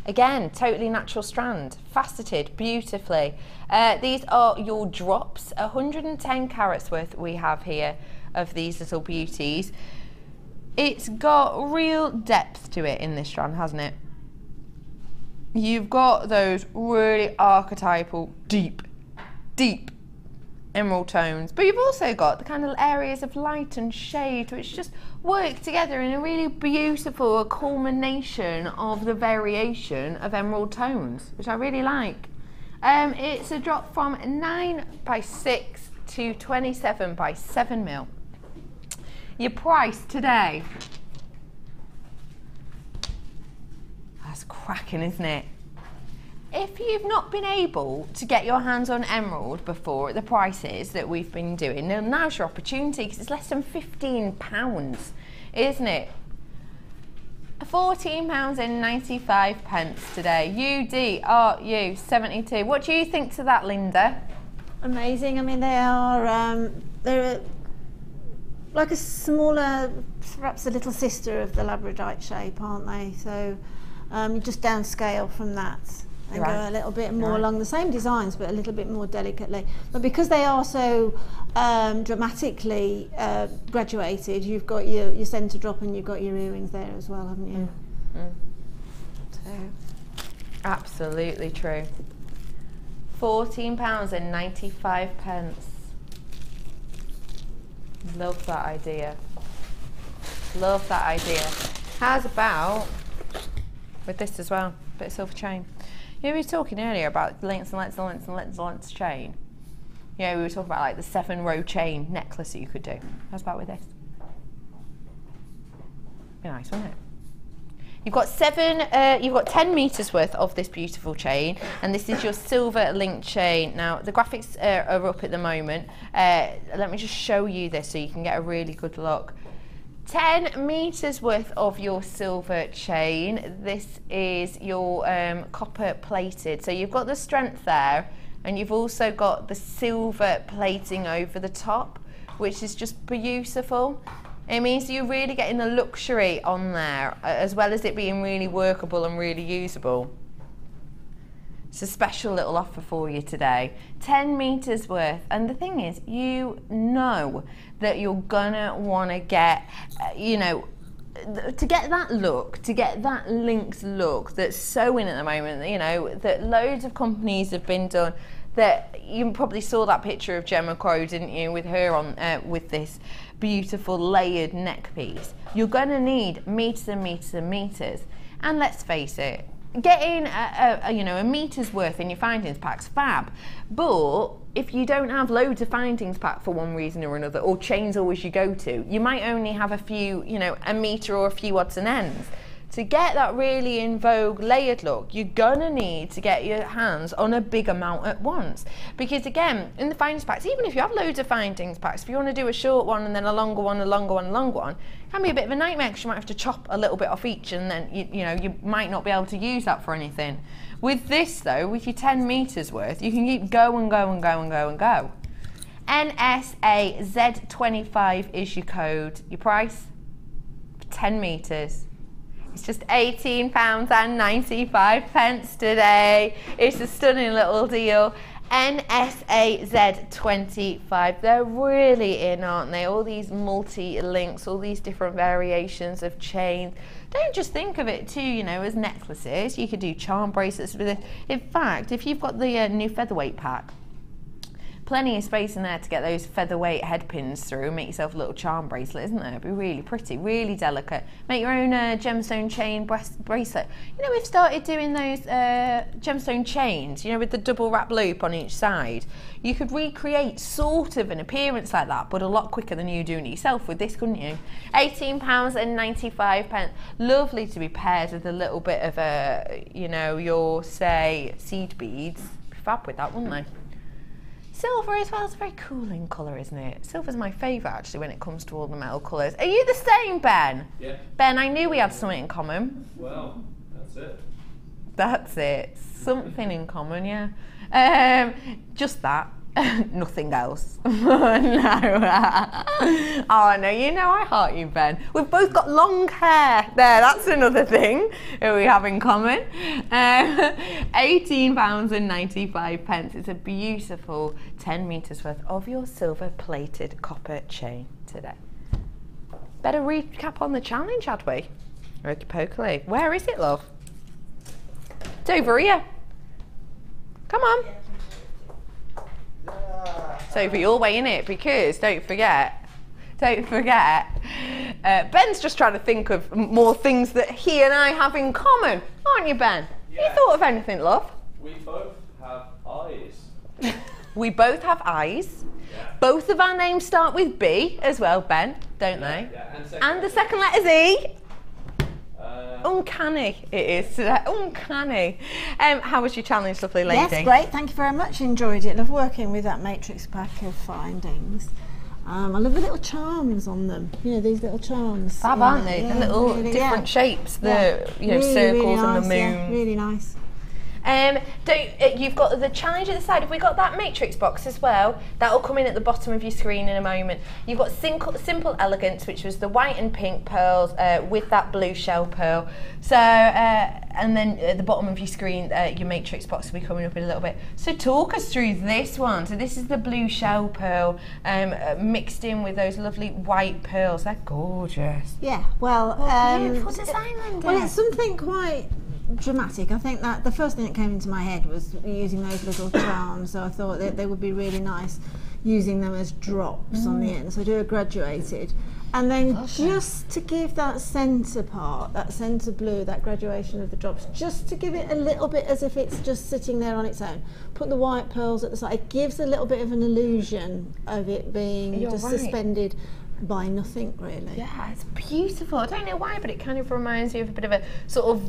Again, totally natural strand, faceted beautifully. These are your drops, 110 carats worth we have here of these little beauties. It's got real depth to it in this strand, hasn't it? You've got those really archetypal, deep emerald tones, but you've also got the kind of areas of light and shade which just work together in a really beautiful culmination of the variation of emerald tones, which I really like. It's a drop from 9x6 to 27x7mm. Your price today, that's cracking, isn't it? If you've not been able to get your hands on emerald before at the prices that we've been doing, now's your opportunity because it's less than £15, isn't it? £14.95 today. UDRU 72. What do you think to that, Linda? Amazing. I mean, they are they're like a smaller, perhaps a little sister of the labradorite shape, aren't they? So you just downscale from that and go a little bit more along the same designs, but a little bit more delicately. But because they are so dramatically graduated, you've got your centre drop and you've got your earrings there as well, haven't you? So, absolutely true. £14.95. Love that idea. Love that idea. How's about with this as well? Bit of silver chain. You know, we were talking earlier about lengths and lengths and lengths and lengths and lengths chain. You know, we were talking about like the 7-row chain necklace that you could do. How's about with this? Be nice, wouldn't it? You've got 10 meters worth of this beautiful chain, and this is your silver link chain. Now the graphics are up at the moment. Let me just show you this so you can get a really good look. 10 meters worth of your silver chain. This is your copper plated. So you've got the strength there, and you've also got the silver plating over the top, which is just beautiful. It means you're really getting the luxury on there, as well as it being really workable and really usable. It's a special little offer for you today. 10 meters worth. And the thing is, you know that you're gonna wanna get, you know, to get that look, to get that linked look that's so in at the moment, you know, that loads of companies have been done. That you probably saw that picture of Gemma Crow, didn't you, with her on with this beautiful layered neck piece. You're gonna need meters and meters and meters, and let's face it, getting a meter's worth in your findings pack's fab, but if you don't have loads of findings pack for one reason or another, or chain's always you go to, you might only have a few, you know, a meter or a few odds and ends. To get that really in vogue layered look, you're gonna need to get your hands on a big amount at once. Because again, in the findings packs, even if you have loads of findings packs, if you wanna do a short one and then a longer one, a longer one, a longer one, it can be a bit of a nightmare because you might have to chop a little bit off each, and then you might not be able to use that for anything. With this though, with your 10 meters worth, you can keep go and go and go and go and go. NSA Z25 is your code. Your price, 10 meters. It's just £18.95 today. It's a stunning little deal. NSAZ25. They're really in, aren't they? All these multi-links, all these different variations of chains. Don't just think of it too, you know, as necklaces. You could do charm bracelets with it. In fact, if you've got the new featherweight pack, plenty of space in there to get those featherweight head pins through and make yourself a little charm bracelet, isn't there? It'd be really pretty, really delicate. Make your own gemstone chain bracelet. You know, we've started doing those gemstone chains, you know, with the double wrap loop on each side. You could recreate sort of an appearance like that, but a lot quicker than you doing it yourself with this, couldn't you? £18.95. Lovely to be paired with a little bit of a, you know, your, say, seed beads. Be fab with that, wouldn't they? Silver as well is a very cool in colour, isn't it? Silver's my favourite actually when it comes to all the metal colours. Are you the same, Ben? Yeah. Ben, I knew we had something in common. Well, that's it. That's it. Something in common, yeah. Just that. Nothing else. No. Oh no, you know I heart you, Ben. We've both got long hair. There, that's another thing that we have in common. £18.95. It's a beautiful 10 metres worth of your silver plated copper chain today. Better recap on the challenge, had we? Okey pokey. Where is it, love? It's over here. Come on. Sophie, you're weighing it because don't forget, Ben's just trying to think of more things that he and I have in common, aren't you, Ben? Yeah. You thought of anything, love? We both have eyes. We both have eyes. Yeah. Both of our names start with B as well, Ben, don't they? Yeah. And the second letter's E. Uncanny it is today, uncanny. How was your challenge, lovely lady? Yes, great, thank you very much, enjoyed it. Love working with that matrix pack of findings. I love the little charms on them, you know, these little charms. Fab, aren't they? Yeah, the little really, different shapes, the you know, really, circles really nice, and the moon. Yeah, really nice. You've got the challenge at the side. Have we got that matrix box as well? That'll come in at the bottom of your screen in a moment. You've got Simple Elegance, which was the white and pink pearls with that blue shell pearl. So, and then at the bottom of your screen, your matrix box will be coming up in a little bit. So talk us through this one. So this is the blue shell pearl mixed in with those lovely white pearls. They're gorgeous. Yeah, well, beautiful design, Linda. Well, it's something quite dramatic. I think that the first thing that came into my head was using those little charms, so I thought that they would be really nice using them as drops on the end, so do a graduated, and then just to give that centre part, that centre blue, that graduation of the drops, just to give it a little bit as if it's just sitting there on its own. Put the white pearls at the side. It gives a little bit of an illusion of it being suspended by nothing, really. Yeah, it's beautiful. I don't know why, but it kind of reminds you of a bit of a sort of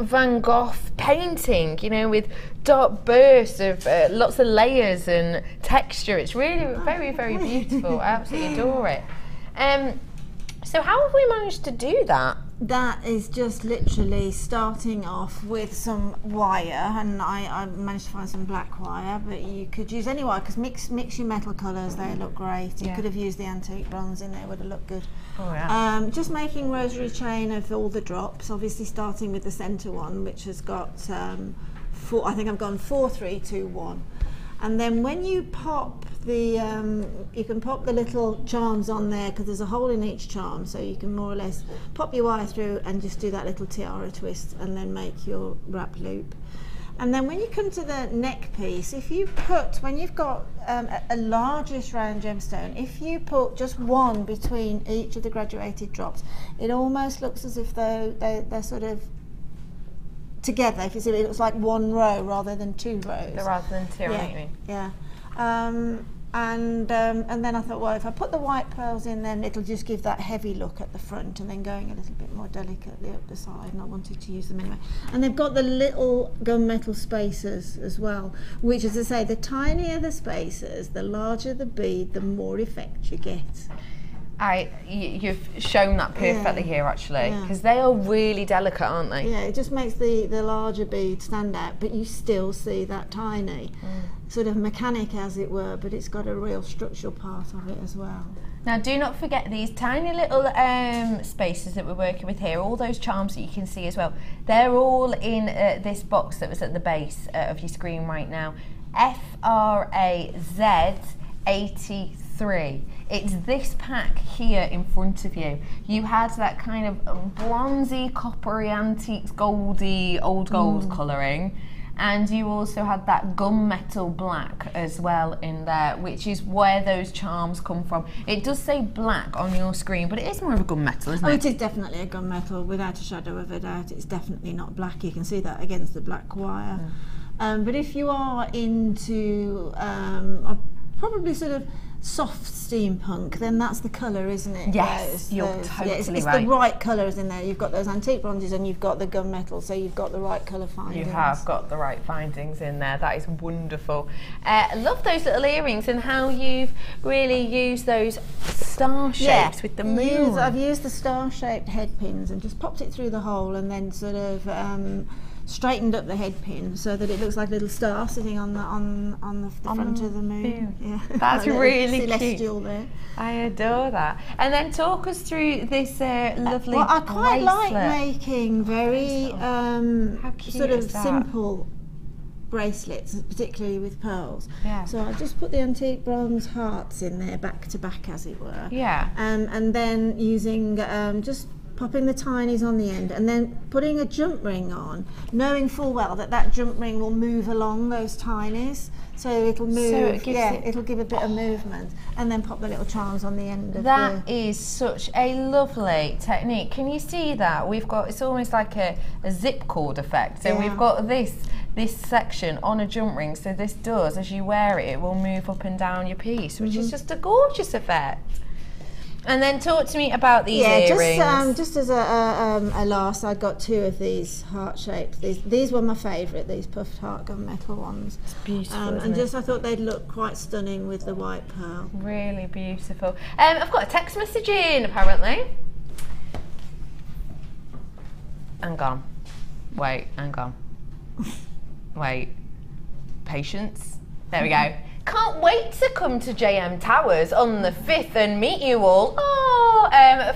Van Gogh painting, you know, with dark bursts of lots of layers and texture. It's really very, very beautiful. I absolutely adore it. So how have we managed to do that? That is just literally starting off with some wire, and I managed to find some black wire, but you could use any wire because mix your metal colours, they look great. You could have used the antique bronze in there, would have looked good. Oh, yeah. Just making rosary chain of all the drops, obviously starting with the centre one, which has got four, I think I've gone 4, 3, 2, 1. And then when you pop the, you can pop the little charms on there because there's a hole in each charm, so you can more or less pop your wire through and just do that little tiara twist and then make your wrap loop. And then when you come to the neck piece, if you put, when you've got a largish round gemstone, if you put just one between each of the graduated drops, it almost looks as if they're sort of together. If you see, it looks like one row rather than 2 rows. Rather than 2, yeah, you mean? Yeah. And then I thought, well, if I put the white pearls in, then it'll just give that heavy look at the front, and then going a little bit more delicately up the side, and I wanted to use them anyway. And they've got the little gunmetal spacers as well, which, as I say, the tinier the spacers, the larger the bead, the more effect you get. You've shown that perfectly here, actually, because they are really delicate, aren't they? Yeah, it just makes the larger bead stand out, but you still see that tiny sort of mechanic, as it were, but it's got a real structural part of it as well. Now do not forget these tiny little spaces that we're working with here, all those charms that you can see as well. They're all in this box that was at the base of your screen right now. FRAZ83. It's this pack here in front of you. You had that kind of bronzy, coppery, antiques, goldy, old gold colouring. And you also had that gunmetal black as well in there, which is where those charms come from. It does say black on your screen, but it is more of a gunmetal, isn't it? Oh, it is definitely a gunmetal, without a shadow of a doubt. It's definitely not black. You can see that against the black wire. But if you are into probably sort of soft steampunk, then that's the colour, isn't it? Yes, you're totally it's right. the right colours in there. You've got those antique bronzes and you've got the gunmetal, so you've got the right colour findings. You have got the right findings in there. That is wonderful. I love those little earrings and how you've really used those star shapes with the moon. I've used the star-shaped head pins and just popped it through the hole and then sort of straightened up the head pin so that it looks like a little star sitting on the front of the moon. Yeah. That's really celestial cute. There. I adore that. And then talk us through this lovely well, I quite bracelet. like making very How cute sort is of that? simple bracelets, particularly with pearls. Yeah. So I just put the antique bronze hearts in there, back to back, as it were. Yeah. And then using just popping the tinies on the end and then putting a jump ring on, knowing full well that that jump ring will move along those tinies, so it'll move. So it gives it'll give a bit of movement, and then pop the little charms on the end of That is such a lovely technique. Can you see that? We've got, it's almost like a zip cord effect. So we've got this section on a jump ring, so this does, as you wear it, it will move up and down your piece, which is just a gorgeous effect. And then talk to me about these earrings. Just as a last, I got two of these heart-shaped. These were my favourite, these puffed heart gunmetal ones. It's beautiful, and just I thought they'd look quite stunning with the white pearl. Really beautiful. I've got a text message in, apparently. Hang on. Wait, hang on. Wait. Patience. There we go. Can't wait to come to JM Towers on the 5th and meet you all. Oh,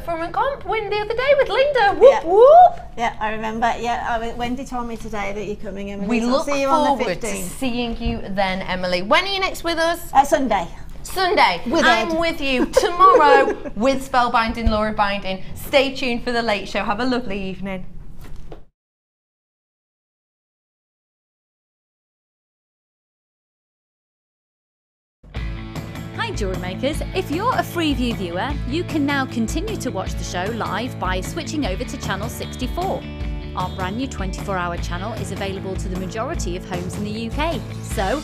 from a comp win the other day with Linda. Whoop, whoop. Yeah, I remember. Yeah, Wendy told me today that you're coming, Emily. We look see you on the forward to 15th. seeing you then, Emily. When are you next with us? Sunday. Sunday. With I'm Ed. with you tomorrow with Spellbinding, Laura Binding. Stay tuned for the late show. Have a lovely evening. Hi Jewellery Makers, if you're a Freeview viewer, you can now continue to watch the show live by switching over to channel 64. Our brand new 24-hour channel is available to the majority of homes in the UK, so